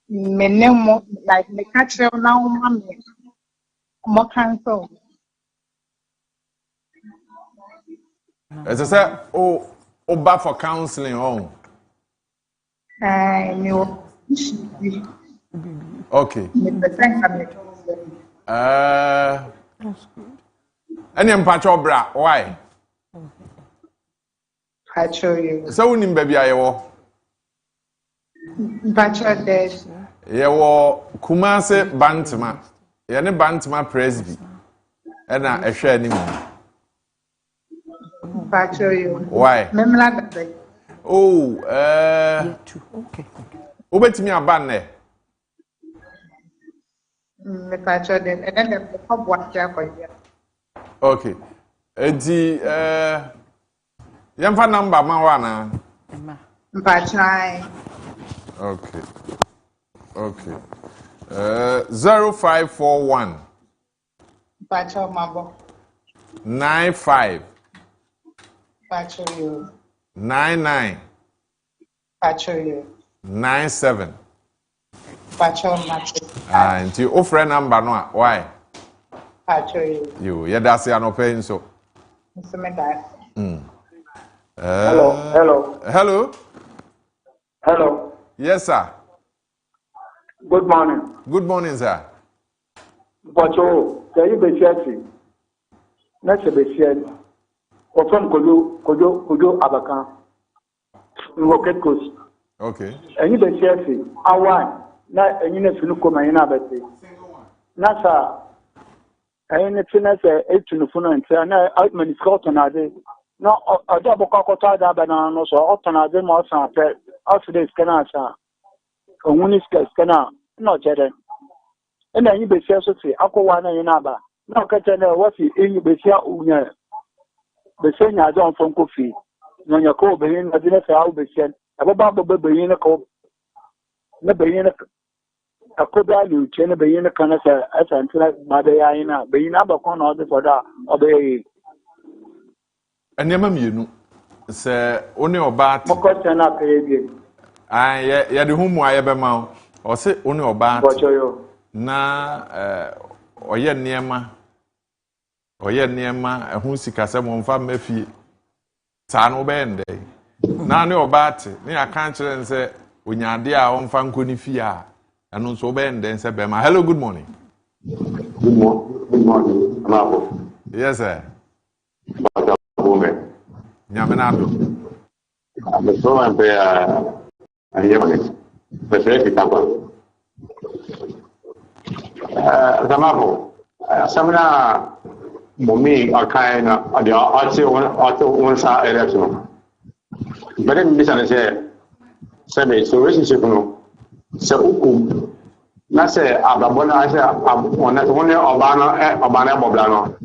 me no more like me catch you now, mommy. More cancel. As I said, oh, back for counseling home. I knew. Okay. Any empacho bra, why? Pacho you. So we need baby ayewo. Pacho dash. Yewo Kumase Bantama. Yene Bantama Presby. Ena ehwe animu. Pacho you. Why? Memla that. Oh, okay. Ubetimi aban ne? Me Pacho then and then the pop one here. Okay. Enti yemfa number ma wa na. Pacho. Okay. 0541 Pacho mabo. 95 Pacho you. 99 Pacho you. 97. Pacho macho. Nti ofre number no a why? Pacho you. You yedase anope nso. Mr. Medas. Hello. Yes, sir. Good morning. Good morning, sir. Pacho, can you be sharing? Next be sharing. Or from Kojo Abakan. Rocket Coast. Okay. And you be sharing. Awan. Na and you know to look my inabete. Nasa. And it's in a 8 to the phone and say, no, out many Scotland are they. No, a double cocktail banana, so often I didn't want some pet. After this, can answer. When is Scana, not Jedden. And then you be sure to say, Uncle one in Abba. No, Catana, what's it in you be here? The same I don't from coffee. No, your call being a dinner for our be sent. About the baby in a cold. Never in a cobra, you change be in a cancer as until Madaina, being Abacon order for that, obey. And you say, only about Mokotana pay. Ya de humu ayebe ma o se oni oba na oye niema ehun sikase mo mfa mafie ta no be nde na ne oba ate ne aka kire nse onyade a o mfa nkoni fie a eno nso be nde nse be ma. Hello, good morning. Good morning. Marfo. Yes, sir. Nyamena do. I'm so happy Zamafo, Samina Mumi are kind of the auto election. But then, Miss Anne said, so relationship, so Nase Ababona, I said, on that one Obana Boblano.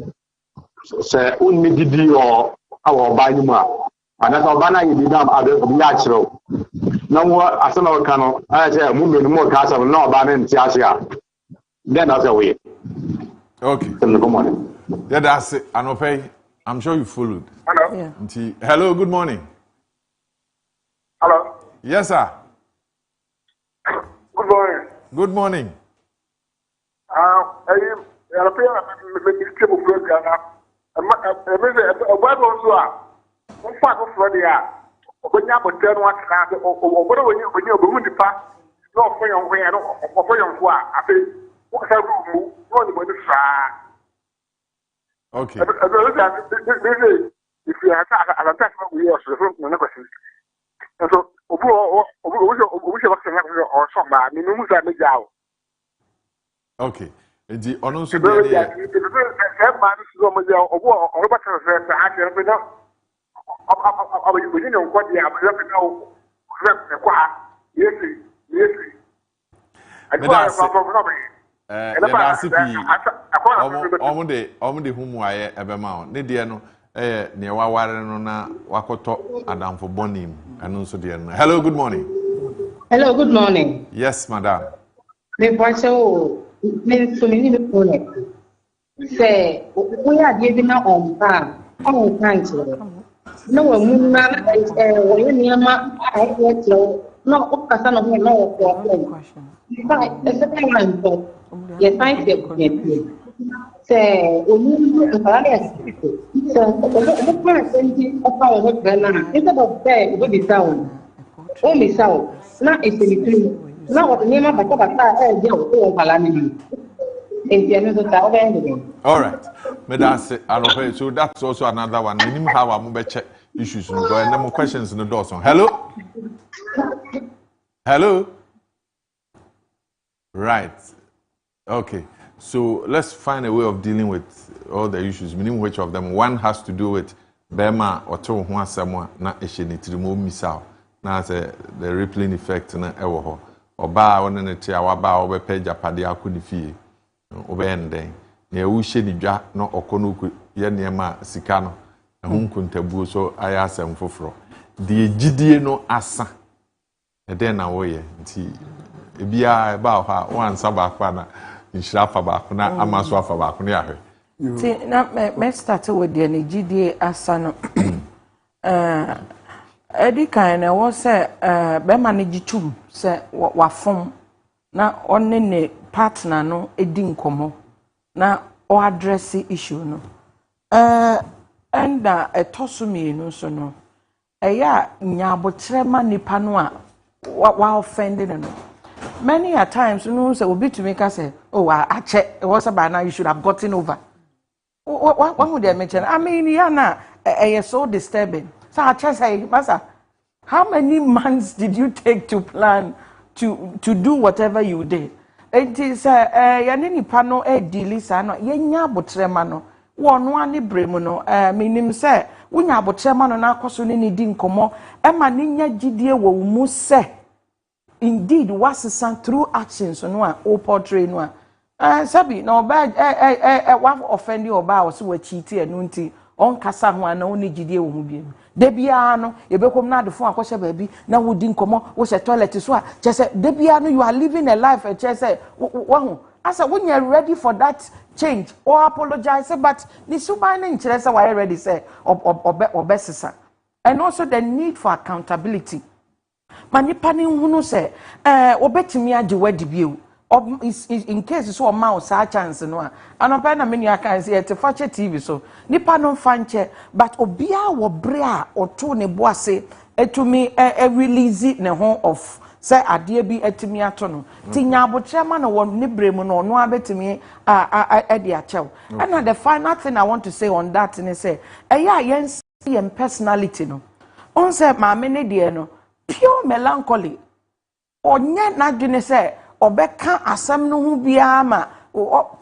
Say, Unmidi or our Banuma. And that's Obana, you did not natural. No more, I don't know, I say, moving more cars of no Obana in Tiasia. Then that's a way. Okay. Good morning. Yeah, that's it. Anope, I'm sure you followed. Hello. Yeah. Hello, good morning. Hello. Yes, sir. Good morning. Good morning. Okay. If you have a attack, we are so question. And so, okay. The ono so de ne omo de humu aye ebema o ne de no ne waware no na wakoto adamfo bonim anu so de no. Hello, good morning. Hello, good morning. Yes, madam. Me bocho me so many people say we are giving out on country. No one na we niama I get no okasa no no problem. But the second one so yes I say only employers so the person of our Ghana instead of say we be sound only sound na is na what name bata je o pala ni entiano so ta o all right, so that's also another one. Minim how am be check issues no go and more questions no door on. Hello, right, okay, so let's find a way of dealing with all the issues, meaning which of them. One has to do with Bema or to one someone na eshenitri mo misal na the rippling effect na ewo oba won ne te awaba obe page apade akoni fie obe enden na ewu hye ni dwa na okono ye niema sika no na hunkuntabuo so aya asem foforo de gidie no asa eden na wo ye nti ebia ba ha wan saba kwa na nshira fa ba ko na amaso afa ba ko na yahwe ti na me start with the gidie asa no edi kan na wo se be manage tum se wafom na onne ne partner no edi nkomo na o address issue no and etoso mienu so no eya nyabotre ma nipa no a wa offended no many a times no say obi to make us say oh ache it was about now you should have gotten over what would they mention I mean yeah so disturbing. So I just say, Master, how many months did you take to plan to do whatever you did? It is yanini pano dilisa no yenya botrema no wonu ani bremu no minim se wunya botrema no na akoso ne ni di nkomo e ma ninya gidie wo mu se indeed wasesa through actions no a o portray no a sabi no ba wa offend oba wo se wa cheat enu nti on kasa ho ana oni gidie wo mu biem de bia no yebekom na adefo akɔhye baabi na wodi nkomo wo hye toilet so a kyese de bia no you are living a life a kyese wo asa when you are ready for that change or apologize but the suban na nkyere say we ready say obesesa and also the need for accountability manipa ni hunu say obetimi age wadi bio in case so ma sa chance no a anopa na menu aka say te fache TV so nipa no fanche but obia wo bre a oto ne boase etumi release ne ho of say ade bi etimi ato no tinya abotre ma no won ne bremu no no abetimi de achew and the final thing I want to say on that is say yen personality no on say ma me ne de no pure melancholy onye na dwene say obeka asem no hu bia ma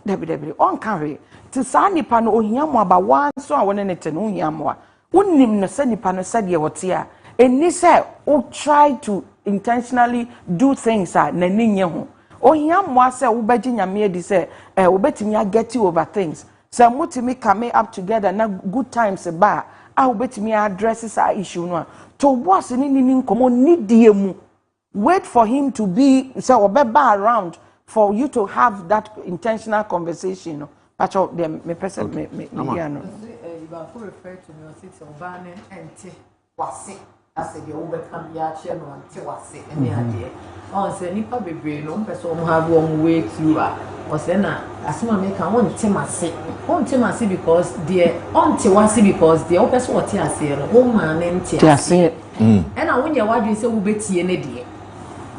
debi on carry ti sa nipa no ohia mo aba wan so a wona ne te no ohia mo a wonim no se nipa no se de wote a eni se o try to intentionally do things na ninye ho ohia mo ase wo beji nyame edi se obetimi get over things se mutimi come up together na good times ba obetimi address our issue no to boss ni nkomo nidie mu. Wait for him to be so obeba around for you to have that intentional conversation. But me person me no. You refer to me as Obane and Wasi. I said you overcome ya chair no anti Wasi any idea. On say nipa bebre no person have one way through Osena asema me kan won temase. Won temase because the on tewase because the opese what ase no wo ma ne ntiase. And when you wadwe say wo betie ne de.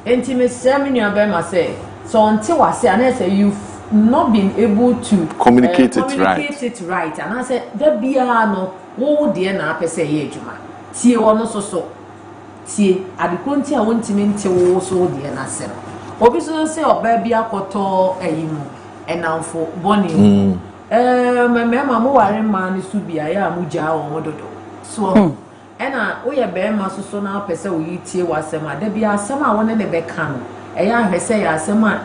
Enti me se me nua be ma say so on tewase and say you've not been able to communicate it right. And I said there be no wo de na apese ye adwuma. Tie wono so tie adekonti a wontimi nte wo so de na se. Obi so say oba bia koto ayimu enamfo boni me mo ware ma ni su bia ya mu ja won dodo so ena wo ye be ma so na pese wo yitie wasem a da bia asem a won ne be ka no eya hwese ya asem a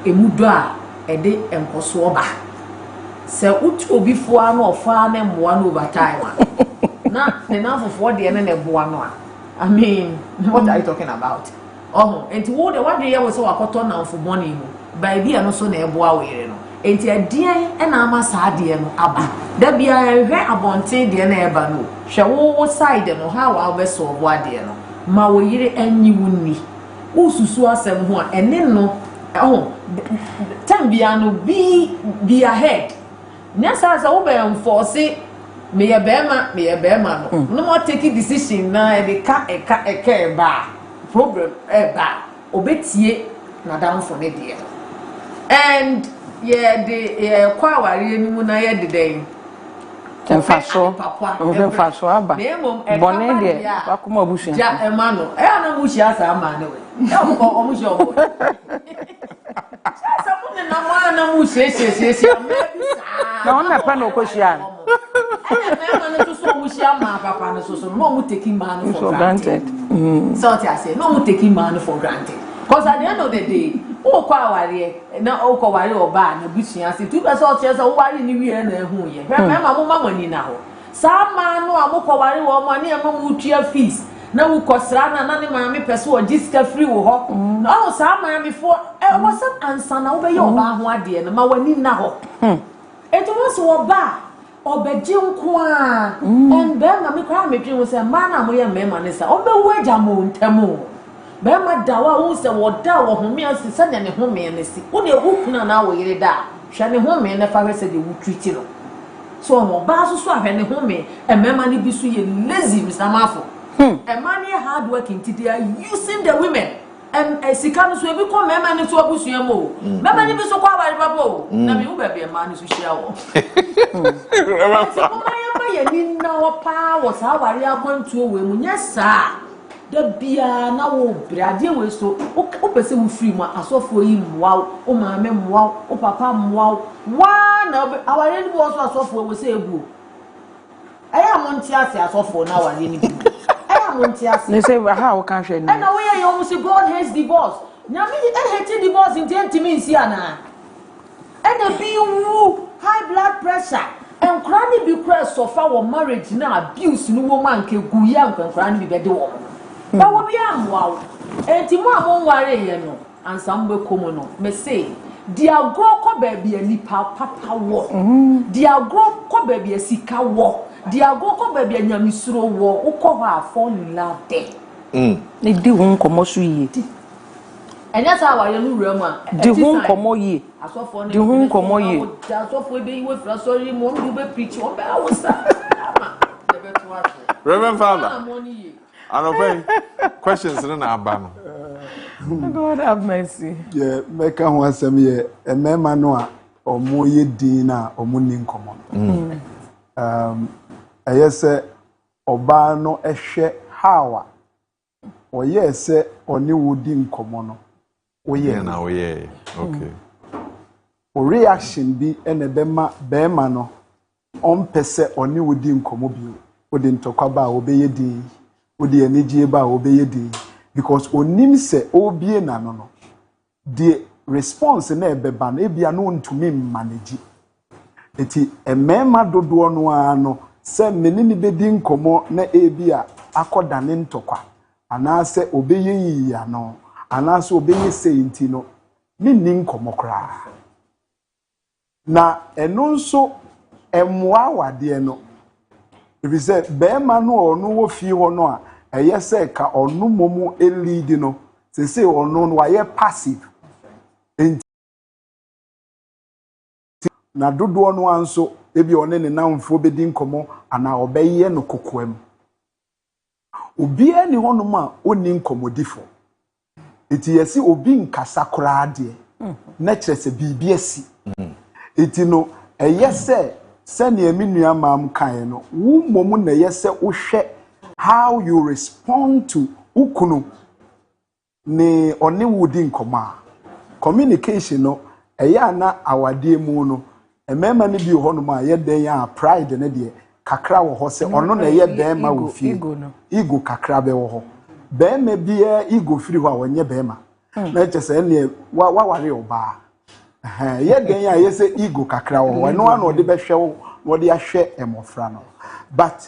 emudo a ede enkoso oba se utu obi fo ano ofa na mmoa no over time na ne namfo de ne boa no a I mean what are you talking about? Oh, and to what the year was so a cotton now for money, by the no so near boy, and to a dear and ama sadia no abba. There be a very abonte dear neighbor no. Shall side no how our vessel of what dear no. Ma wo yire and you would me. Ususu asem ho and then no. Oh, Tambiano be ahead. Nessa as a woman for say. Me a bema no. No more taking decision na e ka ba. Problem ba obetie na down for ne de and yeah the kwa wari enimu na ye de den temfaso aba bone de akoma obusu ja ema no e na mu hia sa ama ne we e o mu hia o sa mu ne na mo na mu se na on na pa no koshia Papa no taking man for granted. So I say no taking man for granted. Because at the end of the day, o kwa wari na o kwa wari oba na busia se tu be so che so wari ni wie na ehu ye. Hwe ma mo mani na ho. Sa ma no amukwa wari wo mo na e ma mu tua fees. Na wo kosra na ne ma me pese o jiska free wo ho. Na o sa ma before e was some answer na wo be ye oba ho ade na ma wani na ho. It was oba obeji nko a and be na me kwa me dwen wo se ma na mo ye me ma ne sa obe wo agya mo ntamo be ma da wa wo se wo da wo home asisa na ne home ne si wo ne wo kuna na wo yire da hwa ne home ne fa se de wo treat no so mo ba so ahwe ne home e me ma ne bi so ye lazy Mr. Marfo e ma ne hard working they are using the women sika no so ebi ko me ma ne so abusua mo me ma ne bi so kwa wari papa o na me wo ba be ma ne so hia wo ya ni na opa wo sa wari agwantu we mu nya sa da bia na wo brade we so o pese wo free mu asofo yi muwa o ma me muwa o papa muwa wa na awari ni wo so asofo we se egu aya mo ntia se asofo na awari ni bi aya mo ntia se they say how we can share and now we you must God hates divorce na me hate divorce in me nsi ana and be wu high blood pressure and cranny be press so far wa marriage na abuse no woman ke guya and cranny be de wo na wo bia amwa enti mo amon ware ye no ansam be komo no me say dia gro ko ba bia nipa papa wo dia gro ko ba bia sika wo dia gro ko ba bia nyamisuro wo ukọ ha fall in love there ne di ho nkomo so yi enya sa ware no wura a di ho nkomo yi asofo di ho nkomo yi asofo be yi we fra sorry mo mbi be preach o be awusa Reverend Father Anope questions na aba no God have mercy yeah meka ho asem ye emema no a omo ye din na omo ni nkomo ayese oba no ehwe hawa oye se oni wodi nkomo no oye na oye okay o reaction bi ene be ma no on pese oni wodi nkomo bi odi ntokwa ba obeye din odi anigye ba obeye din because onim se obie na no the response na ebeba na ebia no ntumi manage eti emema dodo no ano se menini bedi nkomo na ebia akoda ne ntokwa anase obeye yiya no anase obeye senti no minni nkomo kra na eno nso emwa wade no ebi se be ma no ono wo fi ho no a eye se ka onu momu elidi no se ono no wa ye passive na dodo no anso ebi one ne namfo bedi nkomo ana obeye no kokoam obi ani honom a oni nkomodifo iti yesi obi nkasa kora de na kyerese bibi asi iti no eyese sani emi nua mam kan no wo mom na yese wo hwe how you respond to ukunu ne one wudi nkoma communication no eya na awade mu no emema ne bi honom a yeden ya pride ne de kakra wo ho se ono na ye bema wo fie ego kakra be wo ho bema bia ego firi ho a wonye bema na kyese ne wa ware oba yeden ya yese ego kakra wo no ano de be hwe wo de ahwe emofra no but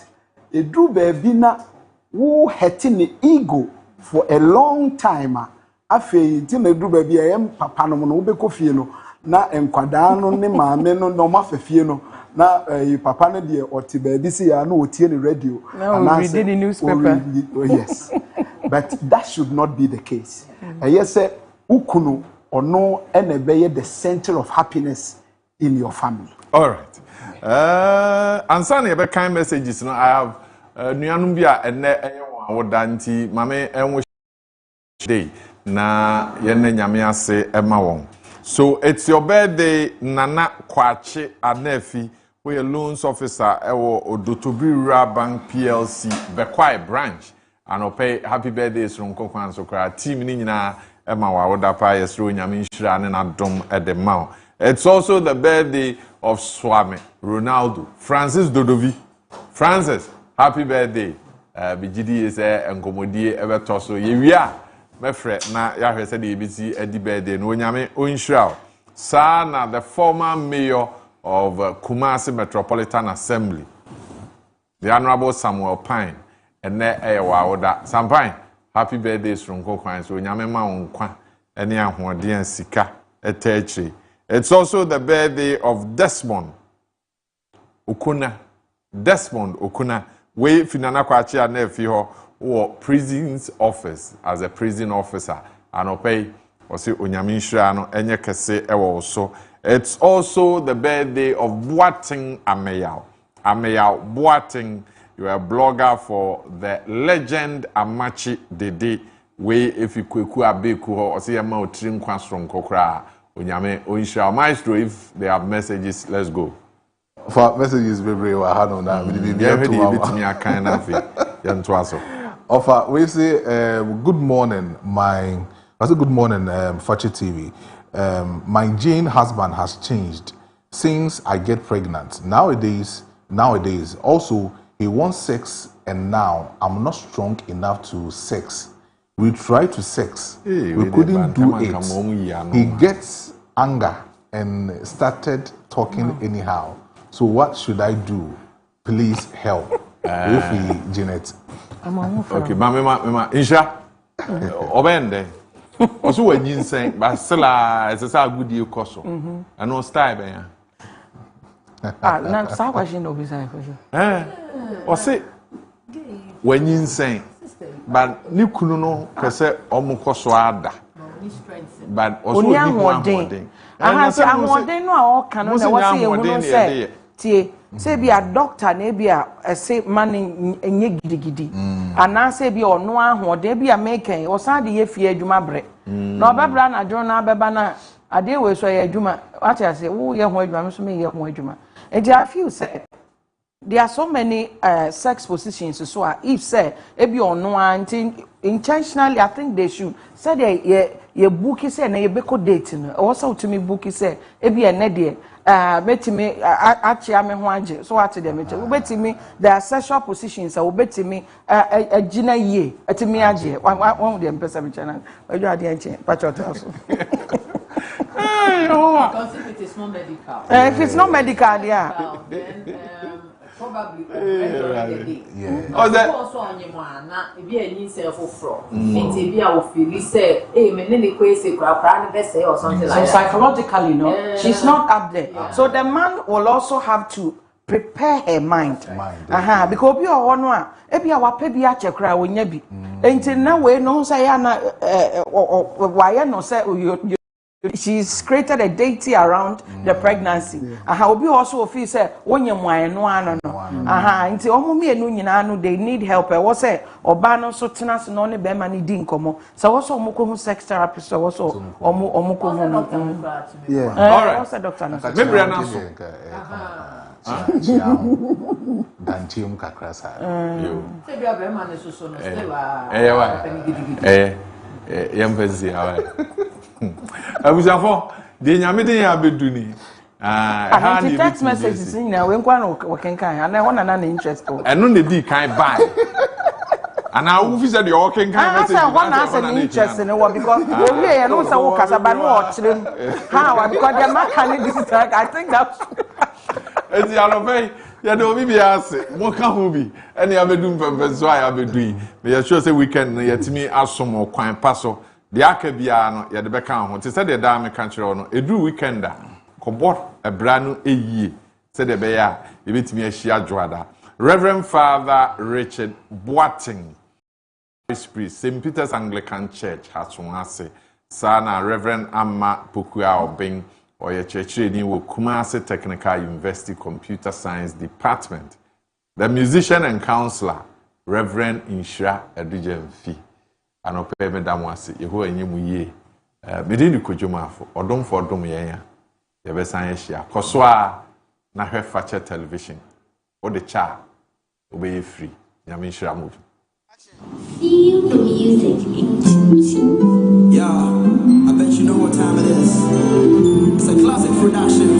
edru ba bi na wo heti ne ego for a long time afei ti na edru ba bi em papa no no wo be kofie no na enkwada no ne maame no no mafafie no na papa no de oti ba bi si ya na otie ne radio and read the newspaper. Yes. But that should not be the case. Yes, ukunu ono enebeye the center of happiness in your family. All right. Ansani ebe kind messages no I have nuanum bia ene eyewa wodanti mame enwo day na yene nyame ase ema won. So it's your birthday Nana Kwachi Anefi we a loans officer ewo Odotobri Rural Bank PLC Bekwai branch and pay happy birthday from Kokwan Sokra team ni nyina ema wa wodapa yesro nyame nhira ne na dom edema. It's also the birthday of Swami Ronaldo Francis Dodovi. Francis, happy birthday. Bigidi is enkomodie ebetoso yewia mefre na yahwe se de ebisi edi birthday no nyame onhira. Sana the former mayor of Kumasi Metropolitan Assembly, the Honorable Samuel Pine, and Ewa Sampine, happy birthday from Kokwan, so Yamema Unkwa, and Yahuadian Sika, Etechi. It's also the birthday of Desmond Okuna. Desmond Okuna, we Finana Kwachi and Nefiho, or prison's office as a prison officer, and obey, or say Unyamishrano, Enya Kese Ewa also. It's also the birthday of Boating Ameyao. Ameyao Boating, you are a blogger for the legend Amachi Dede. We if you kweku abeku or see a mountain kwans from Kokra, Unyame Oisha Maestro. If they have messages, let's go. For messages, baby, we had on that. Offer, we say good morning, good morning, Fachi TV. My Jane husband has changed since I get pregnant. Nowadays, also he wants sex, and now I'm not strong enough to sex. We tried to sex, we couldn't do it. He gets anger and started talking anyhow. So what should I do? Please help. With Janet. Okay, mama, Isha, Obende. Also, when you say, but still, it's a good deal, Coso. I know style, man. Now, Sawashi no beside for you. Or say, when you say, but Nikuno, Kase, Omukosoada. But also, I'm one no all canon. I was say, say be a doctor, maybe a say man in giddy. And I say be or no one who they be a making or Sandy if ye do my bread. No, Babana, Jonah, Babana, I deal with so a Juma. What I say, oh, yeah, why you me, yeah, Juma. And there are few say there are so many sex positions, so if say, if you or no one intentionally, I think they should say they ye bookie say, and ye beko dating. Also to me, bookie say, if you a nedia. Bet me, actually, I'm a one. So, what them? Bet me, there are sexual positions. I bet me a Gina ye, a Timmy Aji. One of them, person channel. But you are the ancient, but your house. Because if it is not medical. If it's not medical, yeah. Probably. Yeah. Oh, that also on your man. If you need self for it, be our feel say, hey, many quays, crap, say or something like that. So psychologically, no, she's not up there. Yeah. So the man will also have to prepare her mind. Because you are one, if you are baby at your cry when you be. Until now, we know say, why no say you she's created a deity around the pregnancy. Aha, obi also feel say onye mwan no ano no. Aha, nti omo mienu nyina no they need help. E wo say oba no so tena se no ne be ma ne di nkomo. So wo so omo ko hu sex therapist, so wo so omo ko hu no. Yeah. All right. Wo say doctor no. Me bria na so. Dantium kakra sa. Yo. Say bia be ma ne so so no still yempezi awa. Abusafo de nyame den ya beduni. Ha ni text messages ni na we nkwa no wakenkan ana ho na interest ko. Eno ne di kan buy. Ana wo fi said your wakenkan message. Asa ho na say interest ni wo because we here no say wo kasa ba no o kirem. How because the man can this I think that's Ezi alofei ya do bi ase mo ka ho bi ene abedu mpempe so ya abedu yi me ya sure say weekend no yetimi asom okwan paso de aka bia no ya de beka ho te say de da me kan kire no edu weekend a kobor ebra no eyie say de be ya e betimi ahia joada Reverend Father Richard Boating Priest St. Peter's Anglican Church Hatsunase sana Reverend Amma Pokua Obeng Oye Chechireni wo Kumasi Technical University Computer Science Department. The musician and counselor, Reverend Inshra Edujemfi. Anope medamwasi, yeho enyemu ye. Medini Kojo Marfo, odom for odom yenya. Yebesan yeshia. Koswa na hwe fache television. O de cha, obeye free. Nyame Inshra mudu. Feel the music into. Yeah, I bet you know what time it is. It's a classic production.